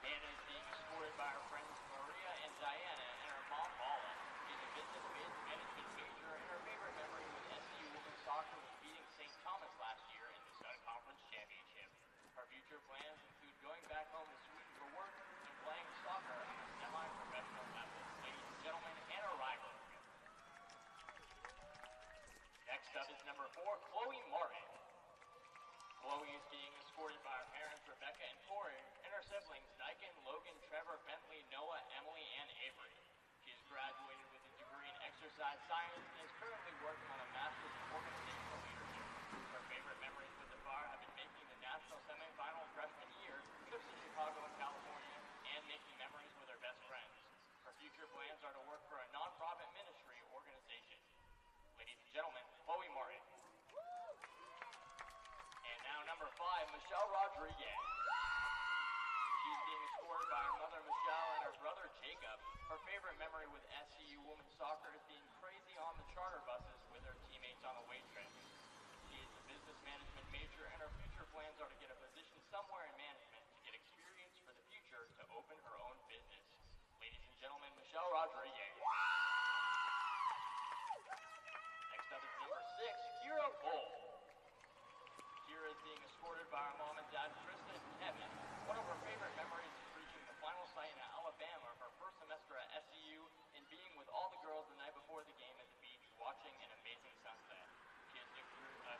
Hannah is being escorted by her friends Maria and Diana and her mom Paula. She's a business management major, and her favorite memory with SEU women's soccer was beating St. Thomas last year in the Sun Conference Championship. Her future plans include going back home to Sweden for work and playing soccer on a semi-professional level. Ladies and gentlemen, Hannah Ryberg. Next up is number 4, Chloe Martin. Chloe is being escorted by her parents, Rebecca and Corey, and her siblings, Nikon, Logan, Trevor, Bentley, Noah, Emily, and Avery. She has graduated with a degree in exercise science and is currently working on a master's in organizational leadership. Her favorite memories with the Fire have been making the national semifinal freshman year, trips to Chicago and California, and making memories with her best friends. Her future plans are to work for a nonprofit ministry organization. Ladies and gentlemen, Chloe Martin. And now number 5, Michelle Rodriguez. She's being escorted by her mother Michelle and her brother Jacob. Her favorite memory with SCU women's soccer is being crazy on the charter buses with her teammates on away trips. She is a business management major, and her future plans are to get a position somewhere in management to get experience for the future to open her own business. Ladies and gentlemen, Michelle Rodriguez. Next up is number 6, Kira Bull. Kira is being escorted by her mom and dad, Kristen and Kevin. One of her favorite memories is reaching the final site in Alabama her first semester at SEU and being with all the girls the night before the game at the beach watching an amazing sunset. She has a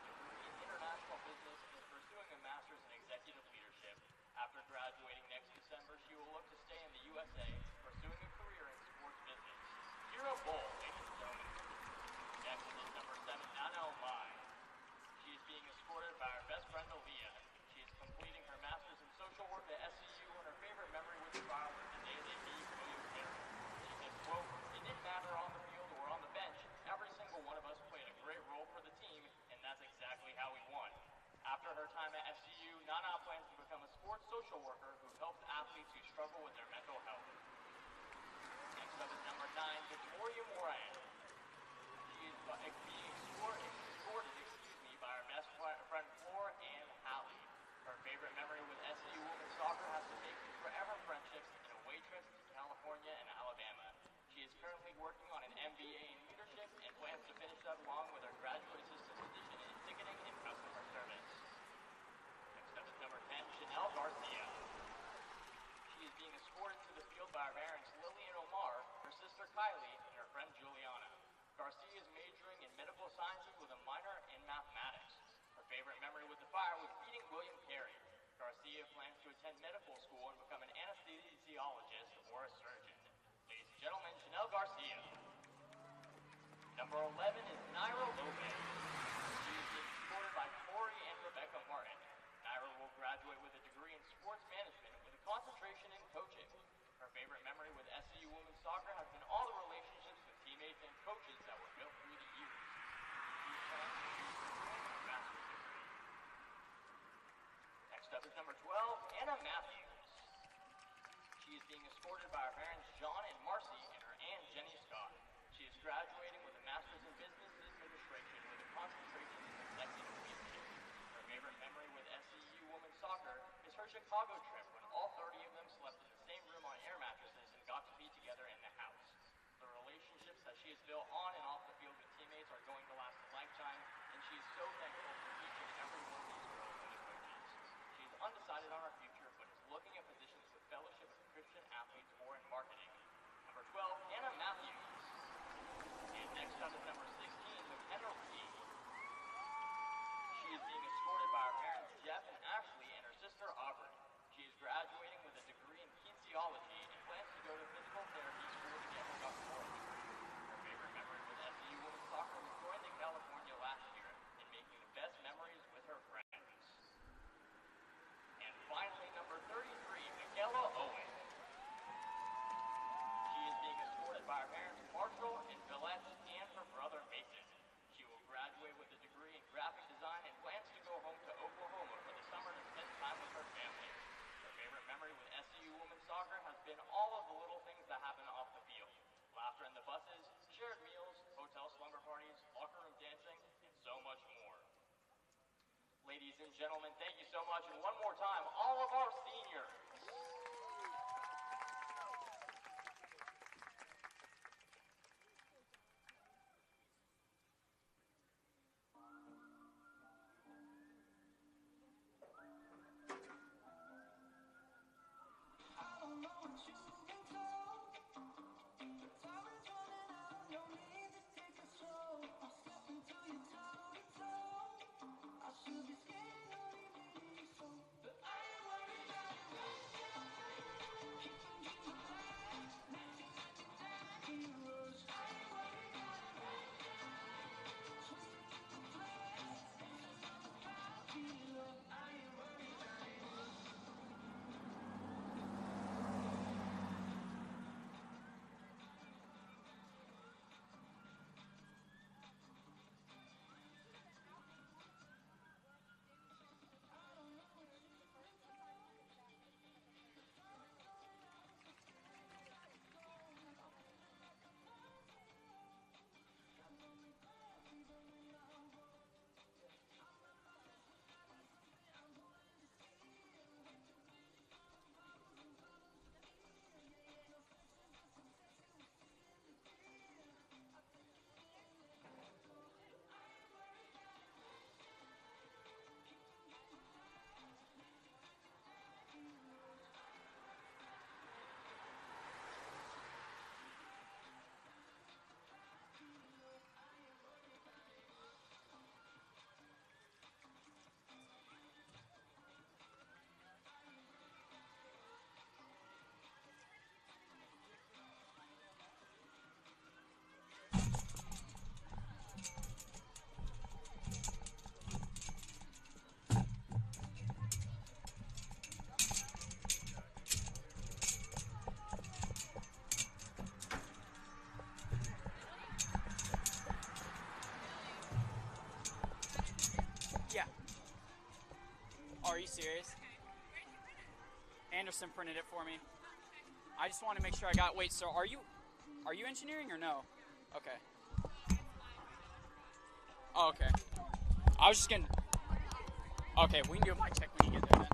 degree in international business and is pursuing a master's in executive leadership. After graduating next December, she will look to stay in the USA, pursuing a career in sports business. Kira Bull, ladies and gentlemen. Next is number 7, Nana Omai. She is being escorted by her best friend Aaliyah. She is completing her master's in social work at SCU, and her favorite memory with the Fire was the day they beat William Carey. She says, quote, "It didn't matter on the field or on the bench. Every single one of us played a great role for the team, and that's exactly how we won." After her time at SCU, Nana plans to become a sports social worker who helps athletes who struggle with their mental health. Next up is number 9, Victoria Moran. She is being escorted by her best friend Flora and Hallie. Her favorite memory with SEU women's soccer has been making forever friendships and away trips to California and Alabama. She is currently working on an MBA in leadership and plans to finish that along with her graduate assistant position in ticketing and customer service. Next up is number 10, Chanel Garcia. She is being escorted to the field by her parents Lily and Omar, her sister Kylie, and her friend Juliana. Garcia is majoring in medical sciences with a minor in mathematics. Her favorite memory with the Fire was beating William Carey. Garcia plans to attend medical school and become an anesthesiologist or a surgeon. Ladies and gentlemen, Chanel Garcia. Number 11 is Naira Lopez. She is being escorted by Corey and Rebecca Martin. Naira will graduate with a degree in sports management with a concentration in coaching. Her favorite memory with SEU women's soccer has been all the relationships with teammates and coaches that were built through the years. She plans to use her master's degree. Next up is number 12, Anna Matthews. She is being escorted by her parents John and Marcy and her aunt Jenny Scott. She is graduating with a master's in business administration with a concentration in executive leadership. Her favorite memory with SEU women's soccer is her Chicago trip when all 30 of them slept in the same room on air mattresses and got to be together in the house. The relationships that she has built on and off the field with teammates are going to last a lifetime, and she is so thankful for each and every one of these girls and the coaches. She is undecided on her future, but is looking at positions with Fellowship of Christian Athletes or in marketing. Number 12, Anna Matthews. And next up is number 16, McKenna Reed. She is being escorted by her parents Jeff and Ashley and her sister Aubrey. She is graduating with a degree in kinesiology and plans to go to physical therapy school to get her doctoral degree. Her favorite memory with SEU women's soccer was going to California last year and making the best memories with her friends. And finally, number 33, Michaela Owen. She is being escorted by her parents Marshall and Villette and her brother Mason. She will graduate with a degree in graphic design and plans to go home to Oklahoma for the summer to spend time with her family. Her favorite memory with SEU women's soccer has been all of the little things that happen off the field. Laughter in the buses, shared meals, hotel slumber parties, locker room dancing, and so much more. Ladies and gentlemen, thank you so much, and one more time, all of our seniors. Are you serious? Anderson printed it for me. I just want to make sure I got. Wait, so are you engineering or no? Okay. Oh, okay. I was just gonna. Okay, we can do my check when you get there then.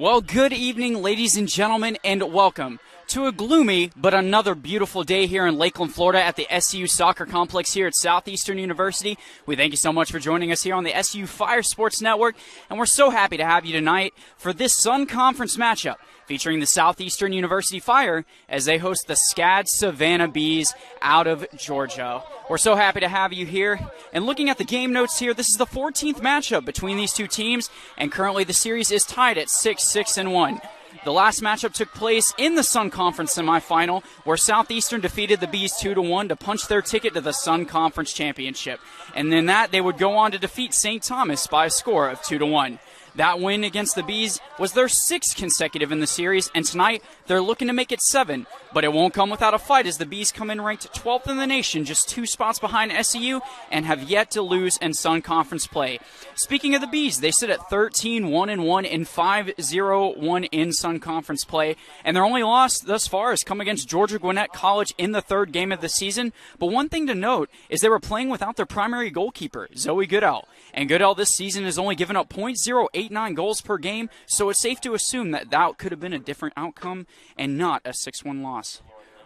Well, good evening, ladies and gentlemen, and welcome to a gloomy but another beautiful day here in Lakeland, Florida at the SEU Soccer Complex here at Southeastern University. We thank you so much for joining us here on the SEU Fire Sports Network, and we're so happy to have you tonight for this Sun Conference matchup featuring the Southeastern University Fire as they host the SCAD Savannah Bees out of Georgia. We're so happy to have you here. And looking at the game notes here, this is the 14th matchup between these two teams, and currently the series is tied at 6-6-1. The last matchup took place in the Sun Conference semifinal, where Southeastern defeated the Bees 2-1 to punch their ticket to the Sun Conference Championship. And in that, they would go on to defeat St. Thomas by a score of 2-1. That win against the Bees was their 6th consecutive in the series, and tonight they're looking to make it 7. But it won't come without a fight as the Bees come in ranked 12th in the nation, just 2 spots behind SEU, and have yet to lose in Sun Conference play. Speaking of the Bees, they sit at 13-1-1 and 5-0-1 in Sun Conference play, and their only loss thus far has come against Georgia Gwinnett College in the 3rd game of the season. But one thing to note is they were playing without their primary goalkeeper, Zoe Goodell. And Goodell this season has only given up .089 goals per game, so it's safe to assume that that could have been a different outcome and not a 6-1 loss.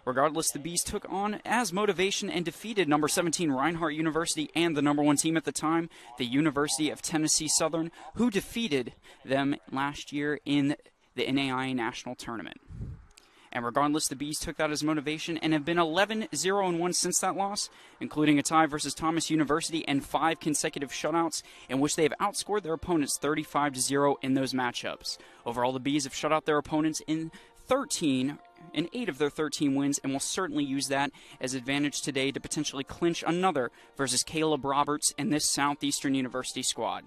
Regardless, the Bees took on as motivation and defeated number 17 Reinhardt University and the number 1 team at the time, the University of Tennessee Southern, who defeated them last year in the NAIA National Tournament. And regardless, the Bees took that as motivation and have been 11-0-1 since that loss, including a tie versus Thomas University and 5 consecutive shutouts in which they have outscored their opponents 35-0 in those matchups. Overall, the Bees have shut out their opponents in 8 of their 13 wins, and will certainly use that as advantage today to potentially clinch another versus Caleb Roberts and this Southeastern University squad.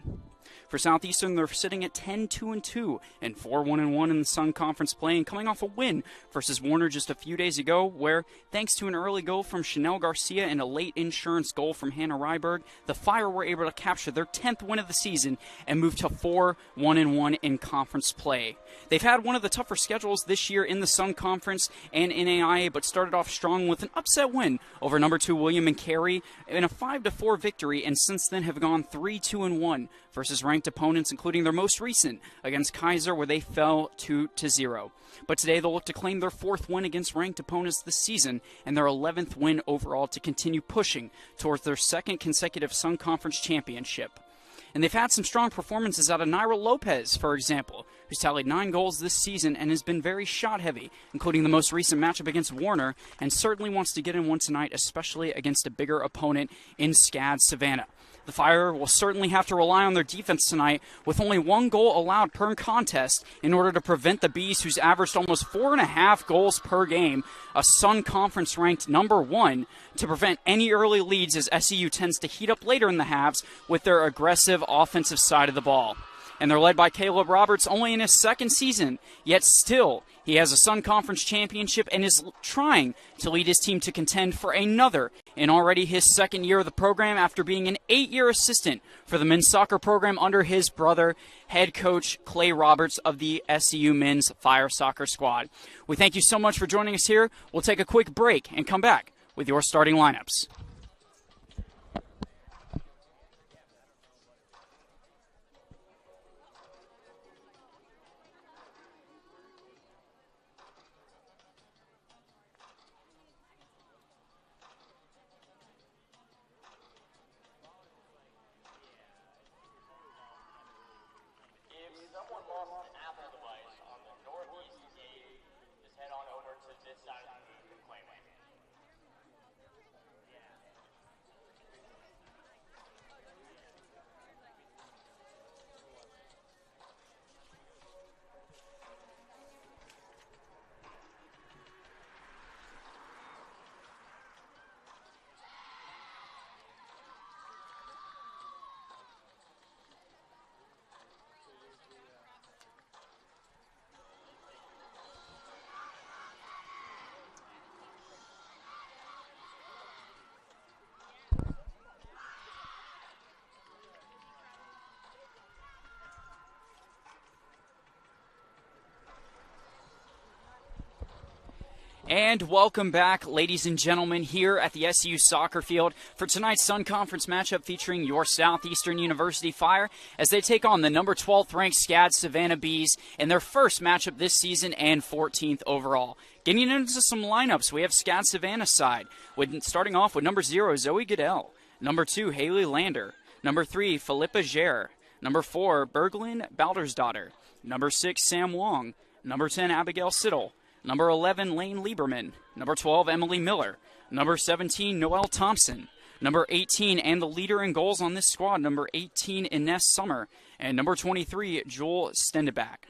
For Southeastern, they're sitting at 10-2-2 and 4-1-1 in the Sun Conference play, and coming off a win versus Warner just a few days ago, where, thanks to an early goal from Chanel Garcia and a late insurance goal from Hannah Ryberg, the Fire were able to capture their 10th win of the season and move to 4-1-1 in conference play. They've had one of the tougher schedules this year in the Sun Conference and NAIA, but started off strong with an upset win over number 2 William and Carey in a 5-4 victory, and since then have gone 3-2-1 versus ranked opponents, including their most recent against Kaiser, where they fell 2-0. But today they'll look to claim their 4th win against ranked opponents this season and their 11th win overall to continue pushing towards their 2nd consecutive Sun Conference championship. And they've had some strong performances out of Naira Lopez, for example, who's tallied 9 goals this season and has been very shot-heavy, including the most recent matchup against Warner, and certainly wants to get in one tonight, especially against a bigger opponent in SCAD Savannah. The Fire will certainly have to rely on their defense tonight, with only 1 goal allowed per contest in order to prevent the Bees, who's averaged almost 4.5 goals per game, a Sun Conference ranked number 1, to prevent any early leads as SEU tends to heat up later in the halves with their aggressive offensive side of the ball. And they're led by Caleb Roberts, only in his 2nd season, yet still he has a Sun Conference championship and is trying to lead his team to contend for another in already his 2nd year of the program after being an 8-year assistant for the men's soccer program under his brother, head coach Clay Roberts of the SEU men's Fire soccer squad. We thank you so much for joining us here. We'll take a quick break and come back with your starting lineups. And welcome back, ladies and gentlemen, here at the SEU soccer field for tonight's Sun Conference matchup featuring your Southeastern University Fire as they take on the number 12th ranked SCAD Savannah Bees in their first matchup this season and 14th overall. Getting into some lineups, we have SCAD Savannah side, starting off with number 0, Zoe Goodell, number 2, Haley Lander, number 3, Philippa Gere, number 4, Berglin Baldersdottir, number 6, Sam Wong, number 10, Abigail Siddle, number 11, Lane Lieberman, number 12, Emily Miller, number 17, Noelle Thompson, number 18, and the leader in goals on this squad, number 18, Ines Summer, and number 23, Joel Stendeback.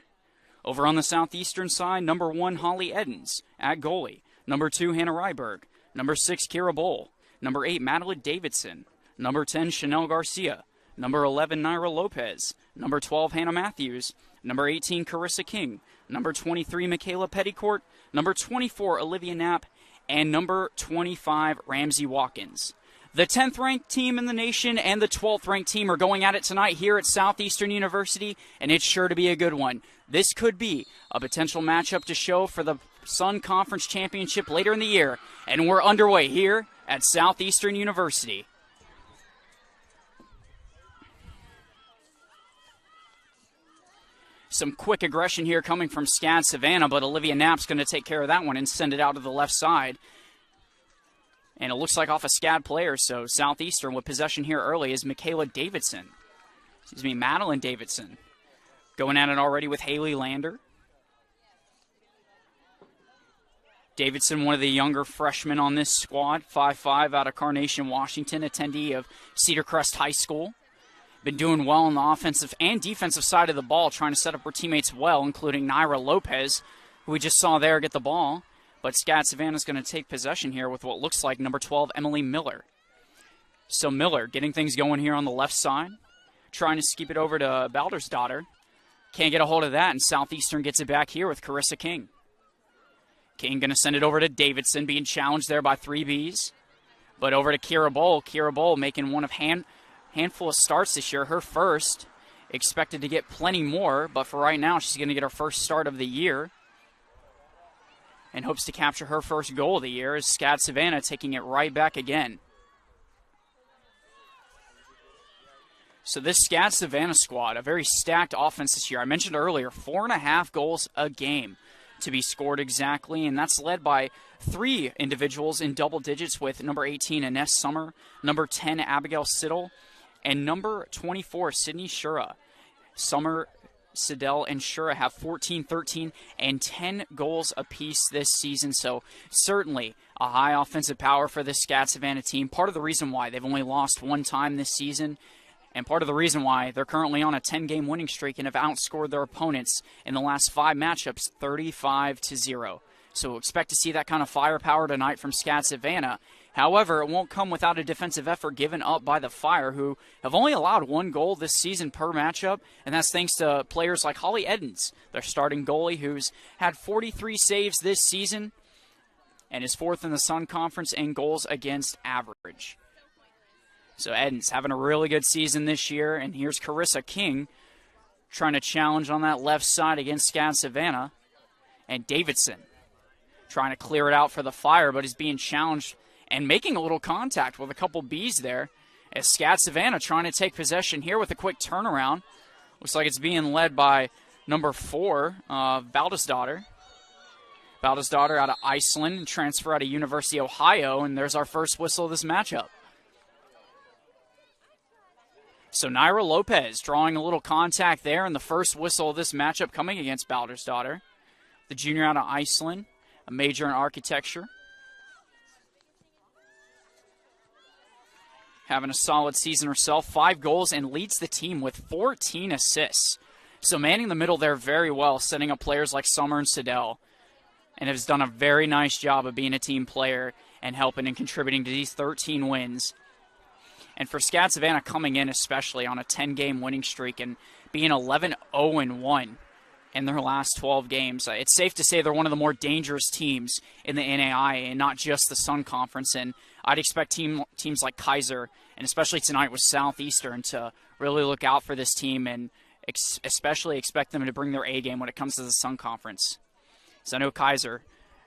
Over on the Southeastern side, number 1, Holly Edens at goalie, number 2, Hannah Ryberg, number 6, Kira Bowl, number 8, Madeline Davidson, number 10, Chanel Garcia, number 11, Naira Lopez, number 12, Hannah Matthews, number 18, Carissa King, number 23, Michaela Petticourt, number 24, Olivia Knapp, and number 25, Ramsey Watkins. The 10th ranked team in the nation and the 12th ranked team are going at it tonight here at Southeastern University, and it's sure to be a good one. This could be a potential matchup to show for the Sun Conference Championship later in the year, and we're underway here at Southeastern University. Some quick aggression here coming from SCAD Savannah, but Olivia Knapp's going to take care of that one and send it out to the left side. And it looks like off a SCAD player, so Southeastern with possession here early is Madeline Davidson. Going at it already with Haley Lander. Davidson, one of the younger freshmen on this squad, 5'5", out of Carnation, Washington, attendee of Cedar Crest High School. Been doing well on the offensive and defensive side of the ball, trying to set up her teammates well, including Naira Lopez, who we just saw there get the ball. But SCAD Savannah's going to take possession here with what looks like number 12, Emily Miller. So Miller getting things going here on the left side, trying to skip it over to Baldersdottir. Can't get a hold of that, and Southeastern gets it back here with Carissa King. King going to send it over to Davidson, being challenged there by 3Bs. But over to Kira Bowl. Kira Bowl making one of handful of starts this year, her first. Expected to get plenty more, but for right now, she's going to get her first start of the year. And hopes to capture her first goal of the year as SCAD Savannah taking it right back again. So this SCAD Savannah squad, a very stacked offense this year. I mentioned earlier, 4.5 goals a game to be scored exactly, and that's led by 3 individuals in double digits with number 18, Ines Summer, number 10, Abigail Siddle, and number 24, Sydney Shura. Summer, Siddell, and Shura have 14, 13, and 10 goals apiece this season, so certainly a high offensive power for this SCAD Savannah team. Part of the reason why they've only lost one time this season, and part of the reason why they're currently on a 10-game winning streak and have outscored their opponents in the last 5 matchups 35-0. So expect to see that kind of firepower tonight from SCAD Savannah. However, it won't come without a defensive effort given up by the Fire, who have only allowed 1 goal this season per matchup, and that's thanks to players like Holly Edens, their starting goalie, who's had 43 saves this season and is 4th in the Sun Conference in goals against average. So Edens having a really good season this year, and here's Carissa King trying to challenge on that left side against SCAD Savannah, and Davidson trying to clear it out for the Fire, but is being challenged and making a little contact with a couple Bs there as SCAD Savannah trying to take possession here with a quick turnaround. Looks like it's being led by number 4, Baldersdottir. Baldersdottir out of Iceland and transfer out of University of Ohio, and there's our first whistle of this matchup. So Naira Lopez drawing a little contact there, and the first whistle of this matchup coming against Baldersdottir. The junior out of Iceland, a major in architecture. Having a solid season herself, 5 goals, and leads the team with 14 assists. So manning the middle there very well, setting up players like Summer and Siddell, and has done a very nice job of being a team player and helping and contributing to these 13 wins. And for SCAD Savannah coming in especially on a 10-game winning streak and being 11-0-1 in their last 12 games, it's safe to say they're one of the more dangerous teams in the NAI and not just the Sun Conference. And I'd expect teams like Kaiser, and especially tonight with Southeastern, to really look out for this team and especially expect them to bring their A game when it comes to the Sun Conference. So I know Kaiser,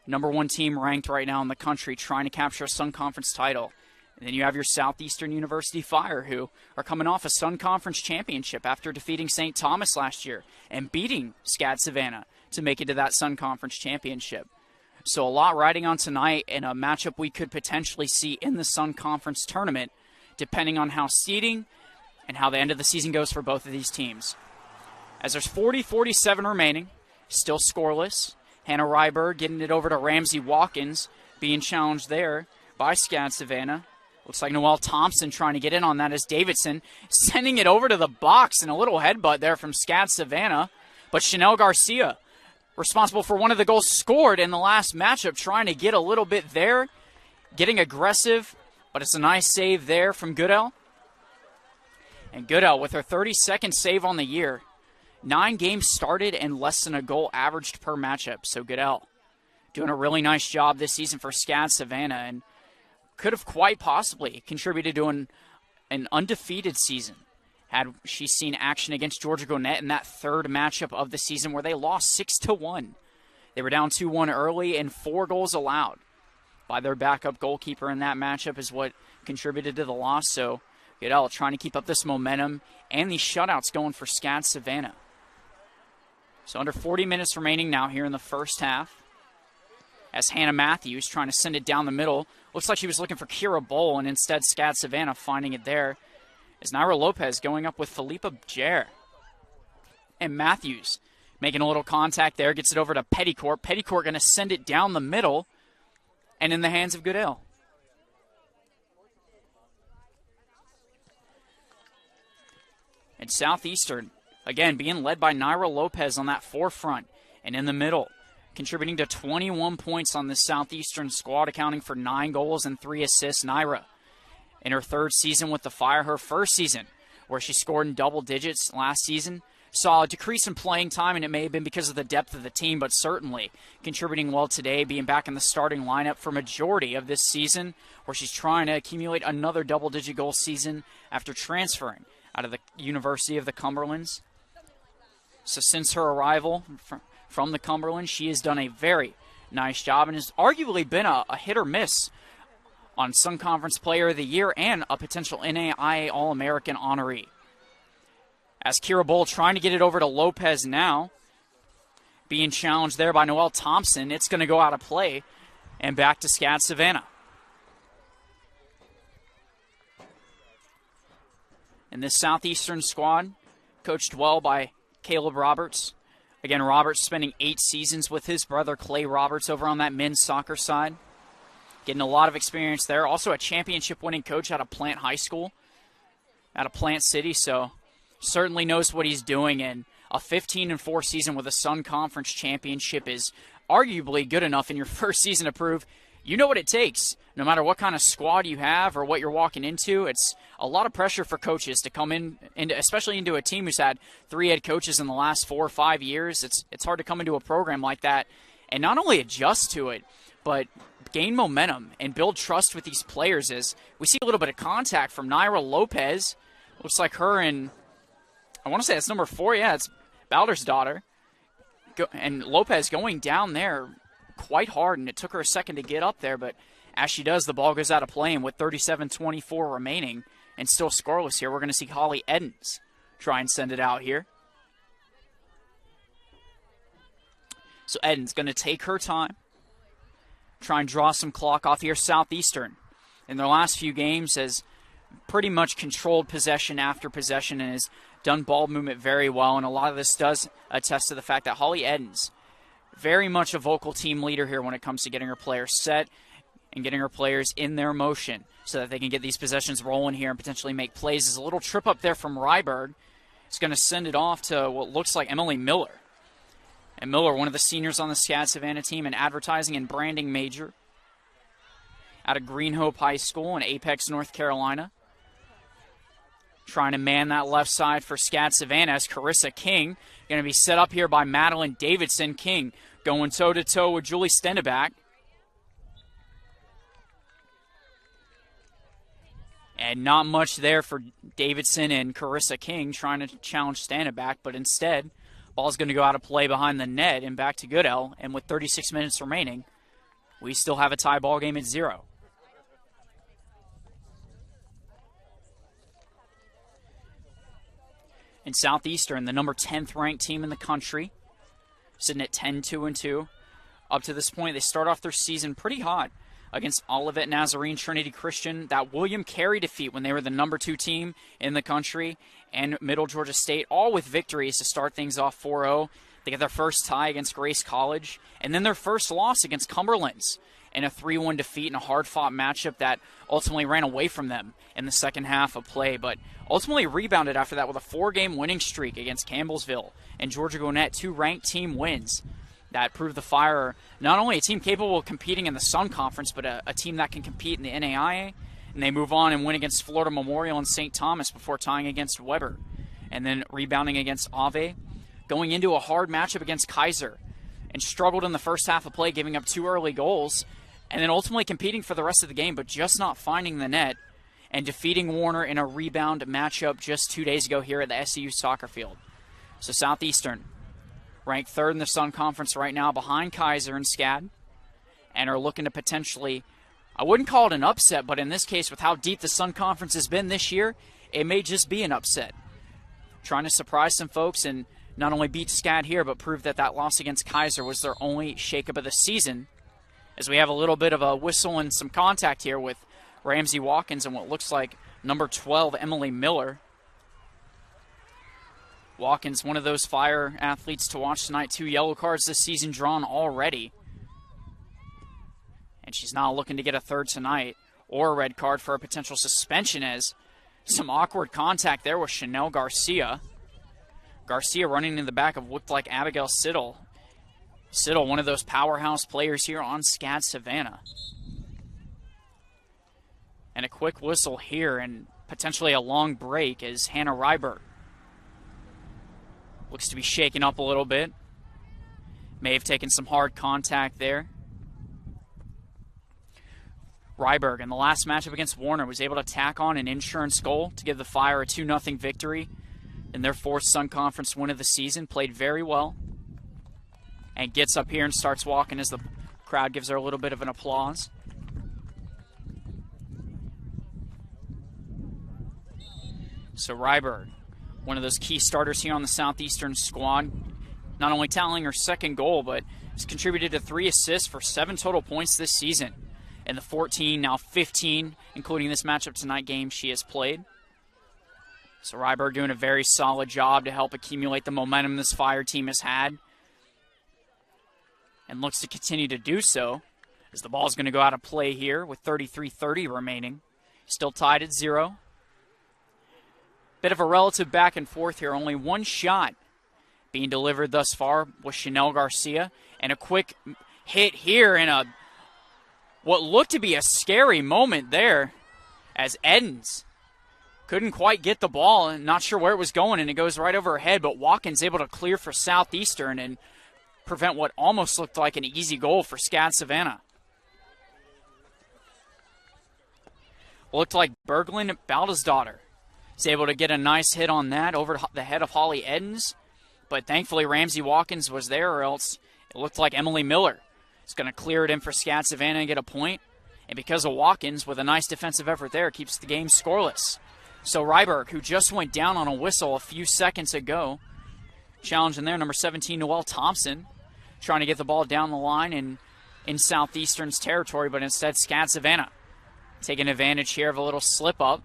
number 1 team ranked right now in the country, trying to capture a Sun Conference title. And then you have your Southeastern University Fire, who are coming off a Sun Conference championship after defeating St. Thomas last year and beating SCAD Savannah to make it to that Sun Conference championship. So a lot riding on tonight and a matchup we could potentially see in the Sun Conference tournament, depending on how seeding and how the end of the season goes for both of these teams. As there's 40-47 remaining, still scoreless. Hannah Ryberg getting it over to Ramsey Watkins, being challenged there by SCAD Savannah. Looks like Noelle Thompson trying to get in on that as Davidson sending it over to the box, and a little headbutt there from SCAD Savannah. But Chanel Garcia, responsible for one of the goals scored in the last matchup, trying to get a little bit there, getting aggressive, but it's a nice save there from Goodell. And Goodell with her 32nd save on the year. 9 games started and less than a goal averaged per matchup. So Goodell doing a really nice job this season for SCAD Savannah and could have quite possibly contributed to an undefeated season had she seen action against Georgia Gwinnett in that third matchup of the season where they lost 6-1. They were down 2-1 early and 4 goals allowed by their backup goalkeeper in that matchup is what contributed to the loss. So Goodell trying to keep up this momentum and these shutouts going for SCAD Savannah. So under 40 minutes remaining now here in the first half. As Hannah Matthews trying to send it down the middle. Looks like she was looking for Kira Bowl, and instead SCAD Savannah finding it there. As Naira Lopez going up with Felipa Jer. And Matthews making a little contact there. Gets it over to Petticourt. Petticourt going to send it down the middle. And in the hands of Goodell. And Southeastern, again, being led by Naira Lopez on that forefront. And in the middle, contributing to 21 points on this Southeastern squad, accounting for 9 goals and 3 assists. Naira, in her third season with the Fire, her first season, where she scored in double digits last season, saw a decrease in playing time, and it may have been because of the depth of the team, but certainly contributing well today, being back in the starting lineup for majority of this season, where she's trying to accumulate another double-digit goal season after transferring out of the University of the Cumberlands. So since her arrival from the Cumberland, she has done a very nice job and has arguably been a hit or miss on Sun Conference Player of the Year and a potential NAIA All-American honoree. As Kira Bowl trying to get it over to Lopez now, being challenged there by Noelle Thompson. It's going to go out of play and back to SCAD Savannah. And this Southeastern squad, coached well by Caleb Roberts. Again, Roberts spending 8 seasons with his brother Clay Roberts over on that men's soccer side. Getting a lot of experience there. Also a championship-winning coach out of Plant High School, out of Plant City, so certainly knows what he's doing. And a 15-4 season with a Sun Conference championship is arguably good enough in your first season to prove you know what it takes. No matter what kind of squad you have or what you're walking into, it's a lot of pressure for coaches to come in, especially into a team who's had 3 head coaches in the last 4 or 5 years. It's hard to come into a program like that and not only adjust to it, but gain momentum and build trust with these players. As we see a little bit of contact from Naira Lopez. Looks like her and, I want to say that's number 4. Yeah, it's Balder's daughter. And Lopez going down there quite hard, and it took her a second to get up there, but as she does, the ball goes out of play, and with 37-24 remaining and still scoreless here, we're going to see Holly Edens try and send it out here. So Edens going to take her time, try and draw some clock off here. Southeastern, in their last few games, has pretty much controlled possession after possession and has done ball movement very well, and a lot of this does attest to the fact that Holly Edens, very much a vocal team leader here when it comes to getting her players set and getting her players in their motion so that they can get these possessions rolling here and potentially make plays. There's a little trip up there from Ryberg. It's going to send it off to what looks like Emily Miller. And Miller, one of the seniors on the SCAD Savannah team, an advertising and branding major out of Green Hope High School in Apex, North Carolina. Trying to man that left side for SCAD Savannah as Carissa King going to be set up here by Madeline Davidson. King going toe-to-toe with Julie Stendeback. And not much there for Davidson and Carissa King trying to challenge Stendeback, but instead, ball's going to go out of play behind the net and back to Goodell. And with 36 minutes remaining, we still have a tie ball game at 0. In Southeastern, the number 10th ranked team in the country, sitting at 10-2-2. Up to this point, they start off their season pretty hot against Olivet Nazarene Trinity Christian. That William Carey defeat when they were the number 2 team in the country, and Middle Georgia State, all with victories to start things off 4-0. They get their first tie against Grace College, and then their first loss against Cumberlands in a 3-1 defeat in a hard-fought matchup that ultimately ran away from them in the second half of play, but ultimately rebounded after that with a 4-game winning streak against Campbellsville and Georgia Gwinnett, 2 ranked team wins that proved the Fire not only a team capable of competing in the Sun Conference, but a team that can compete in the NAIA and they move on and win against Florida Memorial and St. Thomas before tying against Weber, and then rebounding against Ave, going into a hard matchup against Kaiser, and struggled in the first half of play, giving up 2 early goals, and then ultimately competing for the rest of the game, but just not finding the net, and defeating Warner in a rebound matchup just 2 days ago here at the SEU soccer field. So Southeastern, ranked third in the Sun Conference right now, behind Kaiser and SCAD, and are looking to potentially, I wouldn't call it an upset, but in this case, with how deep the Sun Conference has been this year, it may just be an upset. Trying to surprise some folks and not only beat SCAD here, but prove that that loss against Kaiser was their only shakeup of the season, as we have a little bit of a whistle and some contact here with Ramsey Watkins and what looks like number 12, Emily Miller. Watkins, one of those Fire athletes to watch tonight. 2 yellow cards this season drawn already. And she's not looking to get a third tonight or a red card for a potential suspension, as some awkward contact there with Chanel Garcia. Garcia running in the back of what looked like Abigail Siddle. Siddle, one of those powerhouse players here on SCAD Savannah. And a quick whistle here and potentially a long break as Hannah Ryberg looks to be shaken up a little bit. May have taken some hard contact there. Ryberg, in the last matchup against Warner, was able to tack on an insurance goal to give the Fire a 2-0 victory in their 4th Sun Conference win of the season. Played very well. And gets up here and starts walking as the crowd gives her a little bit of an applause. So Ryberg, one of those key starters here on the Southeastern squad, not only tallying her 2nd goal, but has contributed to 3 assists for 7 total points this season in the 14, now 15, including this matchup tonight game she has played. So Ryberg doing a very solid job to help accumulate the momentum this Fire team has had, and looks to continue to do so, as the ball's going to go out of play here with 33:30 remaining. Still tied at 0. Bit of a relative back and forth here. Only 1 shot being delivered thus far with Chanel Garcia. And a quick hit here in a what looked to be a scary moment there, as Edens couldn't quite get the ball and not sure where it was going, and it goes right over her head. But Watkins able to clear for Southeastern and prevent what almost looked like an easy goal for SCAD Savannah. Looked like Berglund Baldasdottir is able to get a nice hit on that over the head of Holly Edens, but thankfully Ramsey Watkins was there, or else it looked like Emily Miller is going to clear it in for SCAD Savannah and get a point. And because of Watkins, with a nice defensive effort there, keeps the game scoreless. So Ryberg, who just went down on a whistle a few seconds ago, challenging there, number 17, Noelle Thompson, trying to get the ball down the line and in Southeastern's territory, but instead SCAD Savannah taking advantage here of a little slip-up.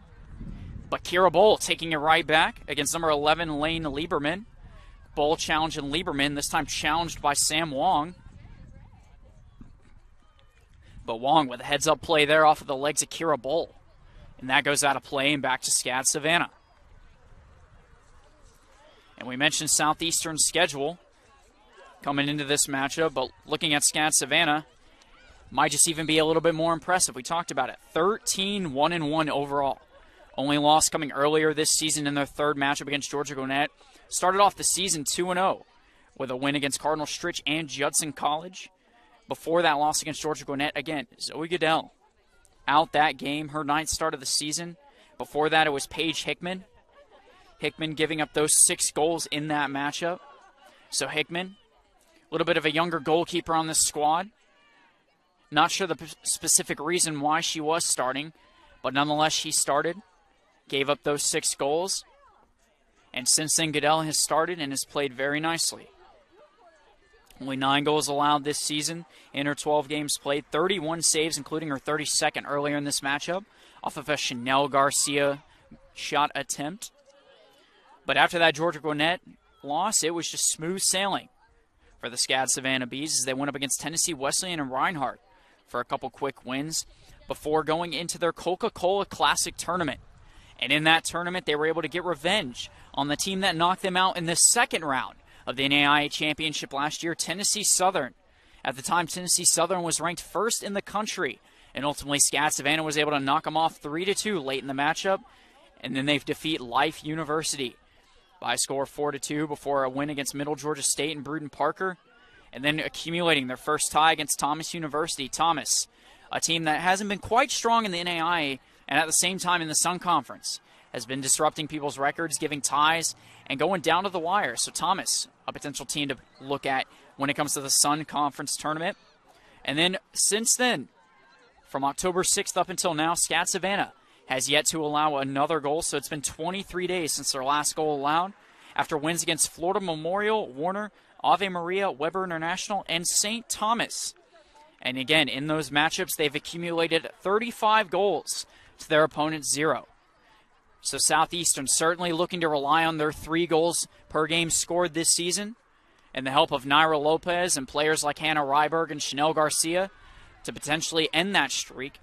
But Kira Bowl taking it right back against number 11, Lane Lieberman. Bowl challenging Lieberman, this time challenged by Sam Wong. But Wong with a heads-up play there off of the legs of Kira Bowl. And that goes out of play and back to SCAD Savannah. And we mentioned Southeastern's schedule coming into this matchup, but looking at SCAD Savannah, might just even be a little bit more impressive. We talked about it. 13-1-1 overall. Only loss coming earlier this season in their 3rd matchup against Georgia Gwinnett. Started off the season 2-0 with a win against Cardinal Stritch and Judson College. Before that loss against Georgia Gwinnett, again, Zoe Goodell out that game, her 9th start of the season. Before that, it was Paige Hickman. Hickman giving up those 6 goals in that matchup. So Hickman, a little bit of a younger goalkeeper on this squad. Not sure the specific reason why she was starting, but nonetheless she started. Gave up those 6 goals. And since then, Goodell has started and has played very nicely. Only 9 goals allowed this season in her 12 games played. 31 saves, including her 32nd earlier in this matchup, off of a Chanel Garcia shot attempt. But after that Georgia Gwinnett loss, it was just smooth sailing for the SCAD Savannah Bees as they went up against Tennessee Wesleyan and Reinhardt for a couple quick wins before going into their Coca-Cola Classic tournament. And in that tournament, they were able to get revenge on the team that knocked them out in the 2nd round of the NAIA Championship last year, Tennessee Southern. At the time, Tennessee Southern was ranked 1st in the country And ultimately, SCAD Savannah was able to knock them off 3-2 late in the matchup. And then they defeat Life University by a score of 4-2 before a win against Middle Georgia State and Bruden Parker. And then accumulating their first tie against Thomas University. Thomas, a team that hasn't been quite strong in the NAIA and at the same time in the Sun Conference, has been disrupting people's records, giving ties, and going down to the wire. So Thomas, a potential team to look at when it comes to the Sun Conference tournament. And then since then, from October 6th up until now, SCAD Savannah has yet to allow another goal. So it's been 23 days since their last goal allowed after wins against Florida Memorial, Warner, Ave Maria, Weber International, and St. Thomas. And again, in those matchups, they've accumulated 35 goals to their opponent's 0. So Southeastern certainly looking to rely on their 3 goals per game scored this season and the help of Naira Lopez and players like Hannah Ryberg and Chanel Garcia to potentially end that streak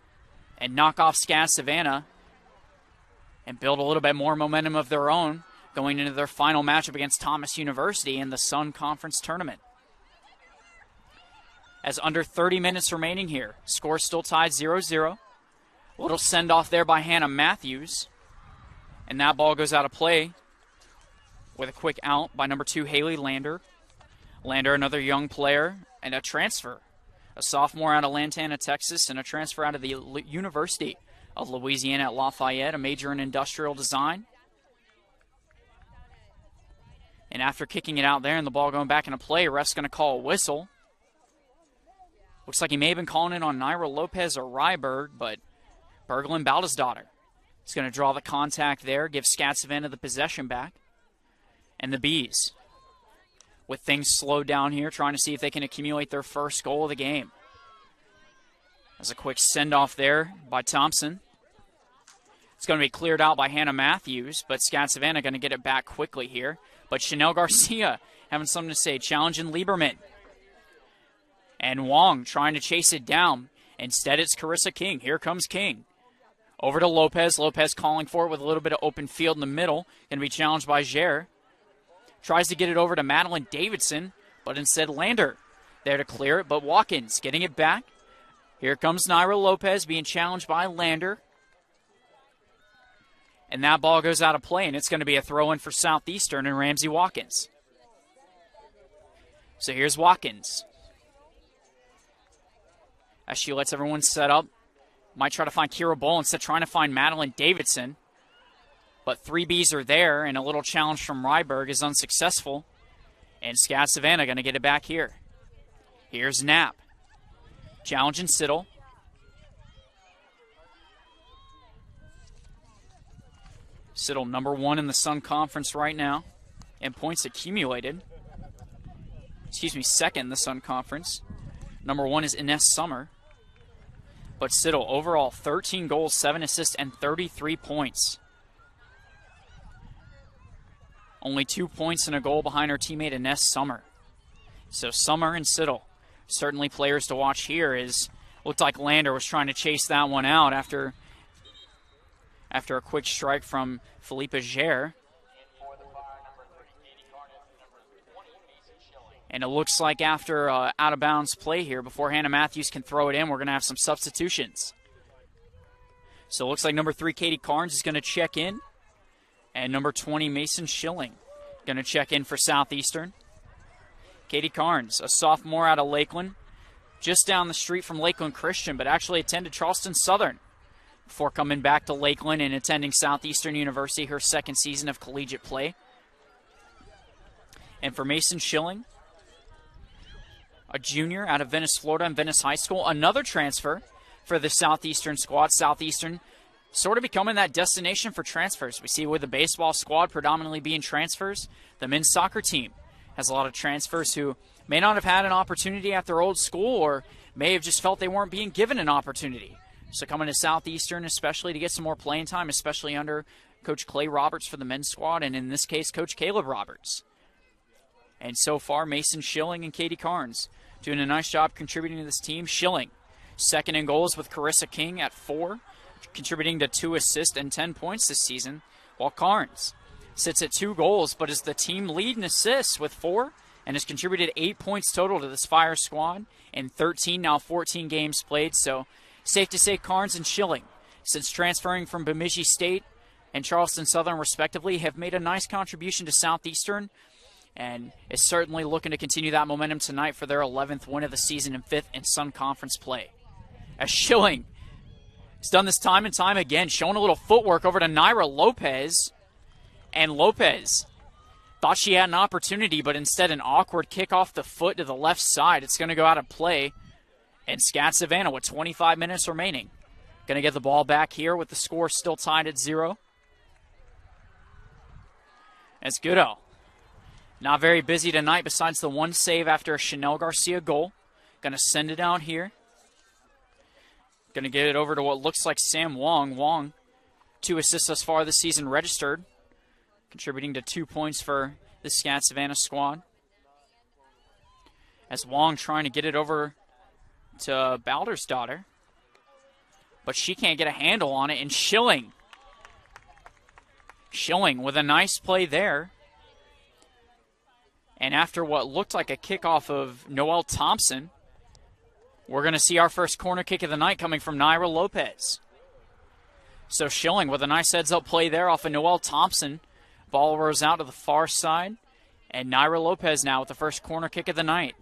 and knock off SCAD Savannah and build a little bit more momentum of their own going into their final matchup against Thomas University in the Sun Conference tournament. As under 30 minutes remaining here, score still tied 0-0. A little send-off there by Hannah Matthews. And that ball goes out of play with a quick out by number 2, Haley Lander. Lander, another young player and a transfer. A sophomore out of Lantana, Texas, and a transfer out of the University of Louisiana at Lafayette, a major in industrial design. And after kicking it out there and the ball going back into play, ref's going to call a whistle. Looks like he may have been calling it on Naira Lopez or Ryberg, but Berglund Baldasdottir is going to draw the contact there, give SCAD Savannah the possession back. And the Bees, with things slowed down here, trying to see if they can accumulate their first goal of the game. There's a quick send-off there by Thompson. It's going to be cleared out by Hannah Matthews, but SCAD Savannah going to get it back quickly here. But Chanel Garcia having something to say, challenging Lieberman. And Wong trying to chase it down. Instead, it's Carissa King. Here comes King. Over to Lopez. Lopez calling for it with a little bit of open field in the middle. Going to be challenged by Jer. Tries to get it over to Madeline Davidson, but instead Lander there to clear it. But Watkins getting it back. Here comes Naira Lopez being challenged by Lander. And that ball goes out of play, and it's going to be a throw-in for Southeastern and Ramsey Watkins. So here's Watkins. As she lets everyone set up. Might try to find Kira Bull instead trying to find Madeline Davidson. But 3 Bs are there, and a little challenge from Ryberg is unsuccessful. And SCAD Savannah going to get it back here. Here's Knapp. Challenging Siddle. Siddle number 1 in the Sun Conference right now. And points accumulated. Second in the Sun Conference. Number 1 is Ines Summer. But Siddle, overall, 13 goals, 7 assists, and 33 points. Only 2 points and a goal behind her teammate Ines Summer. So Summer and Siddle, certainly players to watch here. Looked like Lander was trying to chase that one out after a quick strike from Philippa Jer. And it looks like after out-of-bounds play here, before Hannah Matthews can throw it in, we're going to have some substitutions. So it looks like number 3, Katie Carnes, is going to check in. And number 20, Mason Schilling, going to check in for Southeastern. Katie Carnes, a sophomore out of Lakeland, just down the street from Lakeland Christian, but actually attended Charleston Southern before coming back to Lakeland and attending Southeastern University, her second season of collegiate play. And for Mason Schilling, a junior out of Venice, Florida, and Venice High School. Another transfer for the Southeastern squad. Southeastern sort of becoming that destination for transfers. We see with the baseball squad predominantly being transfers. The men's soccer team has a lot of transfers who may not have had an opportunity at their old school or may have just felt they weren't being given an opportunity. So coming to Southeastern especially to get some more playing time, especially under Coach Clay Roberts for the men's squad, and in this case, Coach Caleb Roberts. And so far, Mason Schilling and Katie Carnes doing a nice job contributing to this team. Schilling, second in goals with Carissa King at 4, contributing to 2 assists and 10 points this season, while Carnes sits at 2 goals, but is the team lead in assists with 4, and has contributed 8 points total to this Fire squad in 13, now 14 games played. So Safe to say Carnes and Schilling, since transferring from Bemidji State and Charleston Southern respectively, have made a nice contribution to Southeastern, and is certainly looking to continue that momentum tonight for their 11th win of the season and 5th in Sun Conference play. As Schilling has done this time and time again, showing a little footwork over to Naira Lopez, and Lopez thought she had an opportunity, but instead an awkward kick off the foot to the left side. It's going to go out of play. And SCAD Savannah with 25 minutes remaining. Going to get the ball back here with the score still tied at 0. As Goodell, not very busy tonight besides the one save after a Chanel Garcia goal. Going to send it out here. Going to get it over to what looks like Sam Wong. Wong, 2 assists thus far this season registered, contributing to 2 points for the SCAD Savannah squad. As Wong trying to get it over to Baldersdottir, but she can't get a handle on it, and Schilling with a nice play there. And after what looked like a kickoff of Noelle Thompson, we're going to see our first corner kick of the night coming from Naira Lopez. So Schilling with a nice heads-up play there off of Noelle Thompson. Ball rolls out to the far side, and Naira Lopez now with the first corner kick of the night.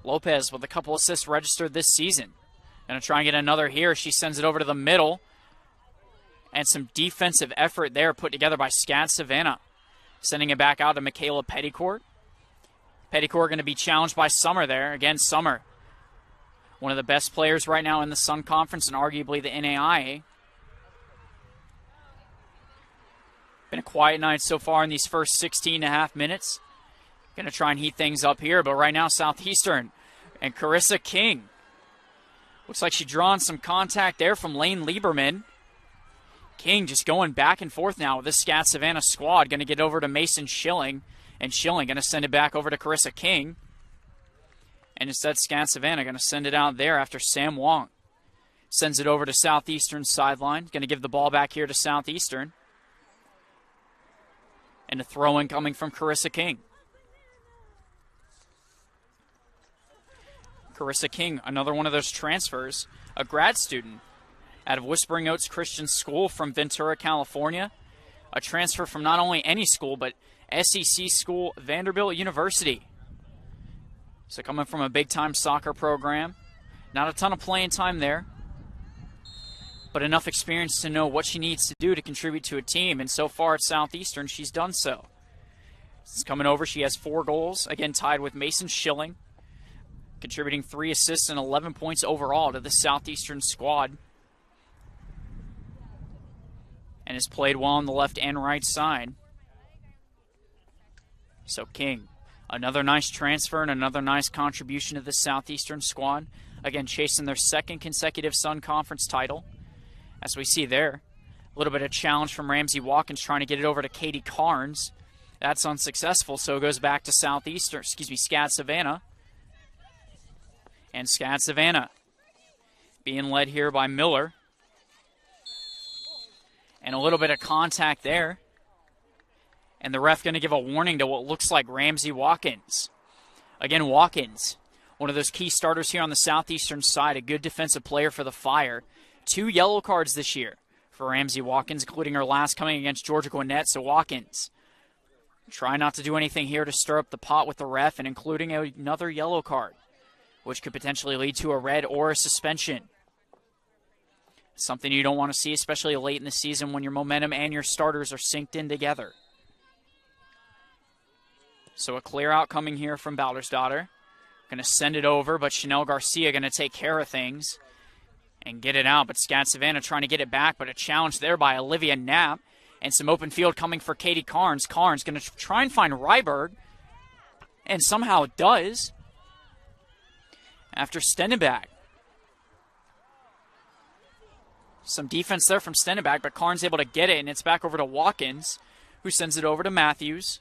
Lopez with a couple assists registered this season. Going to try and get another here. She sends it over to the middle. And some defensive effort there put together by SCAD Savannah. Sending it back out to Michaela Petticourt. Petticourt going to be challenged by Summer there. Again, Summer, one of the best players right now in the Sun Conference and arguably the NAIA. Been a quiet night so far in these first 16.5 minutes. Going to try and heat things up here, but right now Southeastern and Carissa King. Looks like she's drawing some contact there from Lane Lieberman. King just going back and forth now with this SCAD Savannah squad. Going to get over to Mason Schilling, and Schilling going to send it back over to Carissa King. And instead SCAD Savannah going to send it out there after Sam Wong sends it over to Southeastern's sideline. Going to give the ball back here to Southeastern. And a throw-in coming from Carissa King. Carissa King, another one of those transfers, a grad student out of Whispering Oaks Christian School from Ventura, California. A transfer from not only any school, but SEC school, Vanderbilt University. So coming from a big-time soccer program. Not a ton of playing time there, but enough experience to know what she needs to do to contribute to a team. And so far at Southeastern, she's done so. It's coming over. She has 4 goals, again tied with Mason Schilling, contributing 3 assists and 11 points overall to the Southeastern squad. And has played well on the left and right side. So King, another nice transfer and another nice contribution to the Southeastern squad. Again, chasing their 2nd consecutive Sun Conference title. As we see there, a little bit of challenge from Ramsey Watkins trying to get it over to Katie Carnes. That's unsuccessful, so it goes back to SCAD Savannah. And SCAD Savannah being led here by Miller. And a little bit of contact there. And the ref going to give a warning to what looks like Ramsey Watkins. Again, Watkins, one of those key starters here on the Southeastern side, a good defensive player for the Fire. 2 yellow cards this year for Ramsey Watkins, including her last coming against Georgia Gwinnett. So Watkins, try not to do anything here to stir up the pot with the ref, and including another yellow card, which could potentially lead to a red or a suspension. Something you don't want to see, especially late in the season when your momentum and your starters are synced in together. So a clear out coming here from Baldersdottir. Going to send it over, but Chanel Garcia going to take care of things and get it out. But SCAD Savannah trying to get it back, but a challenge there by Olivia Knapp. And some open field coming for Katie Carnes. Carnes going to try and find Ryberg, and somehow does after Stenenbach. Some defense there from Stenenbach, but Carnes able to get it, and it's back over to Watkins, who sends it over to Matthews.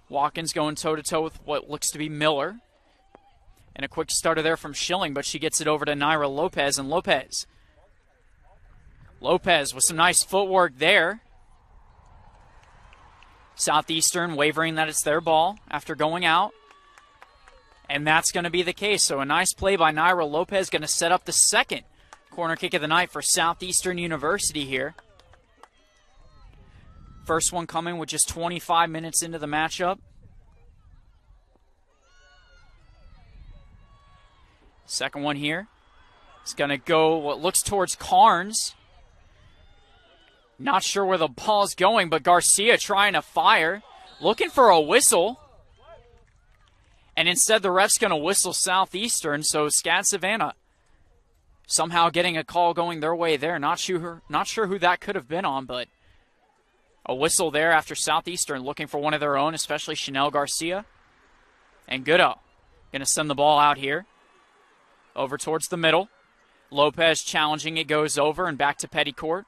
Watkins going toe-to-toe with what looks to be Miller. And a quick starter there from Schilling, but she gets it over to Naira Lopez, and Lopez with some nice footwork there. Southeastern wavering that it's their ball after going out. And that's going to be the case. So a nice play by Naira Lopez, going to set up the second corner kick of the night for Southeastern University here. First one coming with just 25 minutes into the matchup. Second one here. It's going to go what looks towards Carnes. Not sure where the ball's going, but Garcia trying to fire. Looking for a whistle. And instead the ref's going to whistle Southeastern, so SCAD Savannah somehow getting a call going their way there. Not sure who that could have been on, but a whistle there after Southeastern looking for one of their own, especially Chanel Garcia. And Goodo going to send the ball out here. Over towards the middle. Lopez challenging it, goes over and back to Petticourt.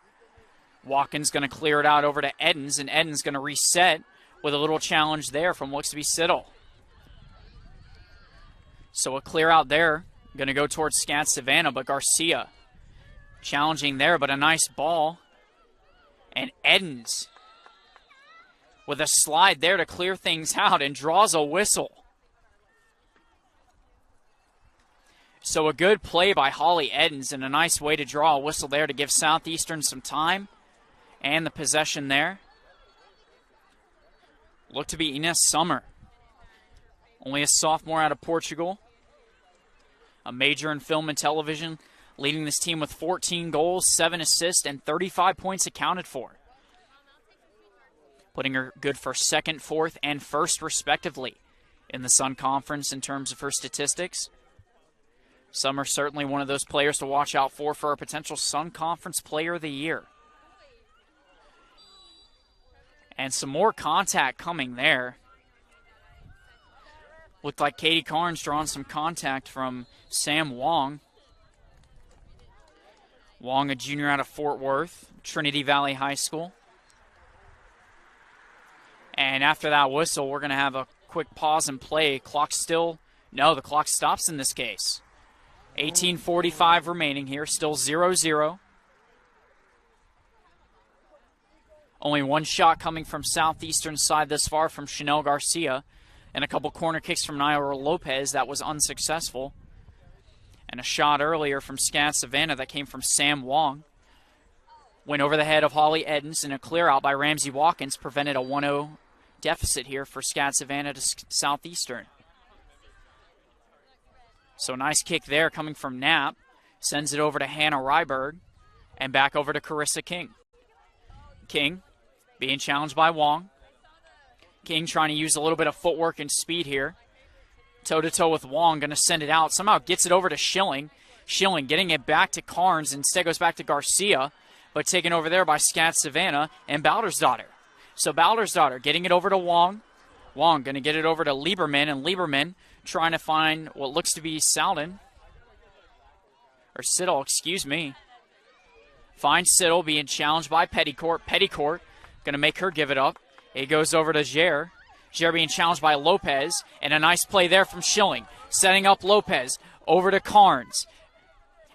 Watkins going to clear it out over to Edens, and Edens going to reset with a little challenge there from looks to be Siddle. So a clear out there. Going to go towards SCAD Savannah, but Garcia challenging there, but a nice ball. And Edens with a slide there to clear things out and draws a whistle. So a good play by Holly Edens and a nice way to draw a whistle there to give Southeastern some time and the possession there. Look to be Ines Summer. Only a sophomore out of Portugal. A major in film and television, leading this team with 14 goals, 7 assists, and 35 points accounted for. Putting her good for second, fourth, and first, respectively, in the Sun Conference in terms of her statistics. Summer certainly one of those players to watch out for a potential Sun Conference Player of the Year. And some more contact coming there. Looked like Katie Carnes drawing some contact from Sam Wong. Wong, a junior out of Fort Worth, Trinity Valley High School. And after that whistle, we're going to have a quick pause and play. The clock stops in this case. 18:45 remaining here, still 0-0. Only one shot coming from Southeastern side this far from Chanel Garcia. And a couple corner kicks from Naira Lopez. That was unsuccessful. And a shot earlier from SCAD Savannah that came from Sam Wong. Went over the head of Holly Edens, and a clear out by Ramsey Watkins prevented a 1-0 deficit here for SCAD Savannah to Southeastern. So nice kick there coming from Knapp. Sends it over to Hannah Ryberg. And back over to Carissa King. King being challenged by Wong. King trying to use a little bit of footwork and speed here. Toe-to-toe with Wong. Going to send it out. Somehow gets it over to Schilling. Schilling getting it back to Carnes. Instead goes back to Garcia. But taken over there by SCAD Savannah and Baldersdottir. So Baldersdottir getting it over to Wong. Wong going to get it over to Lieberman. And Lieberman trying to find what looks to be Siddle, excuse me. Finds Siddle being challenged by Petticourt. Petticourt going to make her give it up. It goes over to Jer. Jer being challenged by Lopez. And a nice play there from Schilling. Setting up Lopez over to Carnes.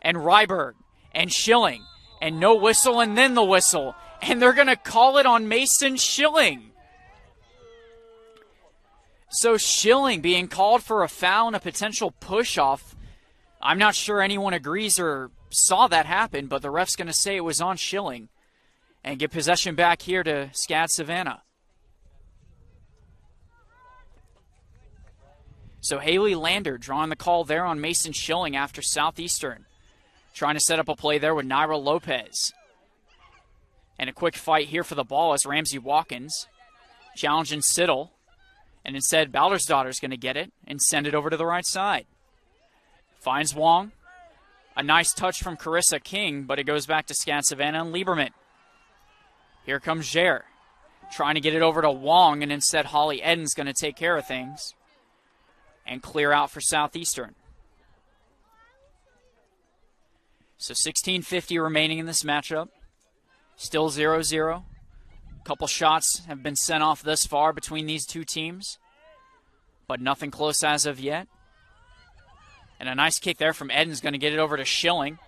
And Ryberg. And Schilling. And no whistle and then the whistle. And they're going to call it on Mason Schilling. So Schilling being called for a foul and a potential push-off. I'm not sure anyone agrees or saw that happen, but the ref's going to say it was on Schilling. And get possession back here to SCAD Savannah. So Haley Lander drawing the call there on Mason Schilling after Southeastern. Trying to set up a play there with Naira Lopez. And a quick fight here for the ball as Ramsey Watkins challenging Siddle. And instead, Baldersdottir's going to get it and send it over to the right side. Finds Wong. A nice touch from Carissa King, but it goes back to SCAD Savannah and Lieberman. Here comes Jer. Trying to get it over to Wong, and instead Holly Edens going to take care of things. And clear out for Southeastern. So 16:50 remaining in this matchup. Still 0-0. A couple shots have been sent off thus far between these two teams. But nothing close as of yet. And a nice kick there from Edens, going to get it over to Schilling.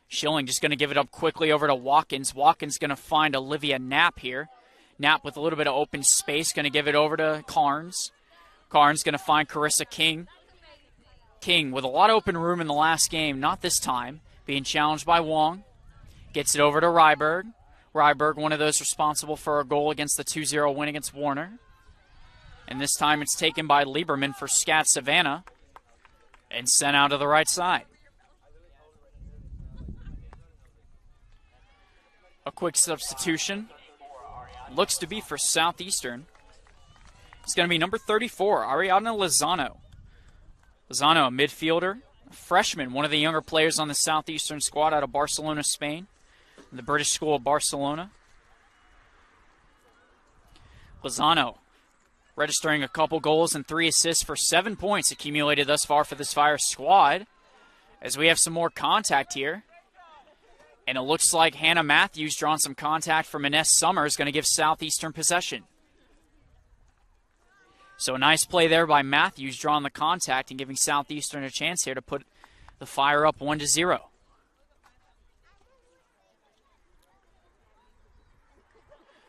Schilling just going to give it up quickly over to Watkins. Watkins going to find Olivia Knapp here. Knapp with a little bit of open space, going to give it over to Carnes. Carnes going to find Carissa King. King with a lot of open room in the last game, not this time. Being challenged by Wong. Gets it over to Ryberg. Ryberg, one of those responsible for a goal against the 2-0 win against Warner. And this time it's taken by Lieberman for SCAD Savannah and sent out to the right side. A quick substitution. Looks to be for Southeastern. It's going to be number 34, Ariadna Lozano. Lozano, a midfielder, a freshman, one of the younger players on the Southeastern squad out of Barcelona, Spain, the British School of Barcelona. Lozano registering a couple goals and 3 assists for 7 points accumulated thus far for this Fire squad. As we have some more contact here. And it looks like Hannah Matthews drawing some contact from Ines Summers, going to give Southeastern possession. So a nice play there by Matthews, drawing the contact and giving Southeastern a chance here to put the Fire up 1-0.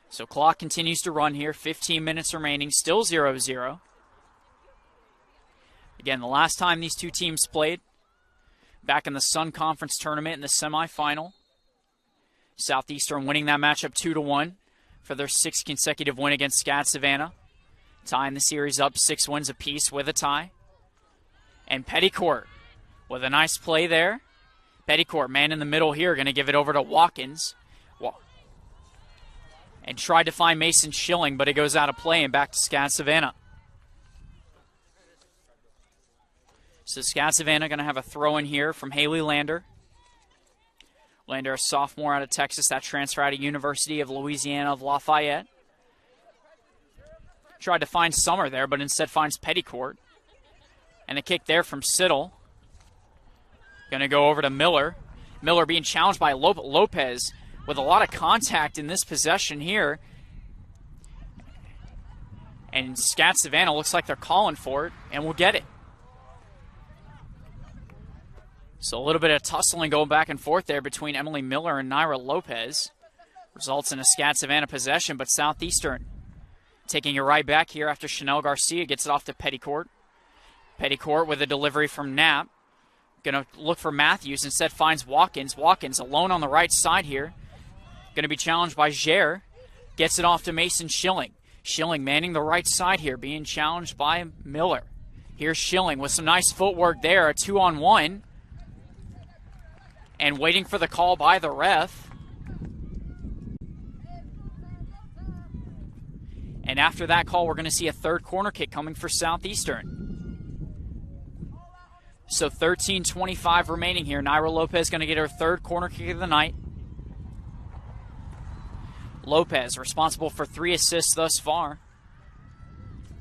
So clock continues to run here, 15 minutes remaining, still 0-0. Again, the last time these two teams played, back in the Sun Conference tournament in the semifinal, Southeastern winning that matchup 2-1 for their 6th consecutive win against SCAD Savannah. Tying the series up 6 wins apiece with a tie. And Petticourt with a nice play there. Petticourt, man in the middle here, going to give it over to Watkins. And tried to find Mason Schilling, but it goes out of play and back to SCAD Savannah. So SCAD Savannah going to have a throw in here from Haley Lander. Lander, a sophomore out of Texas, that transfer out of University of Louisiana of Lafayette. Tried to find Summer there, but instead finds Petticourt. And a kick there from Siddle. Going to go over to Miller. Miller being challenged by Lopez with a lot of contact in this possession here. And SCAD Savannah looks like they're calling for it, and we'll get it. So a little bit of tussling going back and forth there between Emily Miller and Naira Lopez. Results in a SCAD Savannah possession, but Southeastern taking it right back here after Chanel Garcia gets it off to Petticourt. Petticourt with a delivery from Knapp. Going to look for Matthews, instead finds Watkins. Watkins alone on the right side here. Going to be challenged by Gere. Gets it off to Mason Schilling. Schilling manning the right side here, being challenged by Miller. Here's Schilling with some nice footwork there, a 2-on-1. And waiting for the call by the ref. And after that call, we're going to see a third corner kick coming for Southeastern. So 13:25 remaining here. Naira Lopez going to get her third corner kick of the night. Lopez responsible for 3 assists thus far.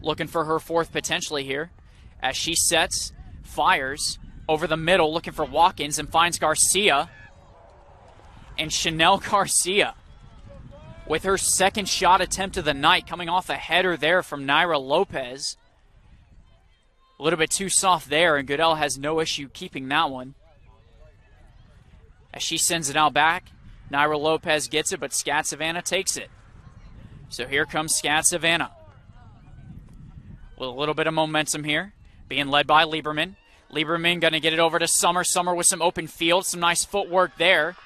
Looking for her 4th potentially here. As she sets, fires over the middle, looking for Watkins, and finds Garcia. And Chanel Garcia with her 2nd shot attempt of the night, coming off a header there from Naira Lopez. A little bit too soft there, and Goodell has no issue keeping that one. As she sends it out back, Naira Lopez gets it, but SCAD Savannah takes it. So here comes SCAD Savannah with a little bit of momentum here, being led by Lieberman. Lieberman going to get it over to Summer. Summer with some open field, some nice footwork there.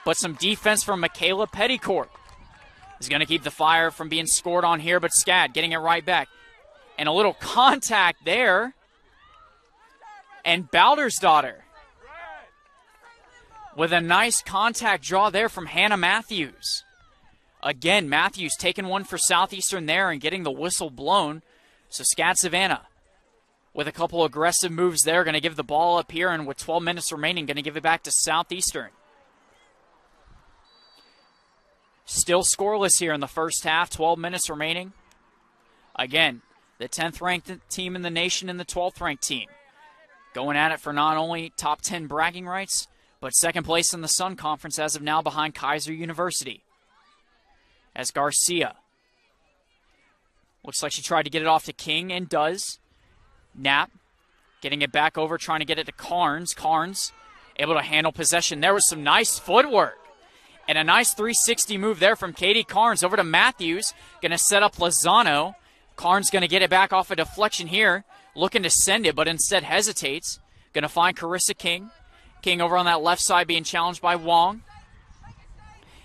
But some defense from Michaela Petticourt is going to keep the Fire from being scored on here, but SCAD getting it right back. And a little contact there. And Baldersdottir with a nice contact draw there from Hannah Matthews. Again, Matthews taking one for Southeastern there and getting the whistle blown. So SCAD Savannah with a couple aggressive moves there, going to give the ball up here, and with 12 minutes remaining, going to give it back to Southeastern. Still scoreless here in the first half, 12 minutes remaining. Again, the 10th ranked team in the nation and the 12th ranked team going at it for not only top 10 bragging rights, but 2nd place in the Sun Conference as of now, behind Kaiser University. As Garcia looks like she tried to get it off to King and does. Knapp getting it back over, trying to get it to Carnes. Carnes able to handle possession. There was some nice footwork. And a nice 360 move there from Katie Carnes over to Matthews. Going to set up Lozano. Carnes going to get it back off a deflection here. looking to send it, but instead hesitates. Going to find Carissa King. King over on that left side being challenged by Wong.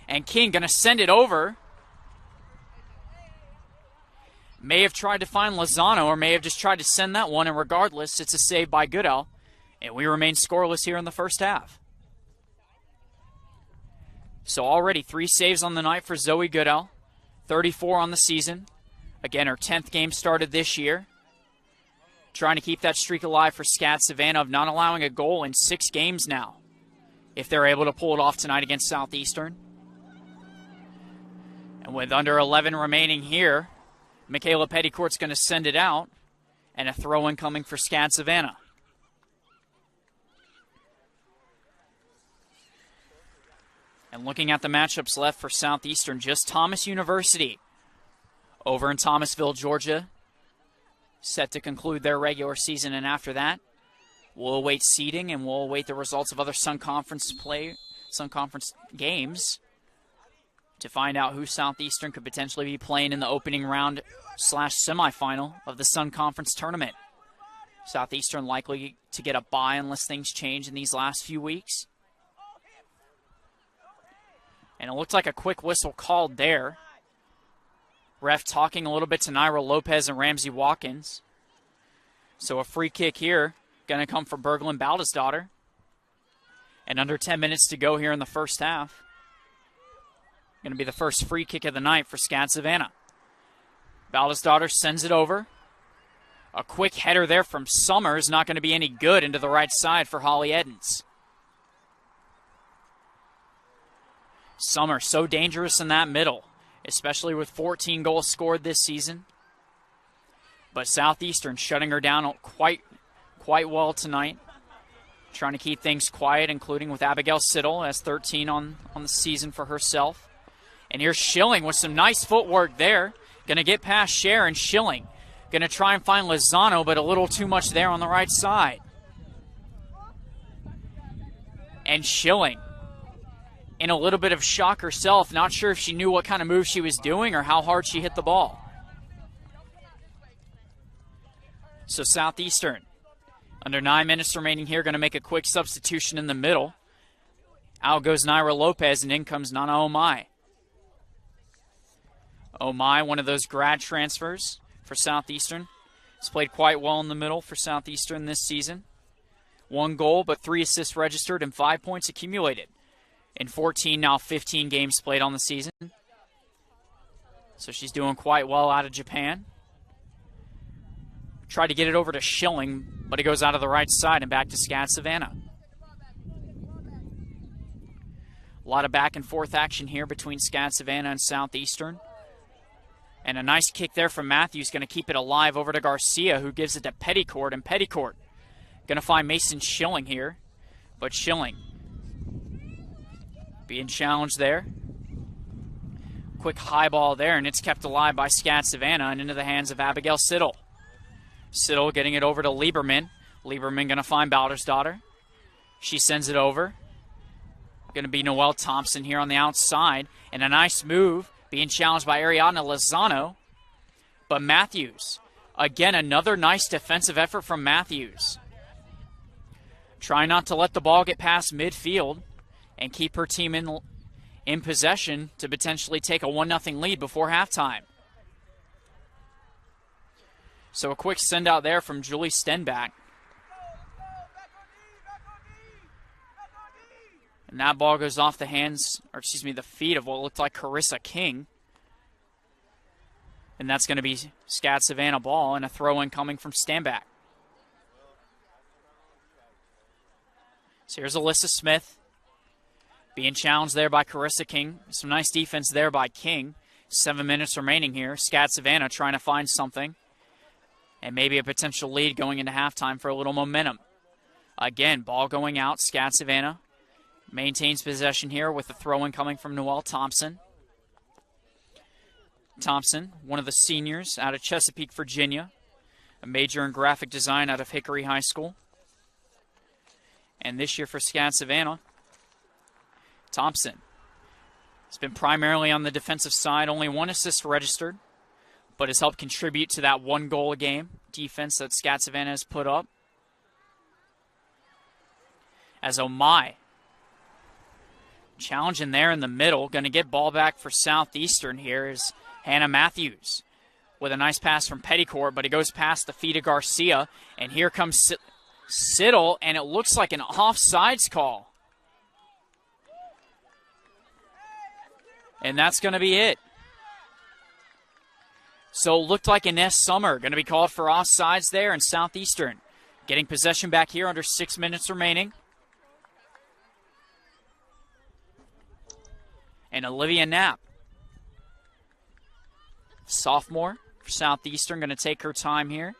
And King going to send it over. May have tried to find Lozano, or may have just tried to send that one, and regardless, it's a save by Goodell. And we remain scoreless here in the first half. So already 3 saves on the night for Zoe Goodell. 34 on the season. Again, her 10th game started this year. Trying to keep that streak alive for SCAD Savannah of not allowing a goal in 6 games now, if they're able to pull it off tonight against Southeastern. And with under 11 remaining here, Michaela Petticourt's going to send it out, and a throw-in coming for SCAD Savannah. And looking at the matchups left for Southeastern, just Thomas University over in Thomasville, Georgia, set to conclude their regular season, and after that, we'll await seeding and we'll await the results of other Sun Conference games to find out who Southeastern could potentially be playing in the opening round / semifinal of the Sun Conference tournament. Southeastern likely to get a bye unless things change in these last few weeks. And it looked like a quick whistle called there. Ref talking a little bit to Naira Lopez and Ramsey Watkins. So a free kick here, going to come for Berglund Baldasdottir. And under 10 minutes to go here in the first half. Going to be the first free kick of the night for SCAD Savannah. Baldasdottir sends it over. A quick header there from Summers, not going to be any good, into the right side for Holly Edens. Summers so dangerous in that middle, especially with 14 goals scored this season. But Southeastern shutting her down quite well tonight. Trying to keep things quiet, including with Abigail Siddle, as 13 on the season for herself. And here's Schilling with some nice footwork there. Going to get past Sharon. Schilling going to try and find Lozano, but a little too much there on the right side. And Schilling, in a little bit of shock herself, not sure if she knew what kind of move she was doing or how hard she hit the ball. So Southeastern, under 9 minutes remaining here, going to make a quick substitution in the middle. Out goes Naira Lopez, and in comes Nana Omai. Omai, one of those grad transfers for Southeastern. Has played quite well in the middle for Southeastern this season. 1 goal, but 3 assists registered and 5 points accumulated in 14, now 15 games played on the season. So she's doing quite well out of Japan. Tried to get it over to Schilling, but it goes out of the right side and back to SCAD Savannah. A lot of back and forth action here between SCAD Savannah and Southeastern. And a nice kick there from Matthews, going to keep it alive over to Garcia, who gives it to Petticourt, and Petticourt going to find Mason Schilling here. But Schilling being challenged there. Quick high ball there, and it's kept alive by SCAD Savannah and into the hands of Abigail Siddle. Siddle getting it over to Lieberman. Lieberman going to find Baldasdottir. She sends it over. Going to be Noelle Thompson here on the outside. And a nice move, being challenged by Ariadna Lozano. But Matthews, again, another nice defensive effort from Matthews. Try not to let the ball get past midfield and keep her team in possession to potentially take a 1-0 lead before halftime. So a quick send out there from Julie Stenbach. And that ball goes off the the feet of what looked like Carissa King. And that's going to be SCAD Savannah ball, and a throw-in coming from Stenbach. So here's Alyssa Smith being challenged there by Carissa King. Some nice defense there by King. 7 minutes remaining here. SCAD Savannah trying to find something. And maybe a potential lead going into halftime for a little momentum. Again, ball going out. SCAD Savannah maintains possession here with a throw-in coming from Noelle Thompson. Thompson, one of the seniors out of Chesapeake, Virginia. A major in graphic design out of Hickory High School. And this year for SCAD Savannah, Thompson has been primarily on the defensive side. Only 1 assist registered, but has helped contribute to that 1 goal a game defense that SCAD Savannah has put up. As Omai challenging there in the middle, going to get ball back for Southeastern here is Hannah Matthews with a nice pass from Petticourt, but it goes past the feet of Garcia, and here comes Siddle, and it looks like an offsides call. And that's going to be it. So it looked like Ines Summer going to be called for offsides there, and Southeastern getting possession back here under 6 minutes remaining. And Olivia Knapp, sophomore for Southeastern, going to take her time here.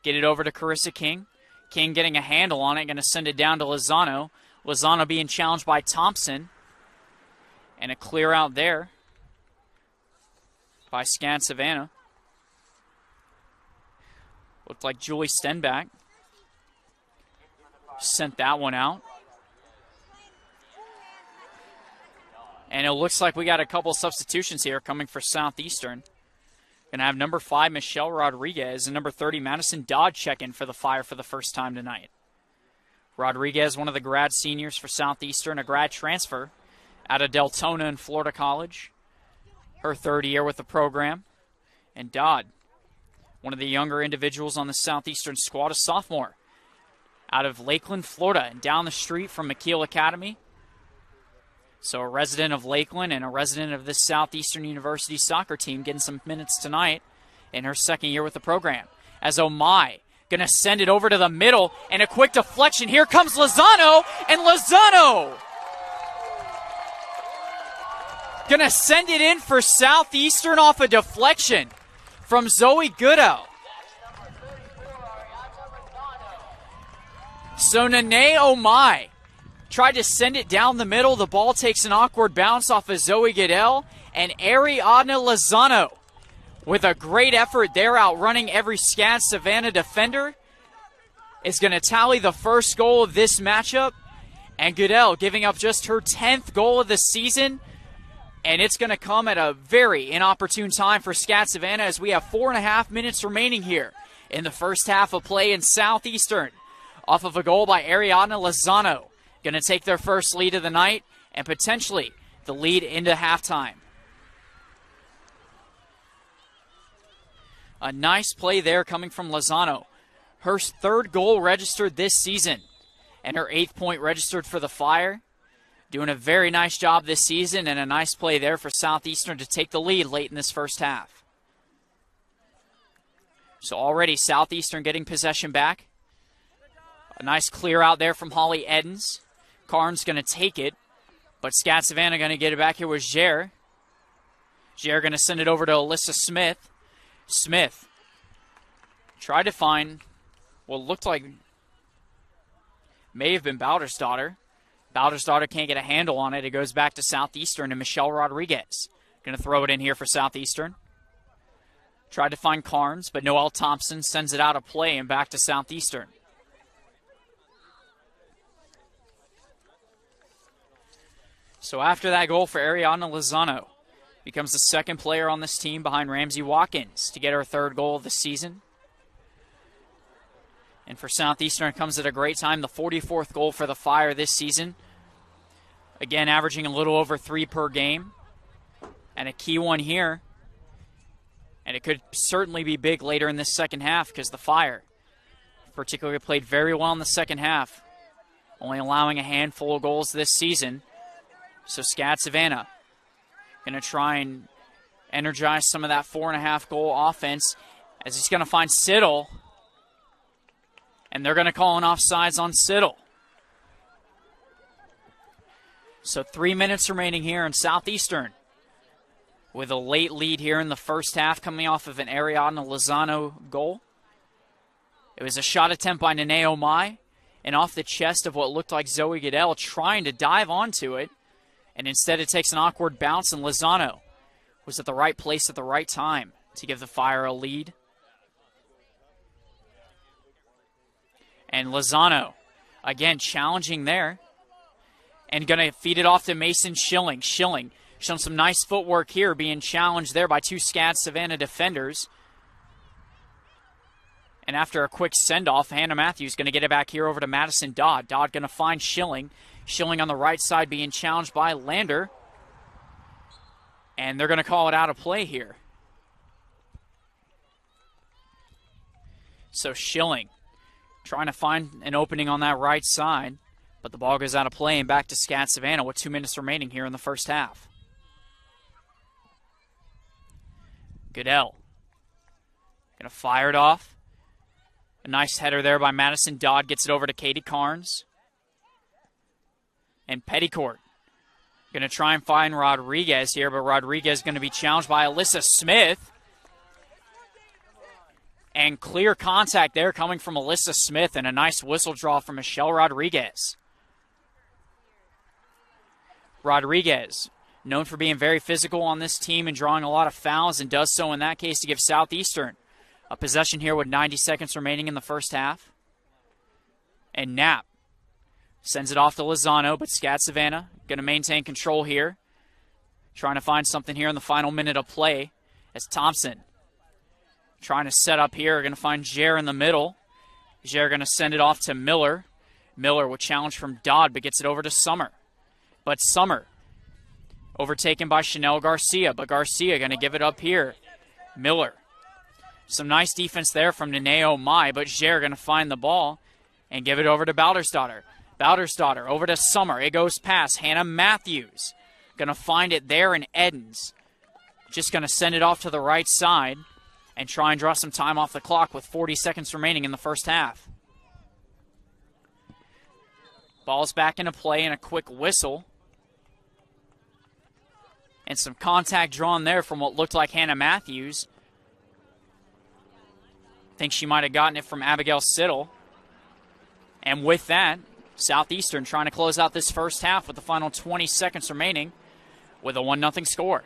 Get it over to Carissa King. King getting a handle on it, going to send it down to Lozano. Lozano being challenged by Thompson. And a clear out there by SCAD Savannah. Looked like Julie Stenback sent that one out. And it looks like we got a couple substitutions here coming for Southeastern. Going to have number 5, Michelle Rodriguez, and number 30, Madison Dodd, check in for the Fire for the first time tonight. Rodriguez, one of the grad seniors for Southeastern, a grad transfer out of Deltona in Florida College. Her 3rd year with the program. And Dodd, one of the younger individuals on the Southeastern squad, a sophomore out of Lakeland, Florida, and down the street from McKeel Academy. So a resident of Lakeland and a resident of this Southeastern University soccer team getting some minutes tonight in her 2nd year with the program. As Omai going to send it over to the middle, and a quick deflection. Here comes Lozano, and Lozano going to send it in for Southeastern off a deflection from Zoe Goodell. So Nene Omai tried to send it down the middle. The ball takes an awkward bounce off of Zoe Goodell. And Ariadna Lozano, with a great effort there, outrunning every SCAD Savannah defender, is going to tally the first goal of this matchup. And Goodell giving up just her 10th goal of the season. And it's going to come at a very inopportune time for SCAD Savannah, as we have 4.5 minutes remaining here in the first half of play in Southeastern. Off of a goal by Ariadna Lozano. Going to take their first lead of the night and potentially the lead into halftime. A nice play there coming from Lozano. Her 3rd goal registered this season and her 8th point registered for the Fire. Doing a very nice job this season, and a nice play there for Southeastern to take the lead late in this first half. So already Southeastern getting possession back. A nice clear out there from Holly Edens. Carnes going to take it, but SCAD Savannah going to get it back here with Jer. Jer going to send it over to Alyssa Smith. Smith tried to find what looked like may have been Bowdersdottir. Bowdersdottir can't get a handle on it. It goes back to Southeastern and Michelle Rodriguez. Going to throw it in here for Southeastern. Tried to find Carnes, but Noelle Thompson sends it out of play and back to Southeastern. So after that goal for Ariadna Lozano, becomes the 2nd player on this team behind Ramsey Watkins to get her 3rd goal of the season. And for Southeastern, it comes at a great time, the 44th goal for the Fire this season. Again, averaging a little over 3 per game. And a key one here. And it could certainly be big later in this second half, because the Fire particularly played very well in the second half, only allowing a handful of goals this season. So SCAD Savannah going to try and energize some of that 4.5 goal offense, as he's going to find Siddle. And they're going to call an offsides on Siddle. So 3 minutes remaining here in Southeastern, with a late lead here in the first half coming off of an Ariadna Lozano goal. It was a shot attempt by Nene Omai, and off the chest of what looked like Zoe Goodell, trying to dive onto it. And instead it takes an awkward bounce, and Lozano was at the right place at the right time to give the Fire a lead. And Lozano, again, challenging there. And going to feed it off to Mason Schilling. Schilling Showing some nice footwork here, being challenged there by two SCAD Savannah defenders. And after a quick send-off, Hannah Matthews going to get it back here over to Madison Dodd. Dodd going to find Schilling. Schilling on the right side being challenged by Lander. And they're going to call it out of play here. So Schilling trying to find an opening on that right side. But the ball goes out of play and back to SCAD Savannah with 2 minutes remaining here in the first half. Goodell going to fire it off. A nice header there by Madison Dodd. Gets it over to Katie Carnes. And Petticourt going to try and find Rodriguez here, but Rodriguez going to be challenged by Alyssa Smith. And clear contact there coming from Alyssa Smith, and a nice whistle draw from Michelle Rodriguez. Rodriguez, known for being very physical on this team and drawing a lot of fouls, and does so in that case to give Southeastern a possession here with 90 seconds remaining in the first half. And Knapp sends it off to Lozano, but SCAD Savannah going to maintain control here. Trying to find something here in the final minute of play as Thompson trying to set up here. Going to find Jer in the middle. Jer going to send it off to Miller. Miller with challenge from Dodd, but gets it over to Summer. But Summer overtaken by Chanel Garcia, but Garcia going to give it up here. Miller. Some nice defense there from Neneo Mai, but Jer going to find the ball and give it over to Baldersdottir. Baldersdottir over to Summer. It goes past Hannah Matthews. Going to find it there in Edens. Just going to send it off to the right side and try and draw some time off the clock with 40 seconds remaining in the first half. Ball's back into play and a quick whistle. And some contact drawn there from what looked like Hannah Matthews. I think she might have gotten it from Abigail Siddle. And with that, Southeastern trying to close out this first half with the final 20 seconds remaining with a 1-0 score.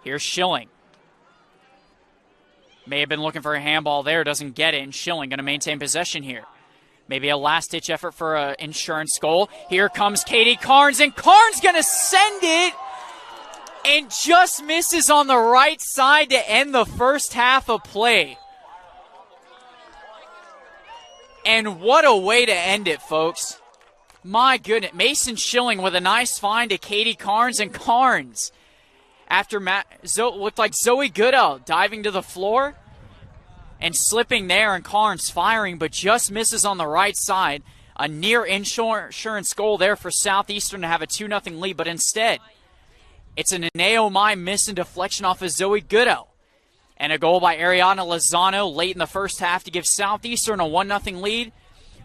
Here's Schilling. May have been looking for a handball there, doesn't get it, and Schilling going to maintain possession here. Maybe a last-ditch effort for an insurance goal. Here comes Katie Carnes, and Carnes going to send it and just misses on the right side to end the first half of play. And what a way to end it, folks. My goodness. Mason Schilling with a nice find to Katie Carnes, and Carnes, after looked like Zoe Goodell diving to the floor and slipping there, and Carnes firing, but just misses on the right side. A near insurance goal there for Southeastern to have a 2-0 lead, but instead, it's a Neneo Mai miss and deflection off of Zoe Goodell. And a goal by Ariana Lozano late in the first half to give Southeastern a 1-0 lead.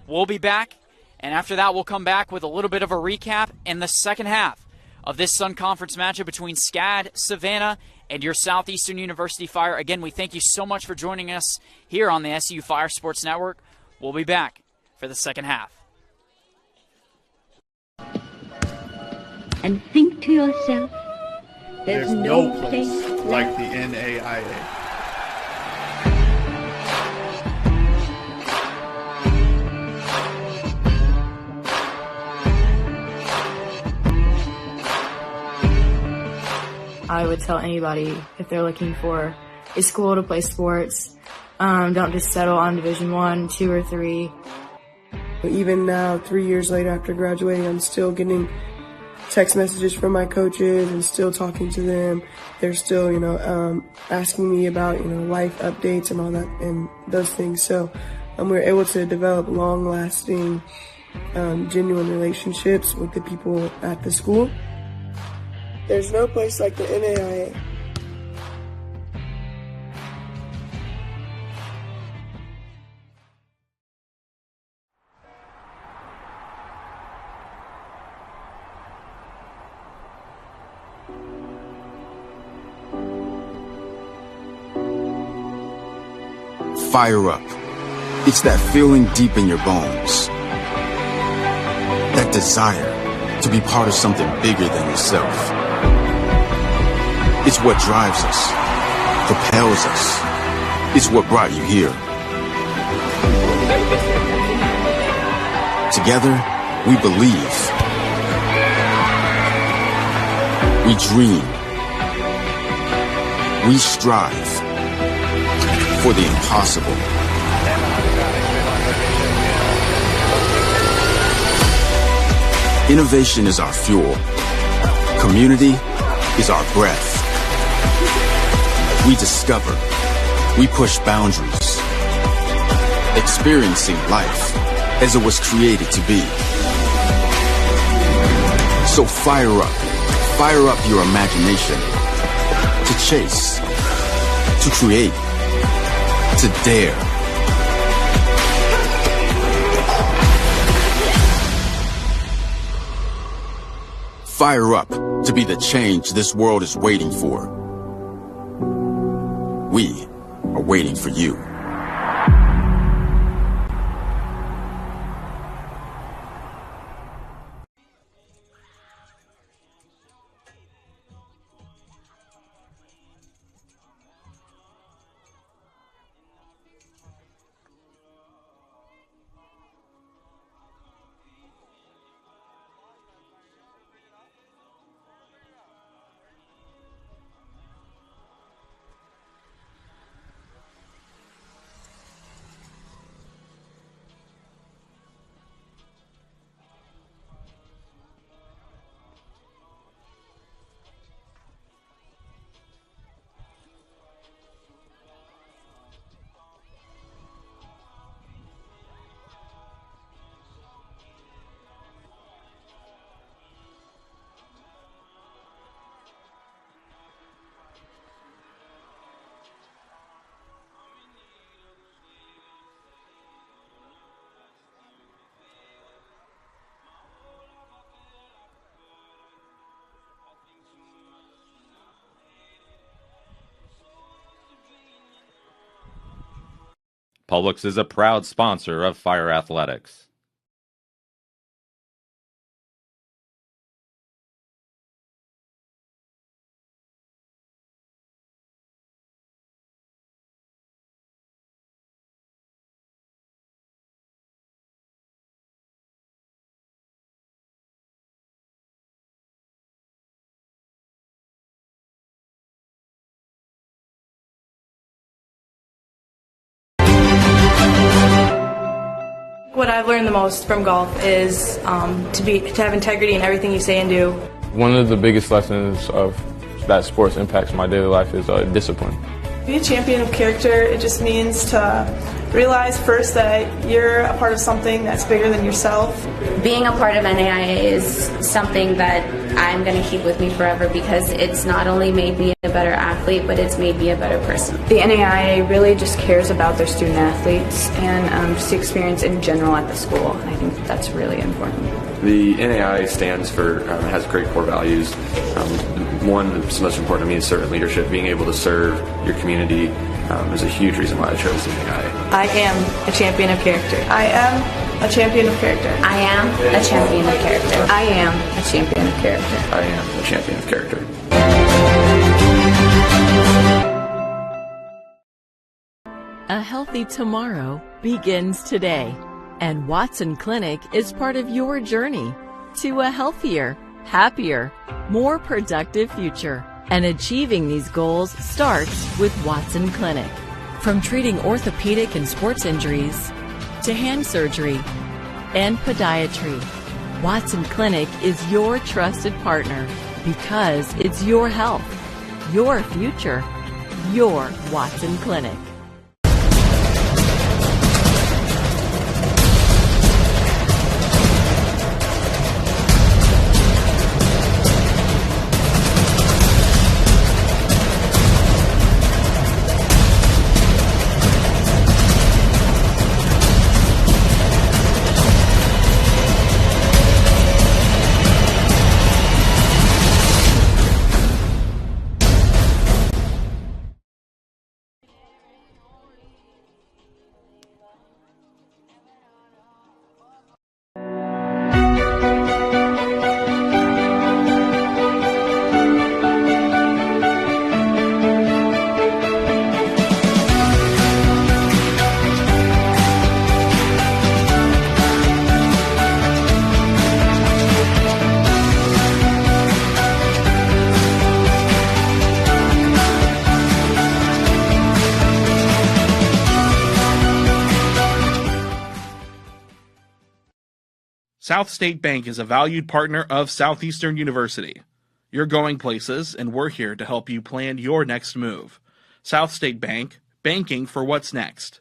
We'll be back, and after that we'll come back with a little bit of a recap in the second half of this Sun Conference matchup between SCAD, Savannah, and your Southeastern University Fire. Again, we thank you so much for joining us here on the SEU Fire Sports Network. We'll be back for the second half. And think to yourself, there's no place like the NAIA. I would tell anybody if they're looking for a school to play sports, don't just settle on Division I, II, or III. Even now, 3 years later after graduating, I'm still getting text messages from my coaches and still talking to them. They're still, asking me about, life updates and all that and those things. So we're able to develop long-lasting, genuine relationships with the people at the school. There's no place like the NAIA. Fire up. It's that feeling deep in your bones. That desire to be part of something bigger than yourself. It's what drives us, propels us. It's what brought you here. Together, we believe. We dream. We strive for the impossible. Innovation is our fuel. Community is our breath. We discover. We push boundaries. Experiencing life as it was created to be. So fire up your imagination. To chase, to create, to dare. Fire up to be the change this world is waiting for. We are waiting for you. Publix is a proud sponsor of Fire Athletics. What I've learned the most from golf is to have integrity in everything you say and do. One of the biggest lessons of that sports impacts my daily life is discipline. Be a champion of character, it just means to realize first that you're a part of something that's bigger than yourself. Being a part of NAIA is something that I'm going to keep with me forever because it's not only made me a better athlete, but it's made me a better person. The NAIA really just cares about their student athletes and just the experience in general at the school. I think that's really important. The NAIA stands for, has great core values. One that's most important to me is servant leadership. Being able to serve your community is a huge reason why I chose the NAIA. I am a champion of character. I am a champion of character. I am a champion of character. I am a champion of character. I am a champion of character. A healthy tomorrow begins today, and Watson Clinic is part of your journey to a healthier, happier, more productive future. And achieving these goals starts with Watson Clinic. From treating orthopedic and sports injuries to hand surgery and podiatry, Watson Clinic is your trusted partner because it's your health, your future, your Watson Clinic. South State Bank is a valued partner of Southeastern University. You're going places, and we're here to help you plan your next move. South State Bank, banking for what's next.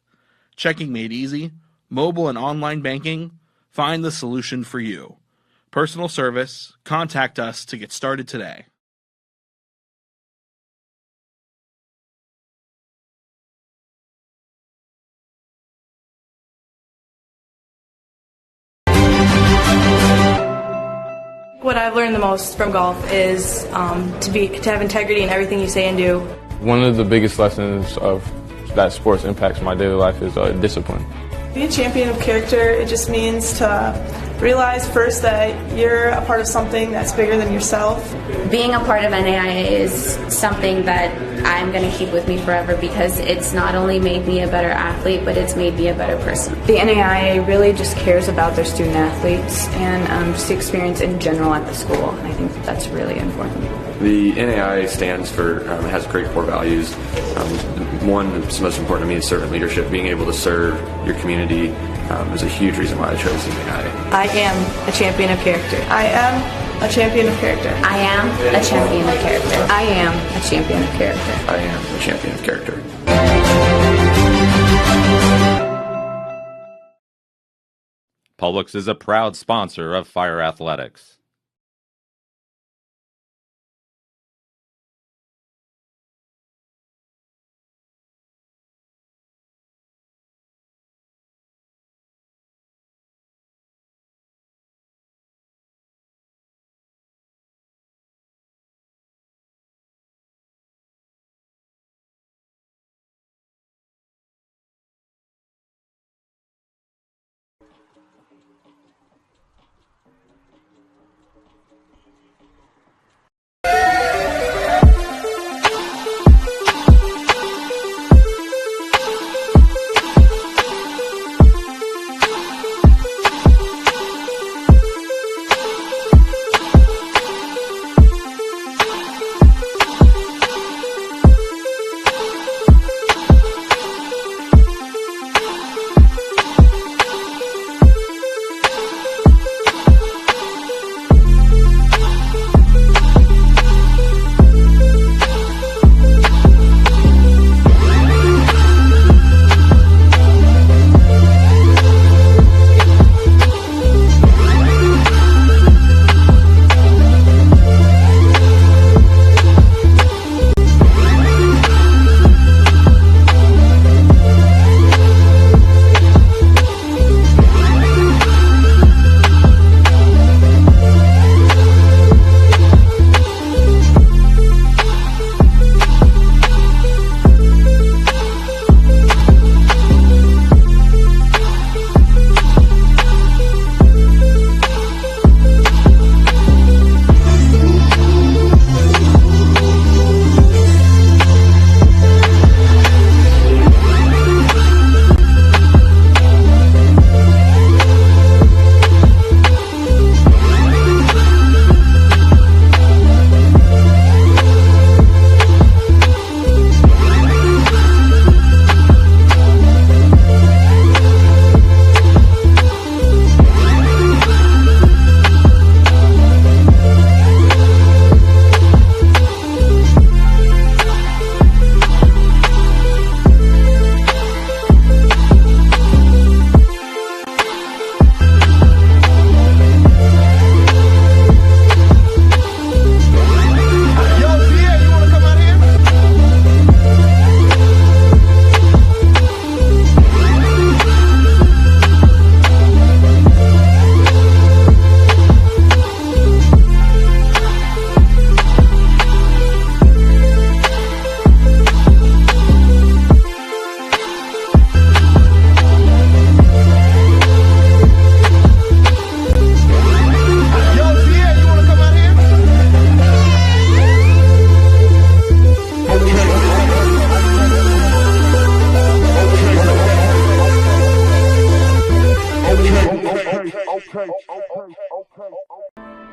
Checking made easy, mobile and online banking, find the solution for you. Personal service, contact us to get started today. What I've learned the most from golf is to have integrity in everything you say and do. One of the biggest lessons of that sports impacts my daily life is discipline. Be a champion of character, it just means to realize first that you're a part of something that's bigger than yourself. Being a part of NAIA is something that I'm going to keep with me forever because it's not only made me a better athlete, but it's made me a better person. The NAIA really just cares about their student athletes and just the experience in general at the school. I think that's really important. The NAIA stands for, has great core values. One that's most important to me is servant leadership. Being able to serve your community is a huge reason why I chose the NAIA. I am a champion of character. I am a champion of character. I am a champion of character. I am a champion of character. I am a champion of character. Publix is a proud sponsor of Fire Athletics.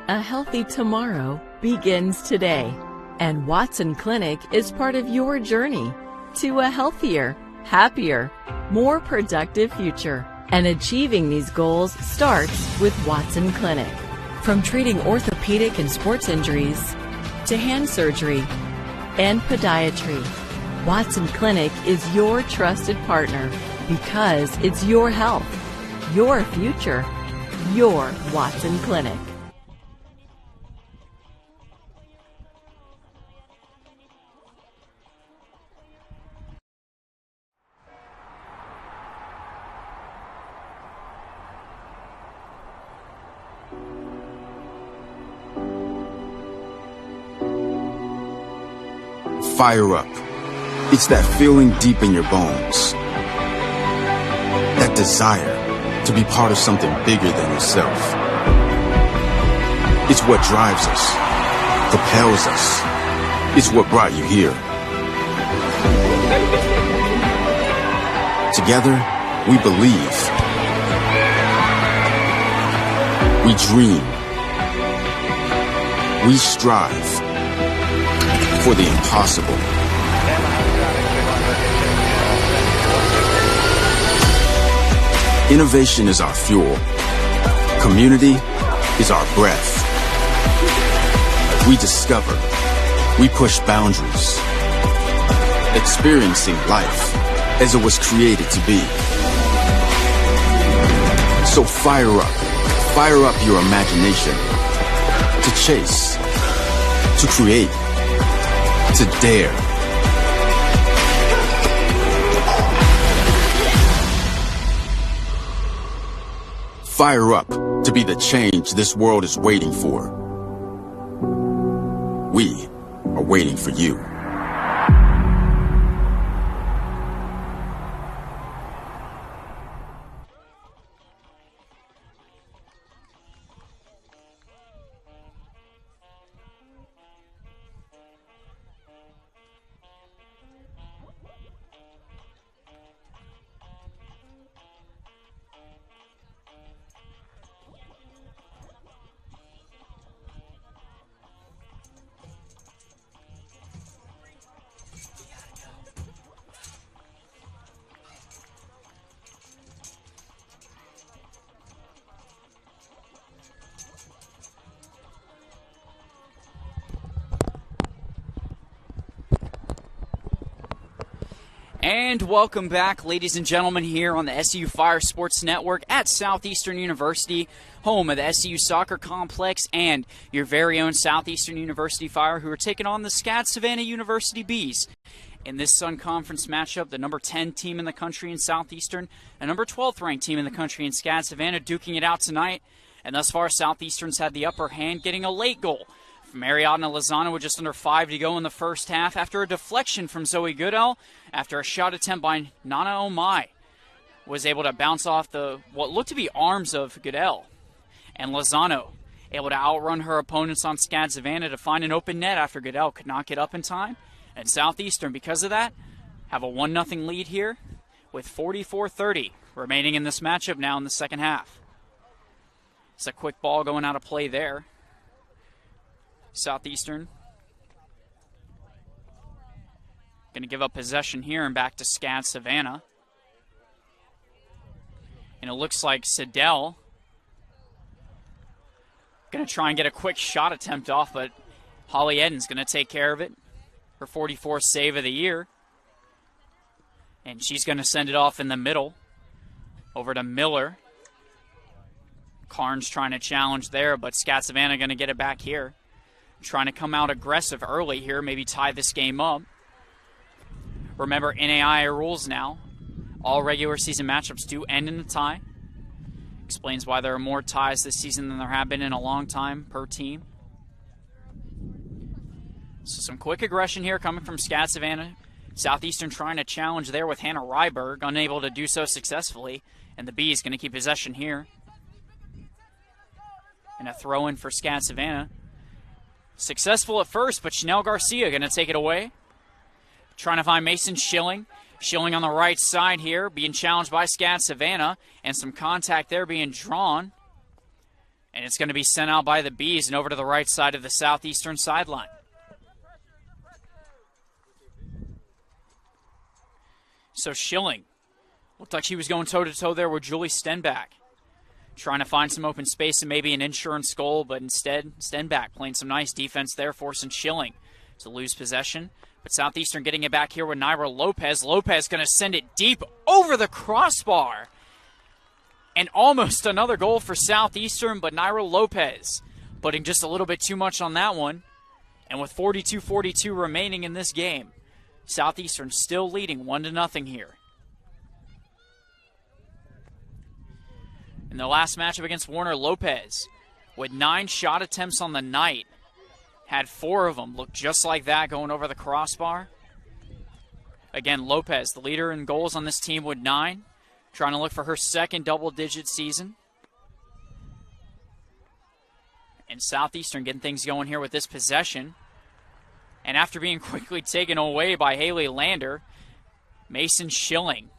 A healthy tomorrow begins today, and Watson Clinic is part of your journey to a healthier, happier, more productive future. And achieving these goals starts with Watson Clinic. From treating orthopedic and sports injuries to hand surgery and podiatry, Watson Clinic is your trusted partner because it's your health, your future, your Watson Clinic. Fire up. It's that feeling deep in your bones. That desire to be part of something bigger than yourself. It's what drives us, propels us. It's what brought you here. Together, we believe. We dream. We strive for the impossible. Innovation is our fuel. Community is our breath. We discover. We push boundaries. Experiencing life as it was created to be. So fire up. Fire up your imagination. To chase. To create. To dare. Fire up to be the change this world is waiting for. We are waiting for you. And welcome back, ladies and gentlemen, here on the SEU Fire Sports Network at Southeastern University, home of the SEU Soccer Complex and your very own Southeastern University Fire, who are taking on the SCAD Savannah University Bees. In this Sun Conference matchup, the number 10 team in the country in Southeastern, and number 12th ranked team in the country in SCAD Savannah duking it out tonight. And thus far, Southeastern's had the upper hand, getting a late goal from Ariadna Lozano with just under 5 to go in the first half after a deflection from Zoe Goodell after a shot attempt by Nana Omai was able to bounce off the what looked to be arms of Goodell. And Lozano able to outrun her opponents on SCAD Savannah to find an open net after Goodell could not get up in time. And Southeastern, because of that, have a 1-0 lead here with 44-30 remaining in this matchup now in the second half. It's a quick ball going out of play there. Southeastern going to give up possession here and back to SCAD Savannah. And it looks like Siddell going to try and get a quick shot attempt off, but Holly Eden's going to take care of it. Her 44th save of the year. And she's going to send it off in the middle over to Miller. Carnes trying to challenge there, but SCAD Savannah going to get it back here. Trying to come out aggressive early here, maybe tie this game up. Remember, NAIA rules now. All regular season matchups do end in a tie. Explains why there are more ties this season than there have been in a long time per team. So some quick aggression here coming from SCAD Savannah. Southeastern trying to challenge there with Hannah Ryberg, unable to do so successfully. And the Bees going to keep possession here. And a throw in for SCAD Savannah. Successful at first, but Chanel Garcia going to take it away. Trying to find Mason Schilling. Schilling on the right side here, being challenged by SCAD Savannah. And some contact there being drawn. And it's going to be sent out by the Bees and over to the right side of the Southeastern sideline. So Schilling Looked like she was going toe-to-toe there with Julie Stenbach. Trying to find some open space and maybe an insurance goal, but instead, Stenbach playing some nice defense there, forcing Schilling to lose possession. But Southeastern getting it back here with Naira Lopez. Lopez going to send it deep over the crossbar. And almost another goal for Southeastern, but Naira Lopez putting just a little bit too much on that one. And with 42-42 remaining in this game, Southeastern still leading 1-0 here. In the last matchup against Warner, Lopez, with 9 shot attempts on the night, had 4 of them look just like that going over the crossbar. Again, Lopez, the leader in goals on this team with 9, trying to look for her second double-digit season. And Southeastern getting things going here with this possession. And after being quickly taken away by Haley Lander, Mason Schilling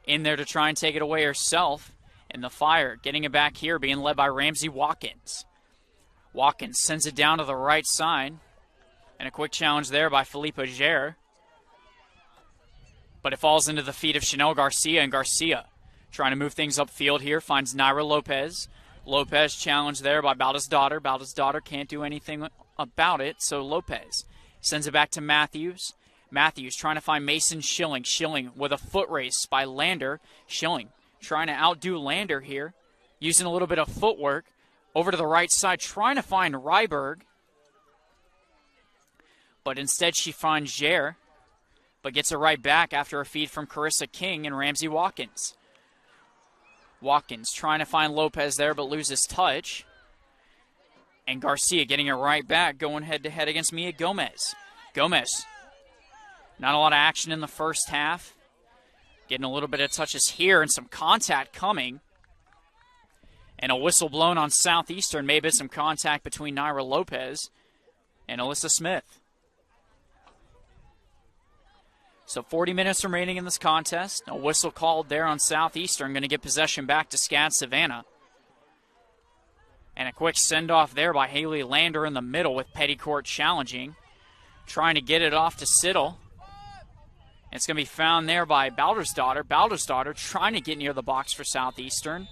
in there to try and take it away herself. And the Fire getting it back here, being led by Ramsey Watkins. Watkins sends it down to the right side. And a quick challenge there by Felipa Gere. But it falls into the feet of Chanel Garcia, and Garcia trying to move things upfield here, finds Naira Lopez. Lopez challenged there by Balda's daughter. Balda's daughter can't do anything about it, so Lopez sends it back to Matthews. Matthews trying to find Mason Schilling. Schilling with a foot race by Lander. Schilling trying to outdo Lander here, using a little bit of footwork. Over to the right side, trying to find Ryberg. But instead she finds Gere, but gets it right back after a feed from Carissa King and Ramsey Watkins. Watkins trying to find Lopez there, but loses touch. And Garcia getting it right back, going head-to-head against Mia Gomez. Gomez, not a lot of action in the first half. Getting a little bit of touches here and some contact coming. And a whistle blown on Southeastern. Maybe some contact between Naira Lopez and Alyssa Smith. So 40 minutes remaining in this contest. A whistle called there on Southeastern. Going to get possession back to SCAD Savannah. And a quick send-off there by Haley Lander in the middle with Petticourt challenging. Trying to get it off to Siddle. It's going to be found there by Balder's daughter. Balder's daughter trying to get near the box for Southeastern.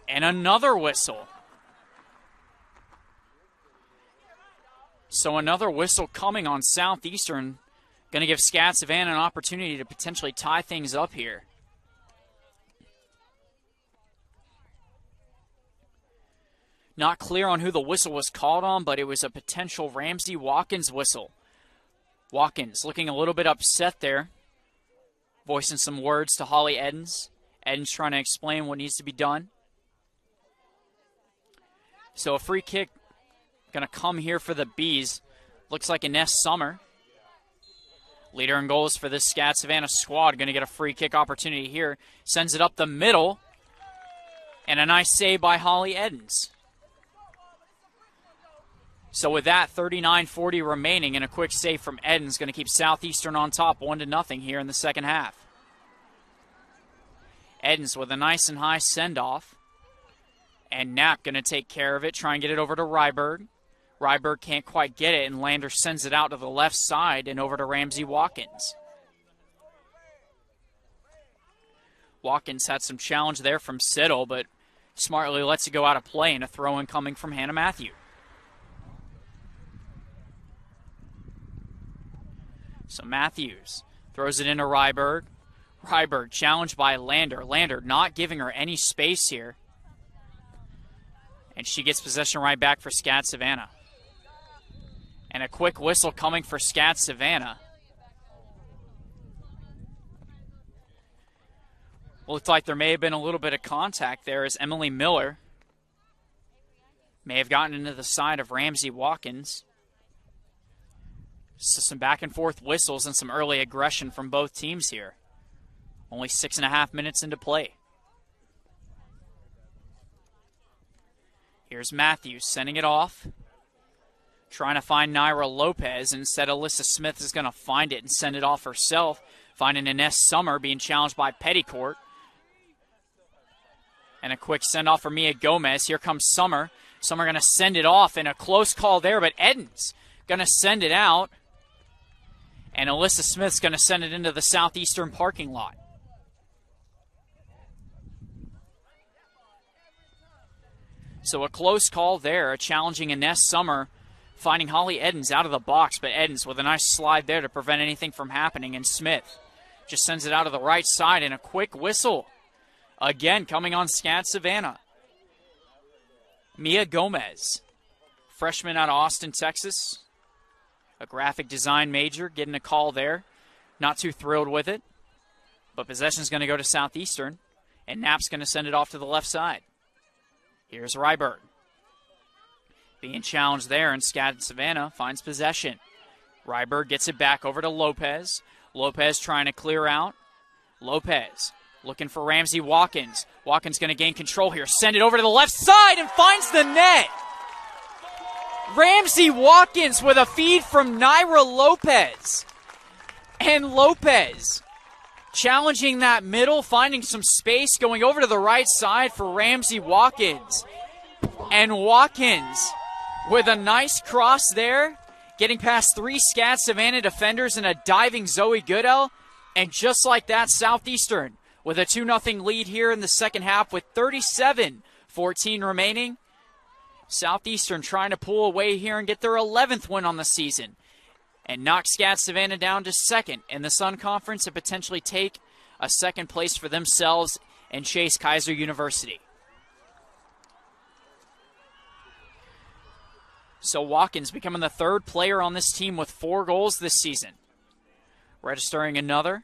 And another whistle. So another whistle coming on Southeastern. Going to give SCAD Savannah an opportunity to potentially tie things up here. Not clear on who the whistle was called on, but it was a potential Ramsey Watkins whistle. Watkins looking a little bit upset there. Voicing some words to Holly Edens. Edens trying to explain what needs to be done. So a free kick going to come here for the Bees. Looks like Ines Summer, leader in goals for this SCAD Savannah squad, going to get a free kick opportunity here. Sends it up the middle. And a nice save by Holly Edens. So with that, 39-40 remaining and a quick save from Edens, going to keep Southeastern on top 1-0 here in the second half. Edens with a nice and high send-off. And Knapp going to take care of it, try and get it over to Ryberg. Ryberg can't quite get it, and Lander sends it out to the left side and over to Ramsey Watkins. Watkins had some challenge there from Siddle, but smartly lets it go out of play, and a throw-in coming from Hannah Matthew. So Matthews throws it into Ryberg. Ryberg challenged by Lander. Lander not giving her any space here. And she gets possession right back for SCAD Savannah. And a quick whistle coming for SCAD Savannah. Looked like there may have been a little bit of contact there as Emily Miller may have gotten into the side of Ramsey Watkins. So some back and forth whistles and some early aggression from both teams here. Only 6.5 minutes into play. Here's Matthews sending it off. Trying to find Naira Lopez. Instead, Alyssa Smith is going to find it and send it off herself. Finding Ines Summer being challenged by Petticourt. And a quick send-off for Mia Gomez. Here comes Summer. Summer going to send it off. And a close call there, but Edens going to send it out. And Alyssa Smith's going to send it into the Southeastern parking lot. So a close call there, a challenging Ines Summer, finding Holly Edens out of the box, but Edens with a nice slide there to prevent anything from happening, and Smith just sends it out of the right side, and a quick whistle. Again, coming on SCAD Savannah. Mia Gomez, freshman out of Austin, Texas, a graphic design major, getting a call there. Not too thrilled with it, but possession's going to go to Southeastern, and Knapp's going to send it off to the left side. Here's Ryberg. Being challenged there, and SCAD Savannah finds possession. Ryberg gets it back over to Lopez. Lopez trying to clear out. Lopez looking for Ramsey Watkins. Watkins going to gain control here. Send it over to the left side and finds the net. Ramsey Watkins with a feed from Naira Lopez. And Lopez challenging that middle, finding some space, going over to the right side for Ramsey Watkins. And Watkins with a nice cross there, getting past 3 SCAD Savannah defenders and a diving Zoe Goodell. And just like that, Southeastern with a 2-0 lead here in the second half with 37-14 remaining. Southeastern trying to pull away here and get their 11th win on the season and knock SCAD Savannah down to second in the Sun Conference and potentially take a second place for themselves and chase Kaiser University. So Watkins becoming the 3rd player on this team with 4 goals this season. Registering another.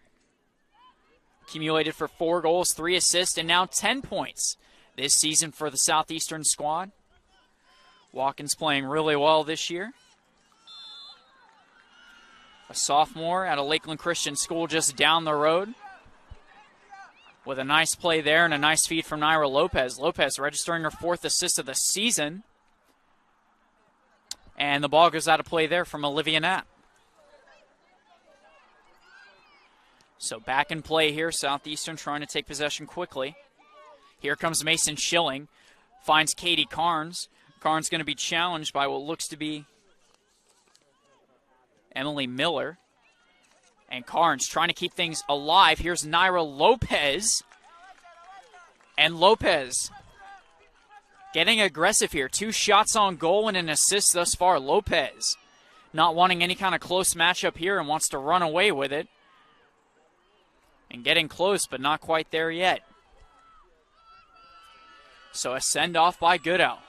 Accumulated for 4 goals, 3 assists, and now 10 points this season for the Southeastern squad. Watkins playing really well this year. A sophomore at a Lakeland Christian school just down the road. With a nice play there and a nice feed from Naira Lopez. Lopez registering her 4th assist of the season. And the ball goes out of play there from Olivia Knapp. So back in play here, Southeastern trying to take possession quickly. Here comes Mason Schilling. Finds Katie Carnes. Carnes going to be challenged by what looks to be Emily Miller. And Carnes trying to keep things alive. Here's Naira Lopez. And Lopez getting aggressive here. 2 shots on goal and an assist thus far. Lopez not wanting any kind of close matchup here and wants to run away with it. And getting close, but not quite there yet. So a send-off by Goodell.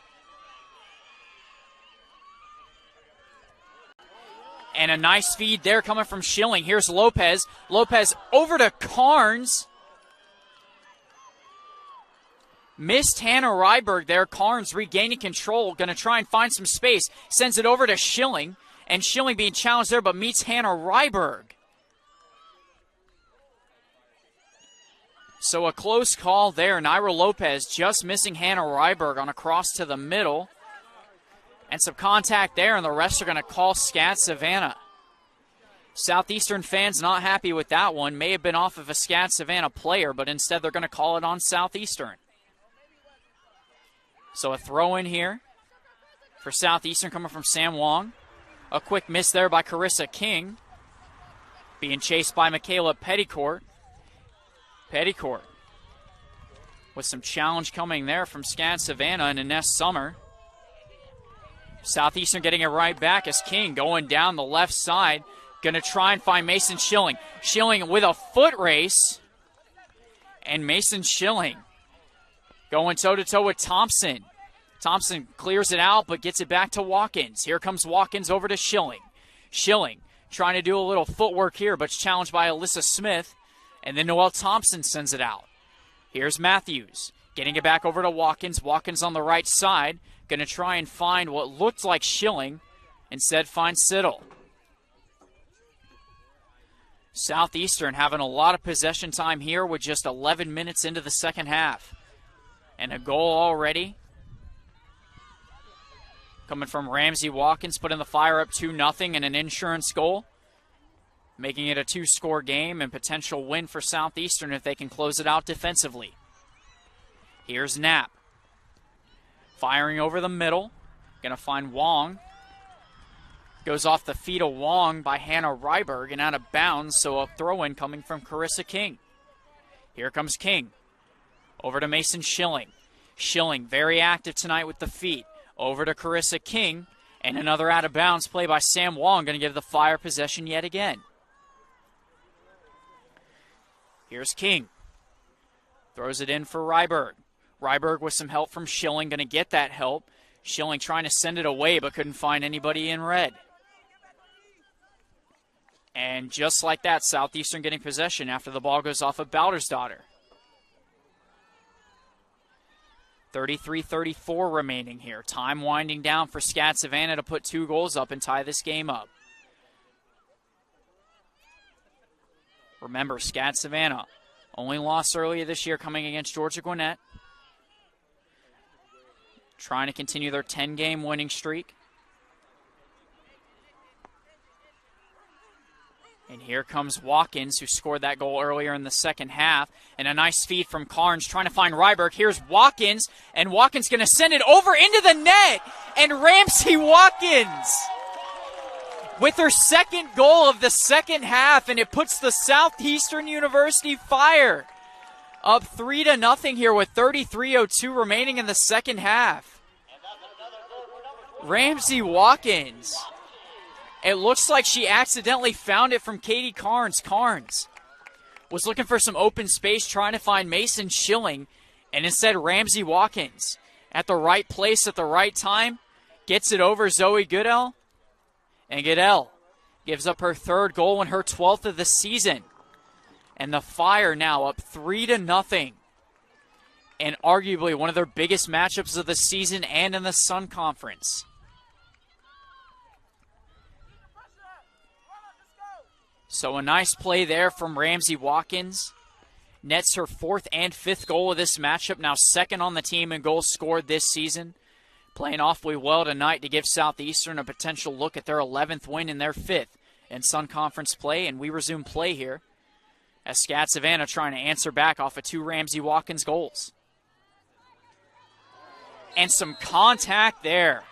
And a nice feed there coming from Schilling. Here's Lopez. Lopez over to Carnes. Missed Hannah Ryberg there. Carnes regaining control. Going to try and find some space. Sends it over to Schilling. And Schilling being challenged there, but meets Hannah Ryberg. So a close call there. Naira Lopez just missing Hannah Ryberg on a cross to the middle. And some contact there, and the refs are going to call SCAD Savannah. Southeastern fans not happy with that one. May have been off of a SCAD Savannah player, but instead they're going to call it on Southeastern. So a throw in here for Southeastern coming from Sam Wong. A quick miss there by Carissa King. Being chased by Michaela Petticourt. Petticourt with some challenge coming there from SCAD Savannah and Ines Summer. Southeastern getting it right back as King going down the left side. Going to try and find Mason Schilling. Schilling with a foot race. And Mason Schilling going toe-to-toe with Thompson. Thompson clears it out but gets it back to Watkins. Here comes Watkins over to Schilling. Schilling trying to do a little footwork here, but challenged by Alyssa Smith. And then Noelle Thompson sends it out. Here's Matthews getting it back over to Watkins. Watkins on the right side. Going to try and find what looked like Schilling. Instead finds Siddle. Southeastern having a lot of possession time here with just 11 minutes into the second half. And a goal already. Coming from Ramsey Watkins, putting the Fire up 2-0 and an insurance goal. Making it a 2-score game and potential win for Southeastern if they can close it out defensively. Here's Knapp. Firing over the middle. Going to find Wong. Goes off the feet of Wong by Hannah Ryberg and out of bounds, so a throw-in coming from Carissa King. Here comes King. Over to Mason Schilling. Schilling very active tonight with the feet. Over to Carissa King, and another out-of-bounds play by Sam Wong, going to give the Fire possession yet again. Here's King. Throws it in for Ryberg. Ryberg with some help from Schilling, going to get that help. Schilling trying to send it away, but couldn't find anybody in red. And just like that, Southeastern getting possession after the ball goes off of Baldersdottir. 33-34 remaining here. Time winding down for SCAD Savannah to put 2 goals up and tie this game up. Remember, SCAD Savannah only lost earlier this year coming against Georgia Gwinnett. Trying to continue their 10-game winning streak. And here comes Watkins, who scored that goal earlier in the second half. And a nice feed from Carnes trying to find Ryberg. Here's Watkins, and Watkins going to send it over into the net. And Ramsey Watkins with her second goal of the second half, and it puts the Southeastern University Fire up 3-0 here with 33:02 remaining in the second half. Ramsey Watkins. It looks like she accidentally found it from Katie Carnes. Carnes was looking for some open space, trying to find Mason Schilling, and instead Ramsey Watkins at the right place at the right time gets it over Zoe Goodell, and Goodell gives up her 3rd goal and her 12th of the season. And the Fire now up 3-0, and arguably one of their biggest matchups of the season and in the Sun Conference. So a nice play there from Ramsey Watkins. Nets her 4th and 5th goal of this matchup, now 2nd on the team in goals scored this season. Playing awfully well tonight to give Southeastern a potential look at their 11th win and their 5th in Sun Conference play. And we resume play here as SCAD Savannah trying to answer back off of 2 Ramsey Watkins goals. And some contact there.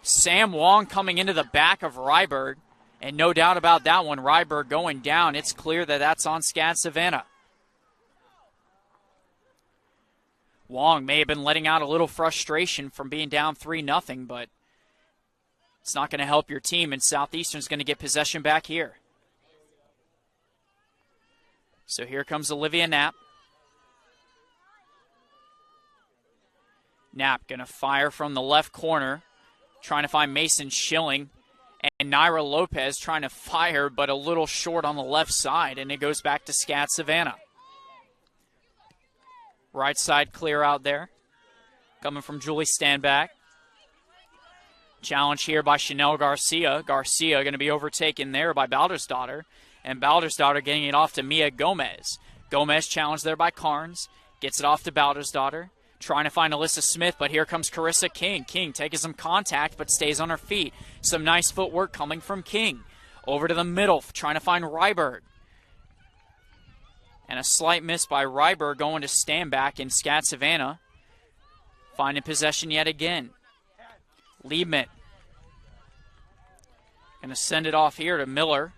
Sam Wong coming into the back of Ryberg. And no doubt about that one, Ryberg going down. It's clear that that's on SCAD Savannah. Wong may have been letting out a little frustration from being down 3-0, but it's not going to help your team, and Southeastern's going to get possession back here. So here comes Olivia Knapp. Knapp going to fire from the left corner, trying to find Mason Schilling. And Naira Lopez trying to fire, but a little short on the left side, and it goes back to SCAD Savannah. Right side clear out there, coming from Julie Standback. Challenge here by Chanel Garcia. Garcia going to be overtaken there by Baldersdottir, and Baldersdottir getting it off to Mia Gomez. Gomez challenged there by Carnes, gets it off to Baldersdottir. Trying to find Alyssa Smith, but here comes Carissa King. King taking some contact, but stays on her feet. Some nice footwork coming from King. Over to the middle, trying to find Ryberg. And a slight miss by Ryberg going to Standback in SCAD Savannah. Finding possession yet again. Liebman. Going to send it off here to Miller.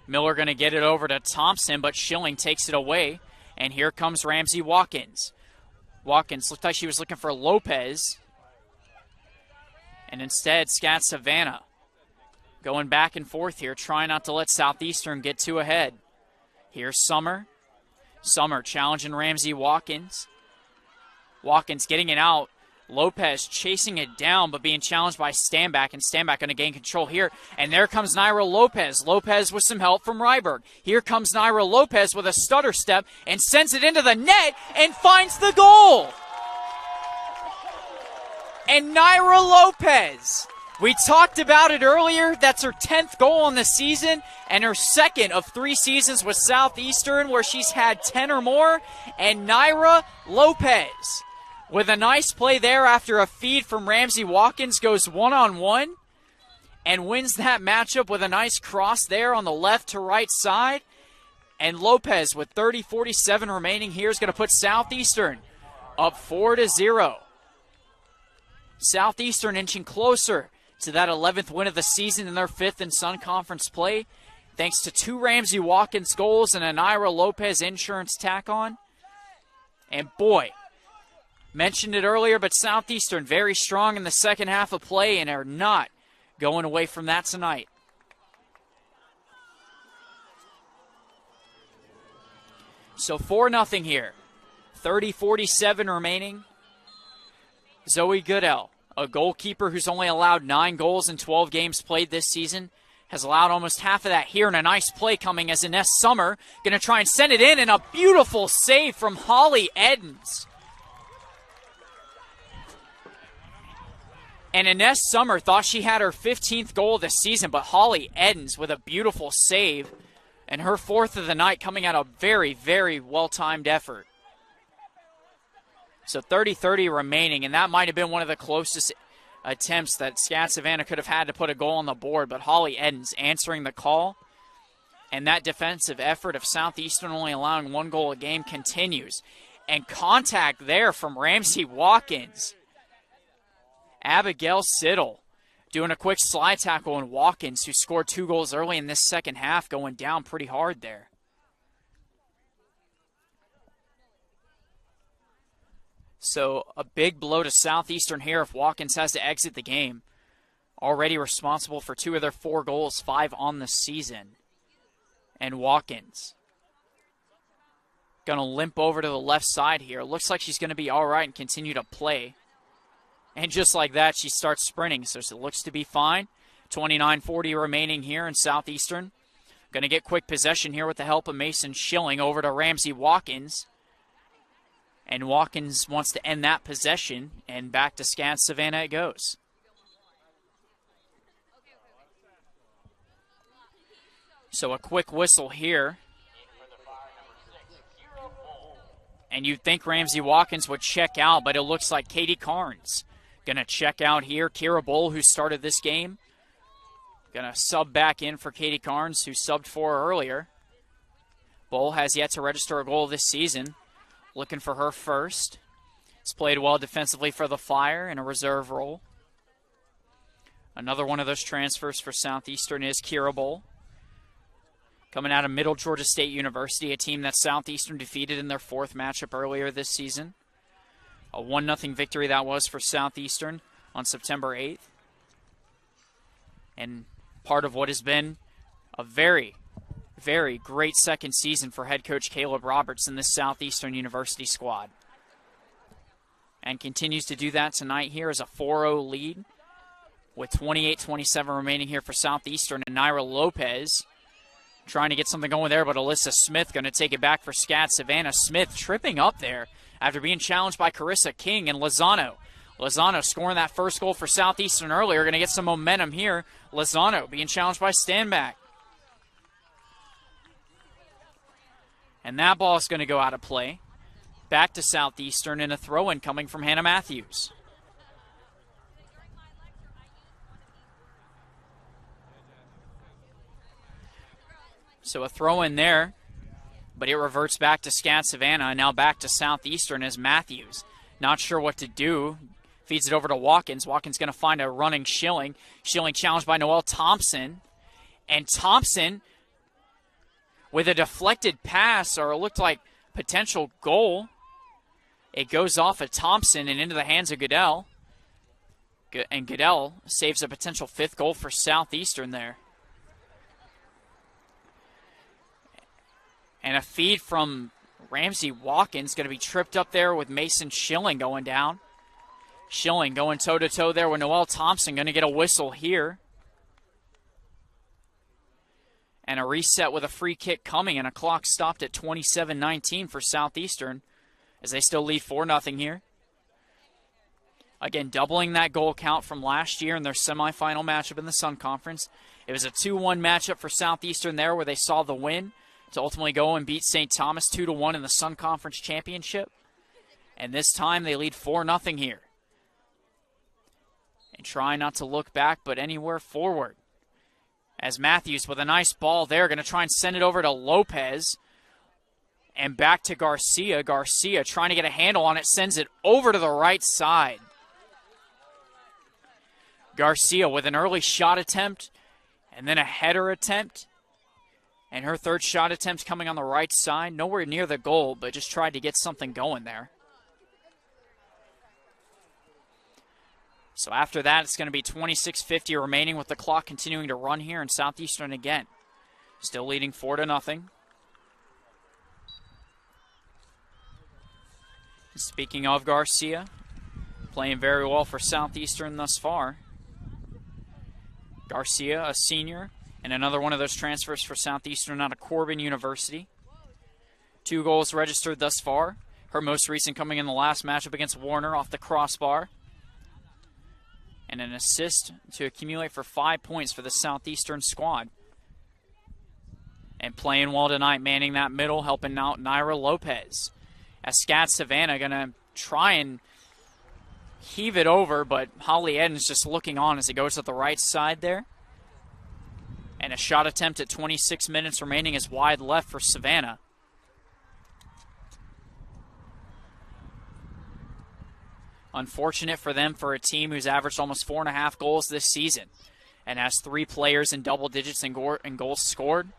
Miller going to get it over to Thompson, but Schilling takes it away. And here comes Ramsey Watkins. Watkins looked like she was looking for Lopez. And instead, SCAD Savannah going back and forth here, trying not to let Southeastern get too ahead. Here's Summer. Summer challenging Ramsey Watkins. Watkins getting it out. Lopez chasing it down, but being challenged by Standback, and Standback going to gain control here. And there comes Naira Lopez. Lopez with some help from Ryberg. Here comes Naira Lopez with a stutter step and sends it into the net and finds the goal. And Naira Lopez, we talked about it earlier, that's her 10th goal on the season and her 2nd of 3 seasons with Southeastern where she's had 10 or more. And Naira Lopez, with a nice play there after a feed from Ramsey Watkins, goes one-on-one and wins that matchup with a nice cross there on the left to right side. And Lopez, with 30:47 remaining here, is going to put Southeastern up 4-0. Southeastern inching closer to that 11th win of the season in their 5th in Sun Conference play, thanks to 2 Ramsey Watkins goals and a Naira Lopez insurance tack-on. And boy, mentioned it earlier, but Southeastern very strong in the second half of play and are not going away from that tonight. So 4-0 here. 30:47 remaining. Zoe Goodell, a goalkeeper who's only allowed 9 goals in 12 games played this season, has allowed almost half of that here, and a nice play coming as Ines Summer going to try and send it in, and a beautiful save from Holly Edens. And Ines Summer thought she had her 15th goal of the season, but Holly Edens with a beautiful save, and her 4th of the night coming out a very, very well-timed effort. So 30-30 remaining, and that might have been one of the closest attempts that SCAD Savannah could have had to put a goal on the board, but Holly Edens answering the call, and that defensive effort of Southeastern only allowing 1 goal a game continues. And contact there from Ramsey Watkins. Abigail Siddle doing a quick slide tackle, and Watkins, who scored 2 goals early in this second half, going down pretty hard there. So a big blow to Southeastern here if Watkins has to exit the game. Already responsible for 2 of their 4 goals, 5 on the season. And Watkins going to limp over to the left side here. Looks like she's going to be all right and continue to play. And just like that, she starts sprinting, so it looks to be fine. 29:40 remaining here in Southeastern. Going to get quick possession here with the help of Mason Schilling over to Ramsey Watkins. And Watkins wants to end that possession, and back to SCAD Savannah it goes. So a quick whistle here. And you'd think Ramsey Watkins would check out, but it looks like Katie Carnes going to check out here. Kira Bull, who started this game, going to sub back in for Katie Carnes, who subbed for her earlier. Bull has yet to register a goal this season. Looking for her first. Has played well defensively for the Fire in a reserve role. Another one of those transfers for Southeastern is Kira Bull. Coming out of Middle Georgia State University, a team that Southeastern defeated in their 4th matchup earlier this season. A 1-0 victory that was for Southeastern on September 8th. And part of what has been a very, very great second season for head coach Caleb Roberts in this Southeastern University squad. And continues to do that tonight here as a 4-0 lead with 28:27 remaining here for Southeastern. And Naira Lopez trying to get something going there, but Alyssa Smith going to take it back for SCAD Savannah. Smith tripping up there after being challenged by Carissa King and Lozano. Lozano scoring that first goal for Southeastern earlier. Going to get some momentum here. Lozano being challenged by Stanback. And that ball is going to go out of play. Back to Southeastern, and a throw-in coming from Hannah Matthews. So a throw-in there, but it reverts back to SCAD Savannah, and now back to Southeastern as Matthews. Not sure what to do. Feeds it over to Watkins. Watkins going to find a running Schilling. Schilling challenged by Noelle Thompson. And Thompson with a deflected pass, or it looked like potential goal. It goes off of Thompson and into the hands of Goodell. And Goodell saves a potential 5th goal for Southeastern there. And a feed from Ramsey Watkins going to be tripped up there with Mason Schilling going down. Schilling going toe-to-toe there with Noelle Thompson. Going to get a whistle here. And a reset with a free kick coming, and a clock stopped at 27:19 for Southeastern as they still lead 4-0 here. Again, doubling that goal count from last year in their semifinal matchup in the Sun Conference. It was a 2-1 matchup for Southeastern there where they saw the win to ultimately go and beat St. Thomas 2-1 in the Sun Conference Championship. And this time they lead 4-0 here. And try not to look back, but anywhere forward. As Matthews with a nice ball there, going to try and send it over to Lopez. And back to Garcia. Garcia trying to get a handle on it, sends it over to the right side. Garcia with an early shot attempt and then a header attempt. And her third shot attempt coming on the right side. Nowhere near the goal, but just tried to get something going there. So after that, it's going to be 26:50 remaining with the clock continuing to run here, and Southeastern again. Still leading 4-0. Speaking of Garcia, playing very well for Southeastern thus far. Garcia, a senior, and another one of those transfers for Southeastern out of Corbin University. 2 goals registered thus far. Her most recent coming in the last matchup against Warner off the crossbar. And an assist to accumulate for 5 points for the Southeastern squad. And playing well tonight, manning that middle, helping out Naira Lopez. As SCAD Savannah going to try and heave it over, but Holly Edens just looking on as it goes to the right side there. And a shot attempt at 26 minutes remaining is wide left for Savannah. Unfortunate for them for a team who's averaged almost 4.5 goals this season and has 3 players in double digits in goals scored.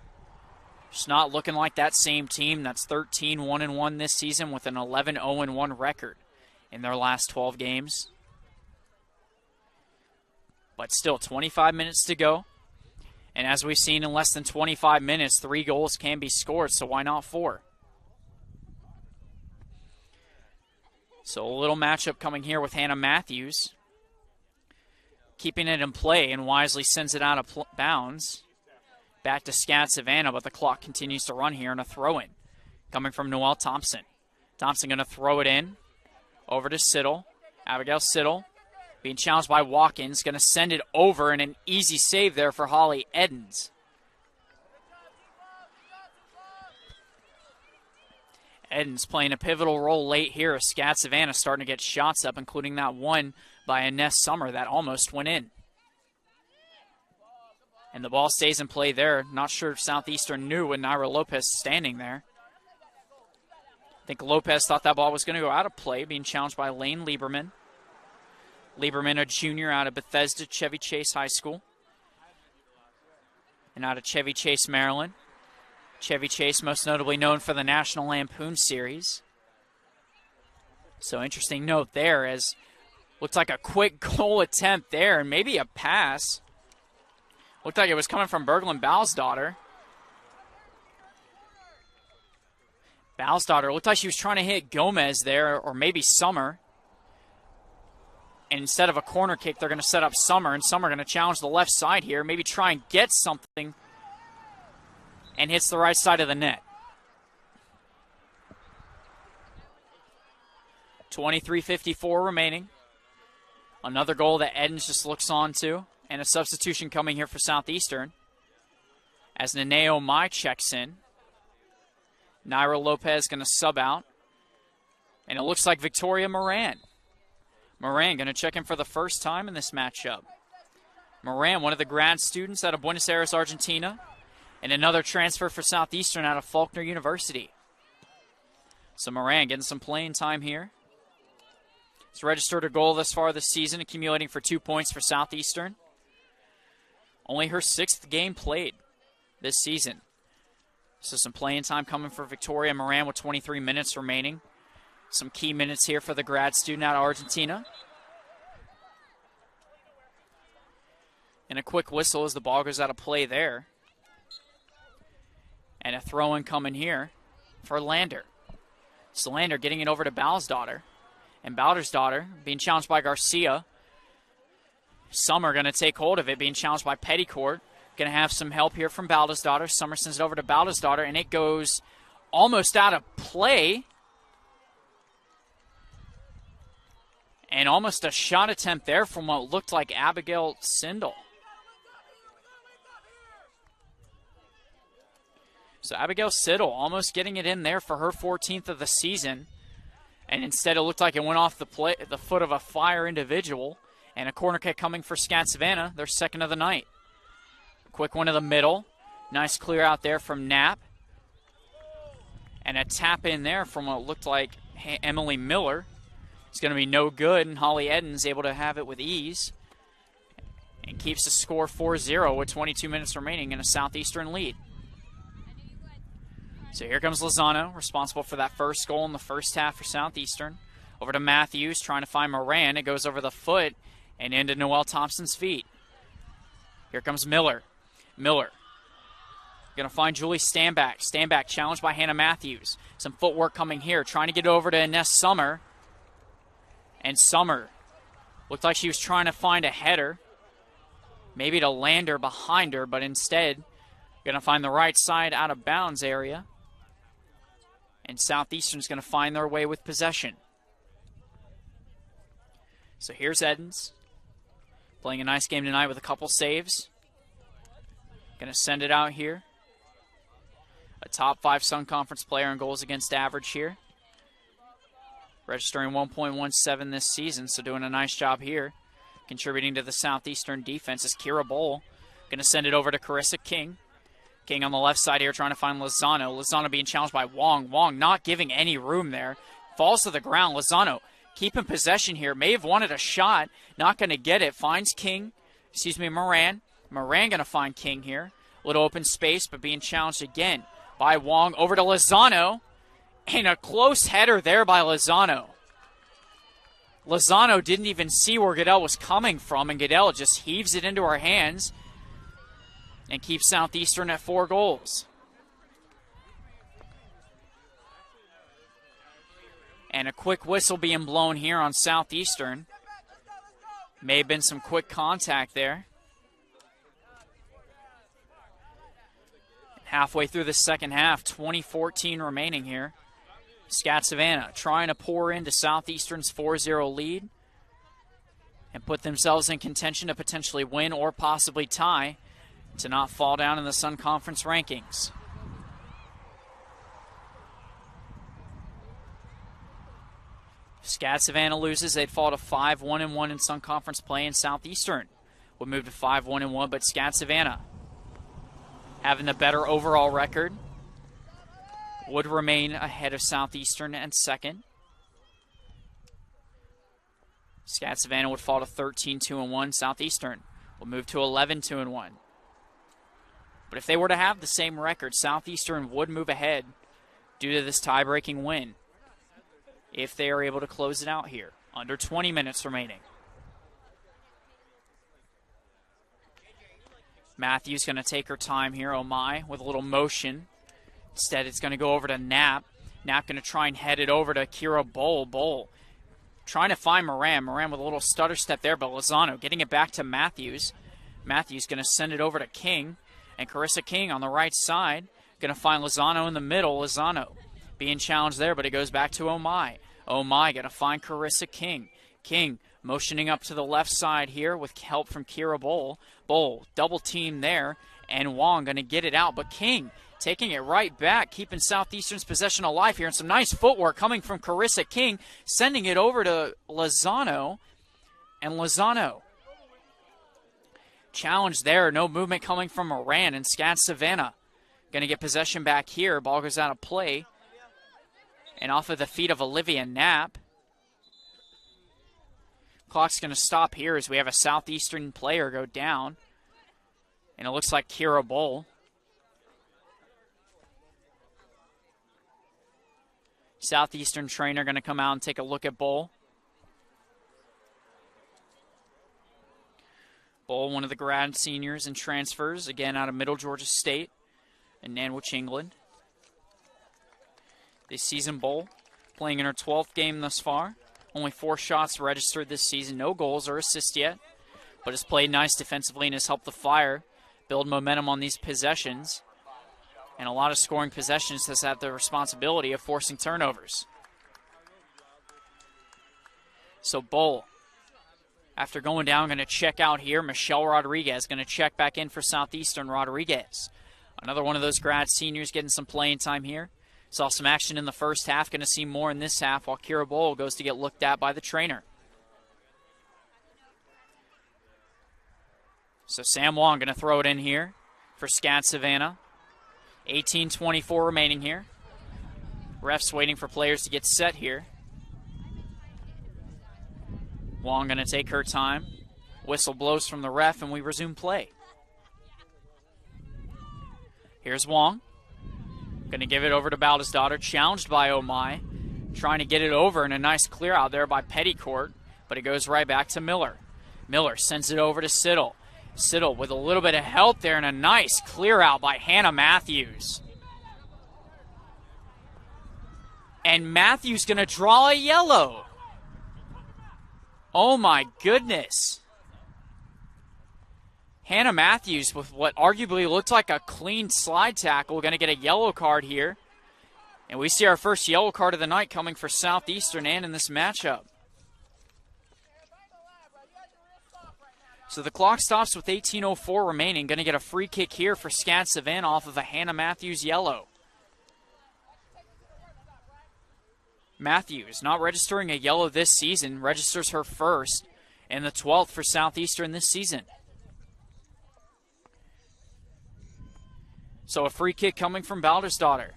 Just not looking like that same team that's 13-1-1 this season with an 11-0-1 record in their last 12 games. But still, 25 minutes to go. And as we've seen in less than 25 minutes, 3 goals can be scored, so why not 4? So a little matchup coming here with Hannah Matthews. Keeping it in play and wisely sends it out of bounds. Back to SCAD Savannah, but the clock continues to run here and a throw-in. Coming from Noelle Thompson. Thompson going to throw it in. Over to Siddle. Abigail Siddle. Being challenged by Watkins. Going to send it over and an easy save there for Holly Edens. Edens playing a pivotal role late here as SCAD Savannah starting to get shots up, including that one by Ines Summer that almost went in. And the ball stays in play there. Not sure if Southeastern knew when Naira Lopez standing there. I think Lopez thought that ball was going to go out of play, being challenged by Lane Lieberman. Lieberman, a junior out of Bethesda Chevy Chase High School. And out of Chevy Chase, Maryland. Chevy Chase most notably known for the National Lampoon series. So interesting note there as looked like a quick goal attempt there and maybe a pass. Looked like it was coming from Berglund Balsdottir. Balsdottir looked like she was trying to hit Gomez there, or maybe Summer. And instead of a corner kick, they're going to set up Summer, and Summer going to challenge the left side here, maybe try and get something, and hits the right side of the net. 23:54 remaining. Another goal that Edens just looks on to. And a substitution coming here for Southeastern as Naneo Mai checks in. Naira Lopez going to sub out. And it looks like Victoria Moran. Moran going to check in for the first time in this matchup. Moran, one of the grad students out of Buenos Aires, Argentina. And another transfer for Southeastern out of Faulkner University. So Moran getting some playing time here. He's registered a goal thus far this season, accumulating for 2 points for Southeastern. Only her 6th game played this season. So some playing time coming for Victoria Moran with 23 minutes remaining. Some key minutes here for the grad student out of Argentina. And a quick whistle as the ball goes out of play there. And a throw-in coming here for Lander. So Lander getting it over to Balsdottir. And Baldersdottir being challenged by Garcia. Summer going to take hold of it, being challenged by Petticourt. Going to have some help here from Baldersdottir. Summer sends it over to Baldersdottir, and it goes almost out of play. And almost a shot attempt there from what looked like Abigail Sindel. So Abigail Siddle almost getting it in there for her 14th of the season. And instead it looked like it went off the foot of a Fire individual. And a corner kick coming for SCAD Savannah, their second of the night. Quick one to the middle. Nice clear out there from Knapp. And a tap in there from what looked like Emily Miller. It's going to be no good, and Holly Edens able to have it with ease. and keeps the score 4-0 with 22 minutes remaining in a Southeastern lead. So here comes Lozano, responsible for that first goal in the first half for Southeastern. Over to Matthews, trying to find Moran. It goes over the foot and into Noel Thompson's feet. Here comes Miller. Miller going to find Julie Stanback. Stanback challenged by Hannah Matthews. Some footwork coming here, trying to get over to Ines Summer. And Summer looked like she was trying to find a header, maybe to land her behind her, but instead going to find the right side out of bounds area. And Southeastern's going to find their way with possession. So here's Edens, playing a nice game tonight with a couple saves. Going to send it out here. A top 5 Sun Conference player in goals against average here. Registering 1.17 this season, so doing a nice job here. Contributing to the Southeastern defense is Kira Bowl. Going to send it over to Carissa King. King on the left side here trying to find Lozano. Lozano being challenged by Wong. Wong not giving any room there. Falls to the ground. Lozano keeping possession here. May have wanted a shot. Not going to get it. Finds King. Moran. Moran going to find King here. Little open space, but being challenged again by Wong. Over to Lozano. And a close header there by Lozano. Lozano didn't even see where Goodell was coming from, and Goodell just heaves it into her hands and keeps Southeastern at 4 goals. And a quick whistle being blown here on Southeastern. May have been some quick contact there. Halfway through the second half, 20:14 remaining here. SCAD Savannah trying to pour into Southeastern's 4-0 lead and put themselves in contention to potentially win or possibly tie to not fall down in the Sun Conference rankings. If SCAD Savannah loses, they'd fall to 5-1-1 in Sun Conference play, and Southeastern would move to 5-1-1, but SCAD Savannah, having the better overall record, would remain ahead of Southeastern and second. SCAD Savannah would fall to 13-2-1. Southeastern will move to 11-2-1. But if they were to have the same record, Southeastern would move ahead due to this tie-breaking win if they are able to close it out here. Under 20 minutes remaining. Matthews going to take her time here. Oh my, with a little motion. Instead, it's going to go over to Knapp. Knapp going to try and head it over to Kira Bowl. Bowl trying to find Moran. Moran with a little stutter step there, but Lozano getting it back to Matthews. Matthews going to send it over to King. And Carissa King on the right side. Going to find Lozano in the middle. Lozano being challenged there, but it goes back to Omai. Omai going to find Carissa King. King motioning up to the left side here with help from Kira Bowl. Bowl double team there, and Wong going to get it out, but King taking it right back, keeping Southeastern's possession alive here, and some nice footwork coming from Carissa King, sending it over to Lozano, and Lozano challenged there. No movement coming from Moran, and SCAD Savannah going to get possession back here. Ball goes out of play, and off of the feet of Olivia Knapp. Clock's going to stop here as we have a Southeastern player go down, and it looks like Kira Bowl. Southeastern trainer going to come out and take a look at Bowl. Bowl, one of the grad seniors and transfers, again out of Middle Georgia State in Nanwich, England. This season, Bowl playing in her 12th game thus far. Only 4 shots registered this season. No goals or assists yet, but has played nice defensively and has helped the Fire build momentum on these possessions. And a lot of scoring possessions has had the responsibility of forcing turnovers. So Bowl, after going down, going to check out here. Michelle Rodriguez going to check back in for Southeastern. Rodriguez, another one of those grad seniors getting some playing time here. Saw some action in the first half. Going to see more in this half while Kira Bowl goes to get looked at by the trainer. So Sam Wong going to throw it in here for SCAD Savannah. 18:24 remaining here. Refs waiting for players to get set here. Wong going to take her time Whistle blows from the ref, and we resume play. Here's Wong. Going to give it over to Baldasdottir, challenged by Omai. Trying to get it over, and a nice clear out there by Pettycourt, but it goes right back to Miller. Miller sends it over to Siddle. Siddle with a little bit of help there, and a nice clear out by Hannah Matthews. And Matthews going to draw a yellow. Oh my goodness. Hannah Matthews with what arguably looked like a clean slide tackle, going to get a yellow card here. And we see our first yellow card of the night coming for Southeastern and in this matchup. So the clock stops with 18:04 remaining. Going to get a free kick here for SCAD Savannah off of a Hannah Matthews yellow. Matthews not registering a yellow this season, registers her first and the 12th for Southeastern this season. So a free kick coming from Baldasdottir.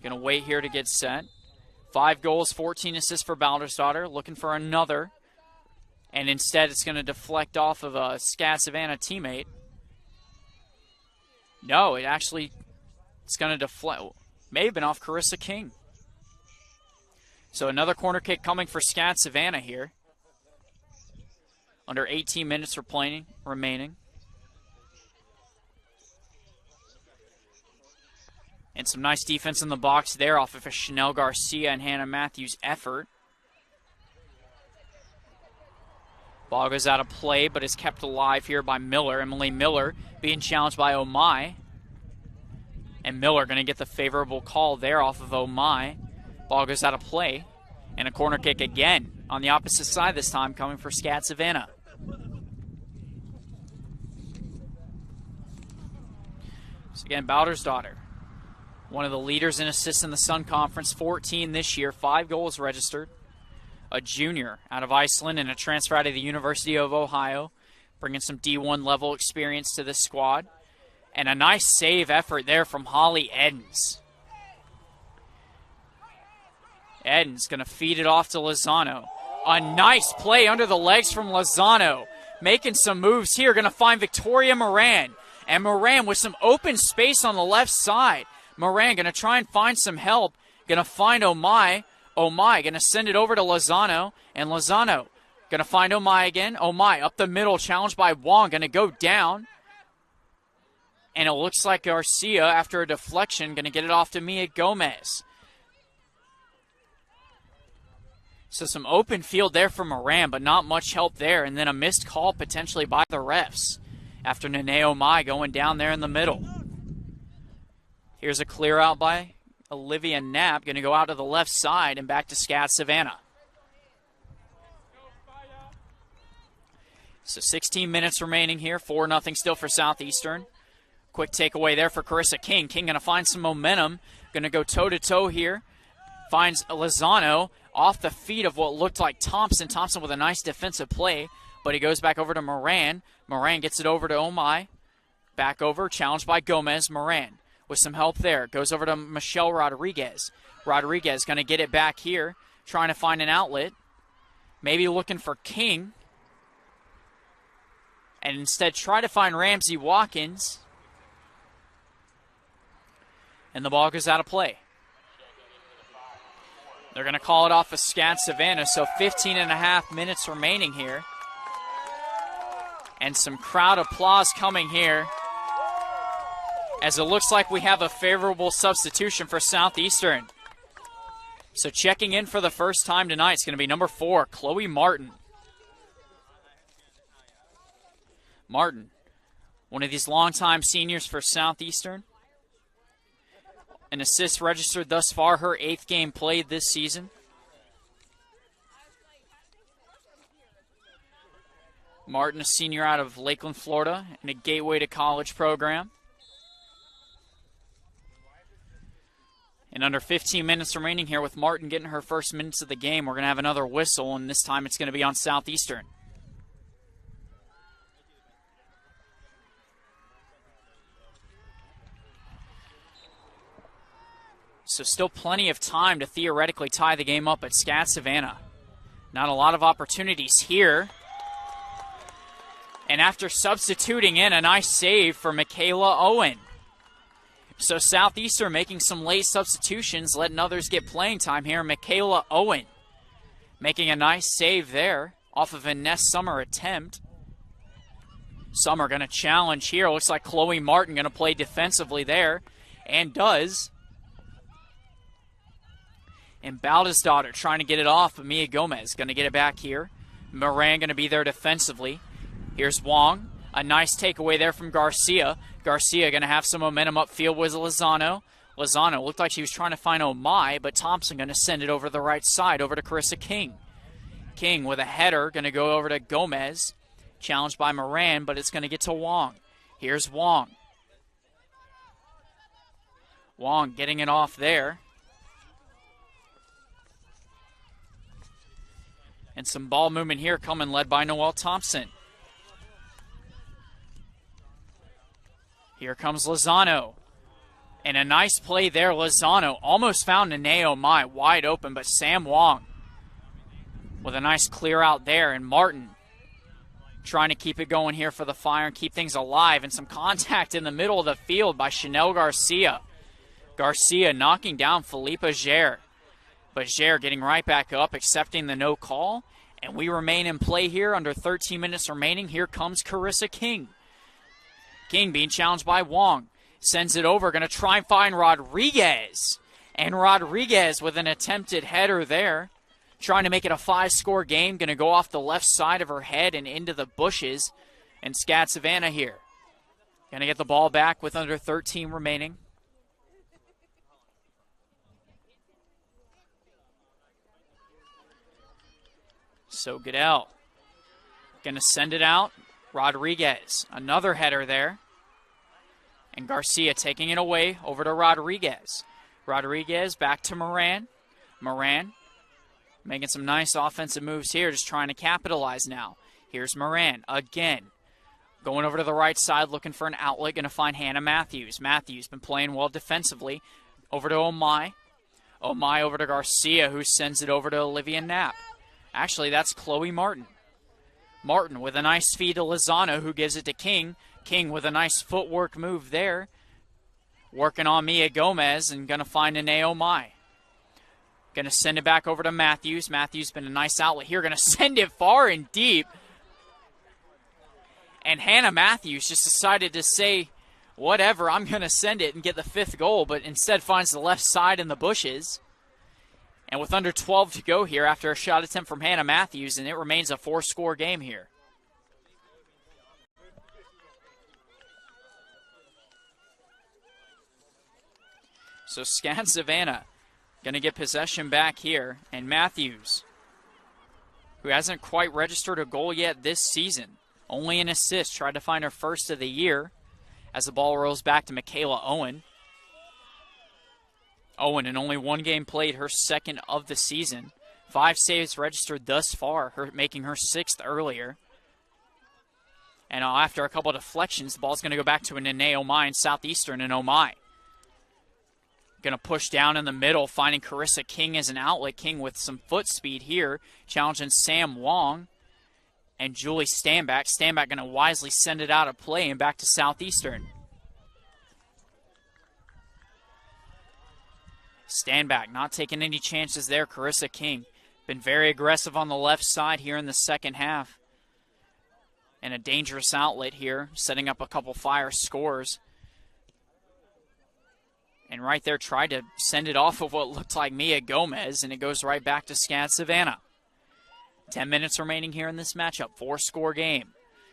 Going to wait here to get set. 5 goals, 14 assists for Baldasdottir. Looking for another. And instead it's going to deflect off of a SCAD Savannah teammate. No, it's going to deflect. May have been off Carissa King. So another corner kick coming for SCAD Savannah here. Under 18 minutes remaining. And some nice defense in the box there off of a Chanel Garcia and Hannah Matthews effort. Ball goes out of play, but is kept alive here by Miller. Emily Miller being challenged by Omai. And Miller going to get the favorable call there off of Omai. Ball goes out of play. And a corner kick again on the opposite side this time, coming for SCAD Savannah. So again, Baldasdottir, one of the leaders in assists in the Sun Conference, 14 this year, 5 goals registered. A junior out of Iceland and a transfer out of the University of Ohio, bringing some D1 level experience to this squad. And a nice save effort there from Holly Edens. Edens going to feed it off to Lozano. A nice play under the legs from Lozano. Making some moves here, going to find Victoria Moran. And Moran with some open space on the left side. Moran going to try and find some help. Going to find Omai. Omai going to send it over to Lozano. And Lozano going to find Omai again. Omai up the middle, challenged by Wong. Going to go down. And it looks like Garcia, after a deflection, going to get it off to Mia Gomez. So some open field there for Moran, but not much help there. And then a missed call potentially by the refs after Nene Omai going down there in the middle. Here's a clear out by Olivia Knapp. Going to go out to the left side and back to SCAD Savannah. So 16 minutes remaining here. 4-0 still for Southeastern. Quick takeaway there for Carissa King. King going to find some momentum. Going to go toe-to-toe here. Finds Lozano off the feet of what looked like Thompson. Thompson with a nice defensive play, but he goes back over to Moran. Moran gets it over to Omai. Back over, challenged by Gomez. Moran with some help there. Goes over to Michelle Rodriguez. Rodriguez going to get it back here, trying to find an outlet. Maybe looking for King. And instead try to find Ramsey Watkins. And the ball goes out of play. They're going to call it off of SCAD Savannah, so 15.5 minutes remaining here. And some crowd applause coming here, as it looks like we have a favorable substitution for Southeastern. So checking in for the first time tonight is going to be number 4, Chloe Martin. Martin, one of these longtime seniors for Southeastern. An assist registered thus far, her 8th game played this season. Martin, a senior out of Lakeland, Florida, in a Gateway to College program. And under 15 minutes remaining here, with Martin getting her first minutes of the game, we're going to have another whistle, and this time it's going to be on Southeastern. So still plenty of time to theoretically tie the game up at SCAD Savannah. Not a lot of opportunities here. And after substituting in, a nice save for Michaela Owen. So Southeastern making some late substitutions, letting others get playing time here. Michaela Owen making a nice save there off of a Ness Summer attempt. Summer going to challenge here. Looks like Chloe Martin going to play defensively there, and does. And Baldasdottir trying to get it off, but Mia Gomez going to get it back here. Moran going to be there defensively. Here's Wong. A nice takeaway there from Garcia. Garcia going to have some momentum upfield with Lozano. Lozano looked like she was trying to find Omai, but Thompson going to send it over the right side, over to Carissa King. King with a header, going to go over to Gomez. Challenged by Moran, but it's going to get to Wong. Here's Wong. Wong getting it off there. And some ball movement here coming, led by Noelle Thompson. Here comes Lozano. And a nice play there. Lozano almost found Nene Omai wide open, but Sam Wong with a nice clear out there. And Martin trying to keep it going here for the Fire and keep things alive. And some contact in the middle of the field by Chanel Garcia. Garcia knocking down Philippa Gere. But Gere getting right back up, accepting the no call. And we remain in play here under 13 minutes remaining. Here comes Carissa King. King being challenged by Wong. Sends it over, going to try and find Rodriguez. And Rodriguez with an attempted header there. Trying to make it a 5-score game. Going to go off the left side of her head and into the bushes. And SCAD Savannah here. Going to get the ball back with under 13 remaining. So Goodell going to send it out. Rodriguez, another header there. And Garcia taking it away over to Rodriguez. Rodriguez back to Moran. Moran making some nice offensive moves here, just trying to capitalize now. Here's Moran again. Going over to the right side, looking for an outlet, going to find Hannah Matthews. Matthews been playing well defensively. Over to Omai. Omai over to Garcia, who sends it over to Olivia Knapp. Actually, that's Chloe Martin. Martin with a nice feed to Lozano, who gives it to King. King with a nice footwork move there. Working on Mia Gomez and going to find Nene Omai. Going to send it back over to Matthews. Matthews been a nice outlet here. Going to send it far and deep. And Hannah Matthews just decided to say, whatever, I'm going to send it and get the 5th goal, but instead finds the left side in the bushes. And with under 12 to go here after a shot attempt from Hannah Matthews, and it remains a 4-score game here. So SCAD Savannah going to get possession back here. And Matthews, who hasn't quite registered a goal yet this season, only an assist, tried to find her first of the year as the ball rolls back to Michaela Owen. Owen, in only one game played, her 2nd of the season. 5 saves registered thus far, making her 6th earlier. And after a couple of deflections, the ball's going to go back to a Nene Omai in Southeastern, and Omai going to push down in the middle, finding Carissa King as an outlet. King with some foot speed here, challenging Sam Wong and Julie Stanback. Stanback going to wisely send it out of play and back to Southeastern. Stanback not taking any chances there. Carissa King been very aggressive on the left side here in the second half. And a dangerous outlet here, setting up a couple Fire scores. And right there tried to send it off of what looked like Mia Gomez, and it goes right back to SCAD Savannah. 10 minutes remaining here in this matchup. 4-score game.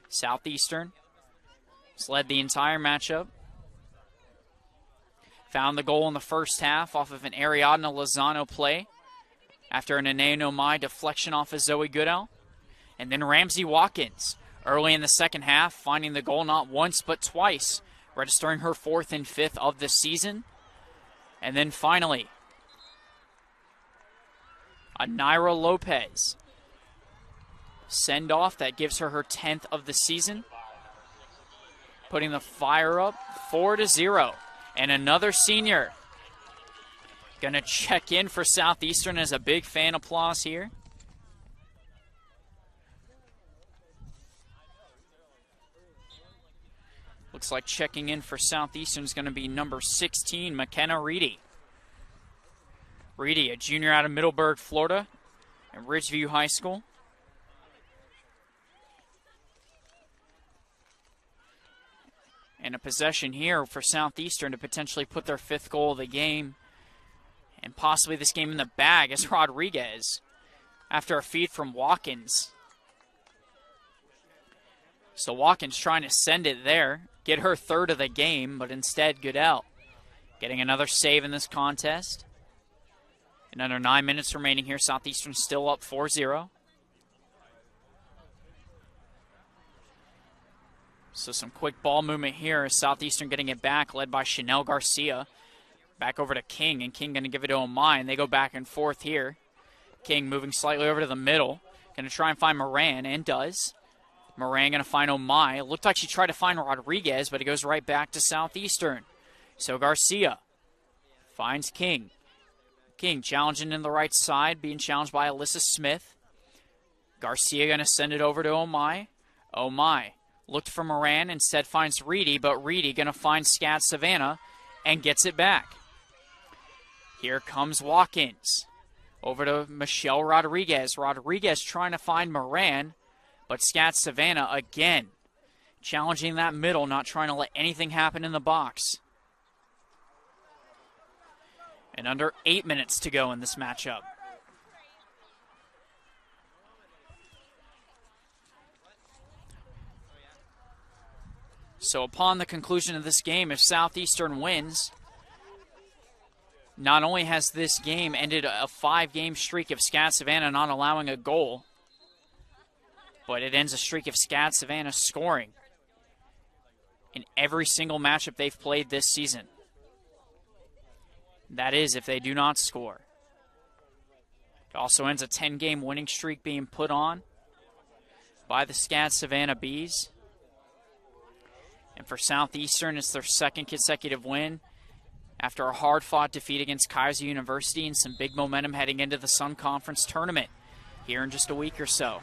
Southeastern has led the entire matchup. Found the goal in the first half off of an Ariadna Lozano play after an Nene Omai deflection off of Zoe Goodell. And then Ramsey Watkins early in the second half, finding the goal not once but twice, registering her 4th and 5th of the season. And then finally, a Naira Lopez send-off that gives her 10th of the season, putting the Fire up 4-0. And another senior going to check in for Southeastern as a big fan applause here. Looks like checking in for Southeastern is going to be number 16, McKenna Reedy. Reedy, a junior out of Middleburg, Florida, at Ridgeview High School. And a possession here for Southeastern to potentially put their 5th goal of the game and possibly this game in the bag is Rodriguez after a feed from Watkins. So Watkins trying to send it there, get her 3rd of the game, but instead Goodell getting another save in this contest. And under 9 minutes remaining here, Southeastern still up 4-0. So some quick ball movement here as Southeastern getting it back, led by Chanel Garcia. Back over to King, and King going to give it to Omai, and they go back and forth here. King moving slightly over to the middle. Going to try and find Moran, and does. Moran going to find Omai. It looked like she tried to find Rodriguez, but it goes right back to Southeastern. So Garcia finds King. King challenging in the right side, being challenged by Alyssa Smith. Garcia going to send it over to Omai. Omai looked for Moran, instead finds Reedy, but Reedy going to find SCAD Savannah and gets it back. Here comes Watkins. Over to Michelle Rodriguez. Rodriguez trying to find Moran, but SCAD Savannah again challenging that middle, not trying to let anything happen in the box. And under 8 minutes to go in this matchup. So upon the conclusion of this game, if Southeastern wins, not only has this game ended a 5-game streak of SCAD Savannah not allowing a goal, but it ends a streak of SCAD Savannah scoring in every single matchup they've played this season. That is, if they do not score. It also ends a 10-game winning streak being put on by the SCAD Savannah Bees. And for Southeastern, it's their 2nd consecutive win after a hard-fought defeat against Kaiser University and some big momentum heading into the Sun Conference tournament here in just a week or so.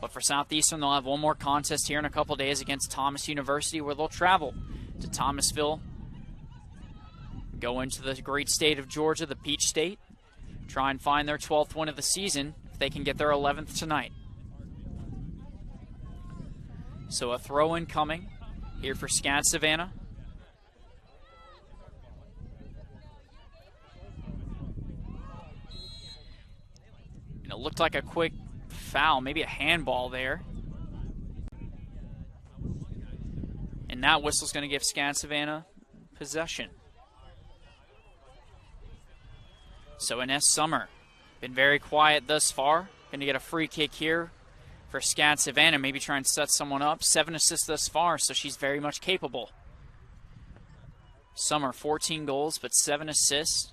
But for Southeastern, they'll have one more contest here in a couple days against Thomas University, where they'll travel to Thomasville, go into the great state of Georgia, the Peach State, try and find their 12th win of the season if they can get their 11th tonight. So a throw-in coming here for SCAD Savannah. And it looked like a quick foul, maybe a handball there. And that whistle's going to give SCAD Savannah possession. So Ines Summer, been very quiet thus far. Going to get a free kick here for SCAD Savannah, maybe try and set someone up. 7 assists thus far, so she's very much capable. Summer, 14 goals, but 7 assists.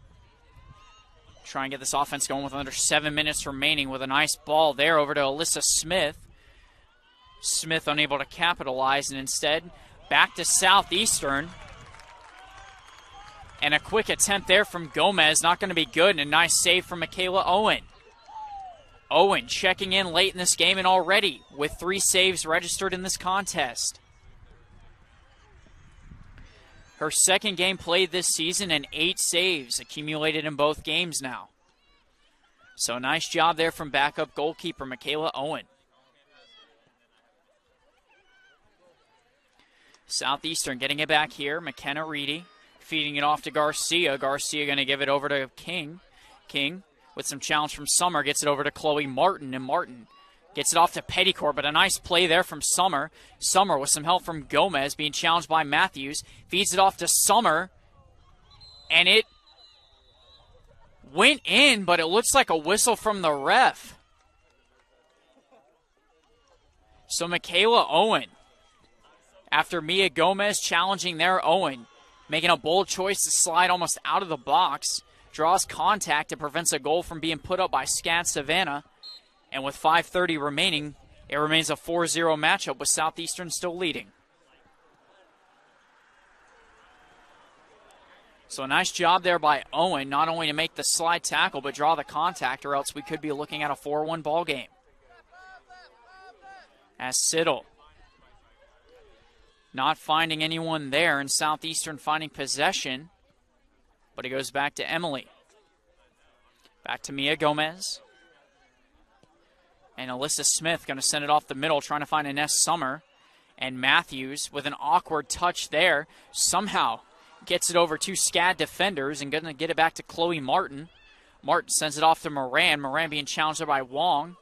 Try and get this offense going with under 7 minutes remaining with a nice ball there over to Alyssa Smith. Smith unable to capitalize, and instead back to Southeastern. And a quick attempt there from Gomez, not going to be good, and a nice save from Michaela Owen. Owen checking in late in this game and already with 3 saves registered in this contest. Her 2nd game played this season and 8 saves accumulated in both games now. So nice job there from backup goalkeeper Michaela Owen. Southeastern getting it back here. McKenna Reedy feeding it off to Garcia. Garcia going to give it over to King. King with some challenge from Summer, gets it over to Chloe Martin, and Martin gets it off to Petticourt, but a nice play there from Summer. Summer with some help from Gomez, being challenged by Matthews, feeds it off to Summer, and it went in, but it looks like a whistle from the ref. So Michaela Owen, after Mia Gomez challenging there, Owen making a bold choice to slide almost out of the box, draws contact and prevents a goal from being put up by SCAD Savannah. And with 5:30 remaining, it remains a 4-0 matchup with Southeastern still leading. So a nice job there by Owen, not only to make the slide tackle, but draw the contact, or else we could be looking at a 4-1 ball game. As Siddle Not finding anyone there, and Southeastern finding possession. But it goes back to Emily. Back to Mia Gomez. And Alyssa Smith going to send it off the middle, trying to find Ines Summer. And Matthews, with an awkward touch there, somehow gets it over two SCAD defenders and going to get it back to Chloe Martin. Martin sends it off to Moran. Moran being challenged there by Wong.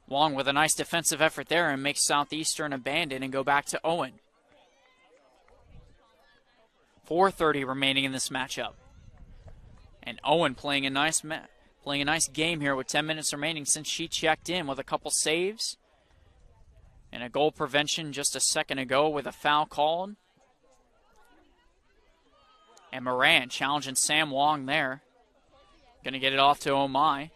Wong with a nice defensive effort there and makes Southeastern abandon and go back to Owen. 4:30 remaining in this matchup. And Owen playing a nice game here with 10 minutes remaining since she checked in with a couple saves. And a goal prevention just a second ago with a foul called. And Moran challenging Sam Wong there. Going to get it off to Omai.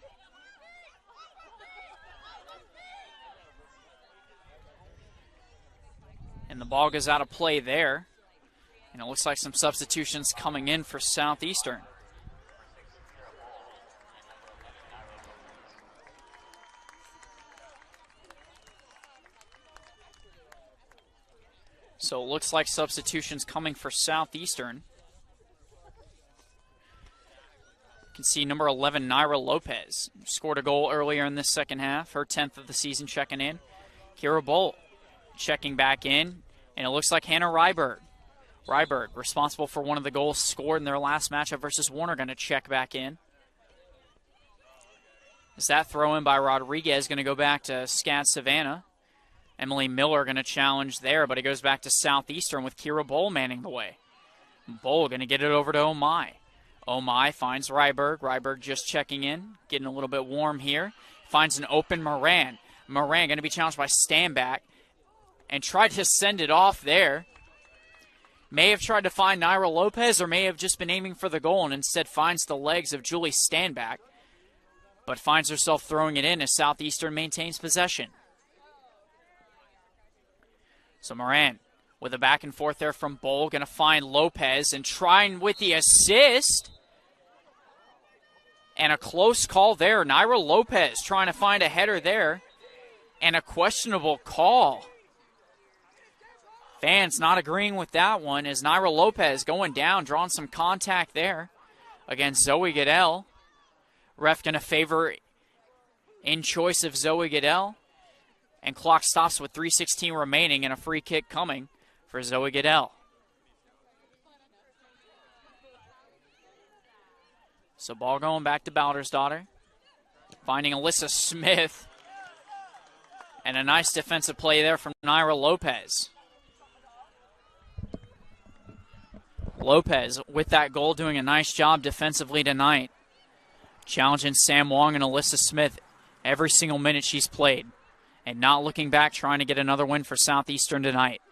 And the ball goes out of play there. And it looks like some substitutions coming in for Southeastern. So it looks like substitutions coming for Southeastern. You can see number 11, Naira Lopez, scored a goal earlier in this second half, her 10th of the season checking in. Kira Bolt checking back in, and it looks like Hannah Ryberg. Ryberg, responsible for one of the goals scored in their last matchup versus Warner, going to check back in. Is that throw in by Rodriguez going to go back to SCAD Savannah? Emily Miller going to challenge there, but it goes back to Southeastern with Kira Bowl manning the way. Bowl going to get it over to Omai. Omai finds Ryberg. Ryberg just checking in, getting a little bit warm here. Finds an open Moran. Moran going to be challenged by Standback and tried to send it off there. May have tried to find Naira Lopez or may have just been aiming for the goal and instead finds the legs of Julie Standback, but finds herself throwing it in as Southeastern maintains possession. So Moran with a back and forth there from Bowl, going to find Lopez and trying with the assist. And a close call there. Naira Lopez trying to find a header there. And a questionable call. Fans not agreeing with that one as Naira Lopez going down, drawing some contact there against Zoe Goodell. Ref going to favor in choice of Zoe Goodell. And clock stops with 3:16 remaining and a free kick coming for Zoe Goodell. So ball going back to Baldersdottir. Finding Alyssa Smith. And a nice defensive play there from Naira Lopez. Lopez with that goal doing a nice job defensively tonight. Challenging Sam Wong and Alyssa Smith every single minute she's played. And not looking back, trying to get another win for Southeastern tonight.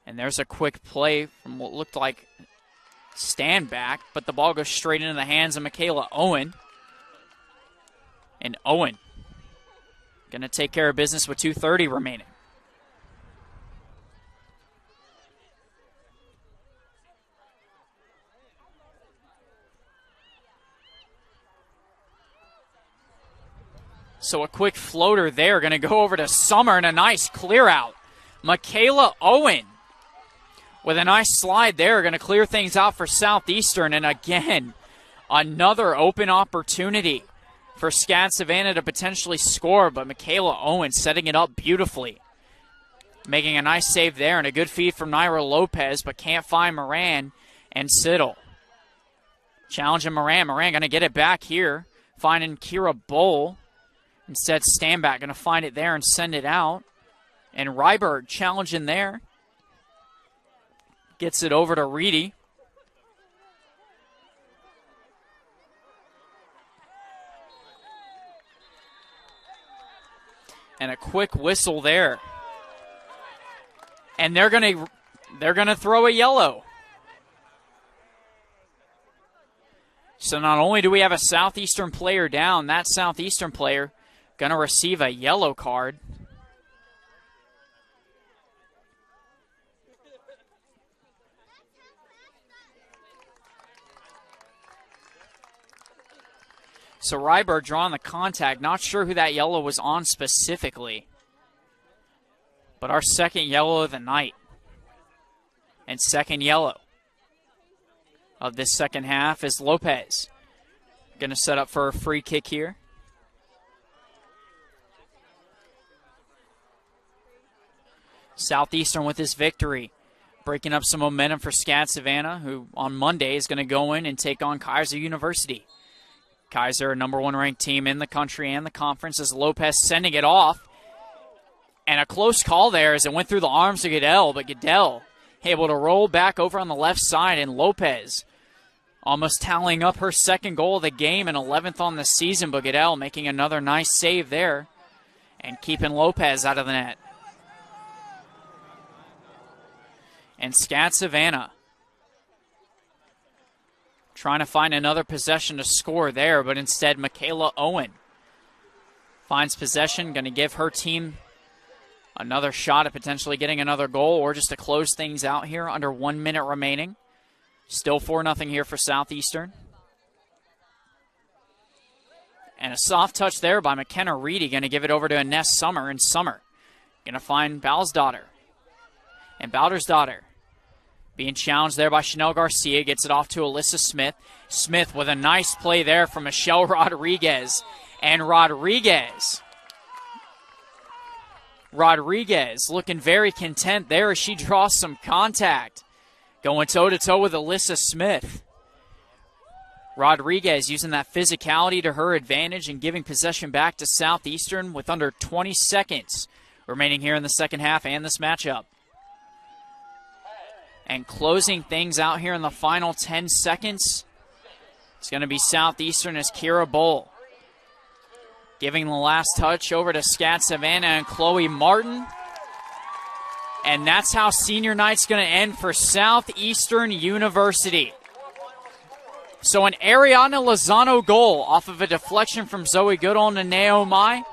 And there's a quick play from what looked like Standback, but the ball goes straight into the hands of Michaela Owen. And Owen going to take care of business with 2:30 remaining. So a quick floater there, going to go over to Summer and a nice clear out. Michaela Owen with a nice slide there, going to clear things out for Southeastern. And again, another open opportunity for SCAD Savannah to potentially score, but Michaela Owen setting it up beautifully. Making a nice save there and a good feed from Naira Lopez, but can't find Moran and Siddle. Challenging Moran. Moran going to get it back here, finding Kira Bowl. Instead, Standback going to find it there and send it out. And Ryberg challenging there. Gets it over to Reedy. And a quick whistle there. And they're gonna throw a yellow. So not only do we have a Southeastern player down, that Southeastern player going to receive a yellow card. So Ryberg drawing the contact. Not sure who that yellow was on specifically. But our second yellow of the night and second yellow of this second half is Lopez. Going to set up for a free kick here. Southeastern with this victory, breaking up some momentum for SCAD Savannah, who on Monday is going to go in and take on Kaiser University. Kaiser, a number 1 ranked team in the country and the conference, as Lopez sending it off. And a close call there as it went through the arms of Goodell, but Goodell able to roll back over on the left side, and Lopez almost tallying up her second goal of the game and 11th on the season, but Goodell making another nice save there and keeping Lopez out of the net. And SCAD Savannah trying to find another possession to score there, but instead Michaela Owen finds possession, going to give her team another shot at potentially getting another goal or just to close things out here under 1 minute remaining. Still 4-0 here for Southeastern. And a soft touch there by McKenna Reedy, going to give it over to Ines Summer, and Summer going to find Balsdottir. And Baldersdottir being challenged there by Chanel Garcia, gets it off to Alyssa Smith. Smith with a nice play there from Michelle Rodriguez. And Rodriguez looking very content there as she draws some contact. Going toe-to-toe with Alyssa Smith. Rodriguez using that physicality to her advantage and giving possession back to Southeastern with under 20 seconds remaining here in the second half and this matchup. And closing things out here in the final 10 seconds, it's going to be Southeastern as Kira Bull giving the last touch over to SCAD Savannah and Chloe Martin. And that's how senior night's going to end for Southeastern University. So an Ariana Lozano goal off of a deflection from Zoe Goodall to Naomi.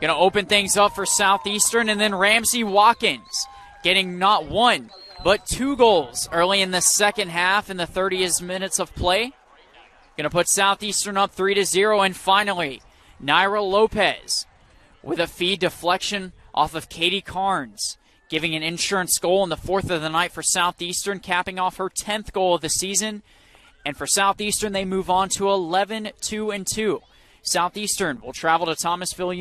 Going to open things up for Southeastern. And then Ramsey Watkins getting not 1, but 2 goals early in the second half in the 30th minutes of play. Going to put Southeastern up 3-0. And finally, Naira Lopez with a feed deflection off of Katie Carnes, giving an insurance goal in the 4th of the night for Southeastern, capping off her 10th goal of the season. And for Southeastern, they move on to 11-2-2. Southeastern will travel to Thomasville,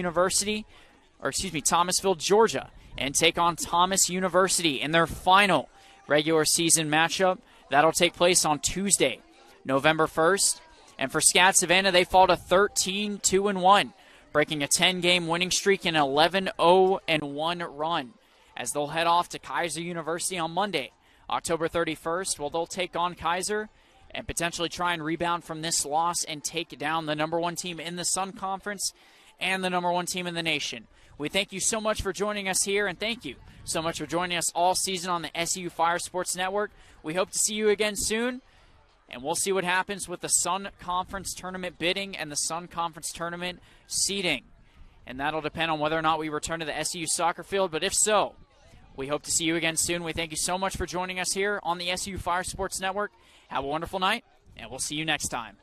Georgia, and take on Thomas University in their final regular season matchup. That'll take place on Tuesday, November 1st. And for SCAD Savannah, they fall to 13-2-1, breaking a 10-game winning streak and 11-0-1 run, as they'll head off to Kaiser University on Monday, October 31st. Well, they'll take on Kaiser and potentially try and rebound from this loss and take down the number 1 team in the Sun Conference and the number 1 team in the nation. We thank you so much for joining us here, and thank you so much for joining us all season on the SEU Fire Sports Network. We hope to see you again soon, and we'll see what happens with the Sun Conference tournament bidding and the Sun Conference tournament seeding. And that'll depend on whether or not we return to the SEU soccer field, but if so, we hope to see you again soon. We thank you so much for joining us here on the SEU Fire Sports Network. Have a wonderful night, and we'll see you next time.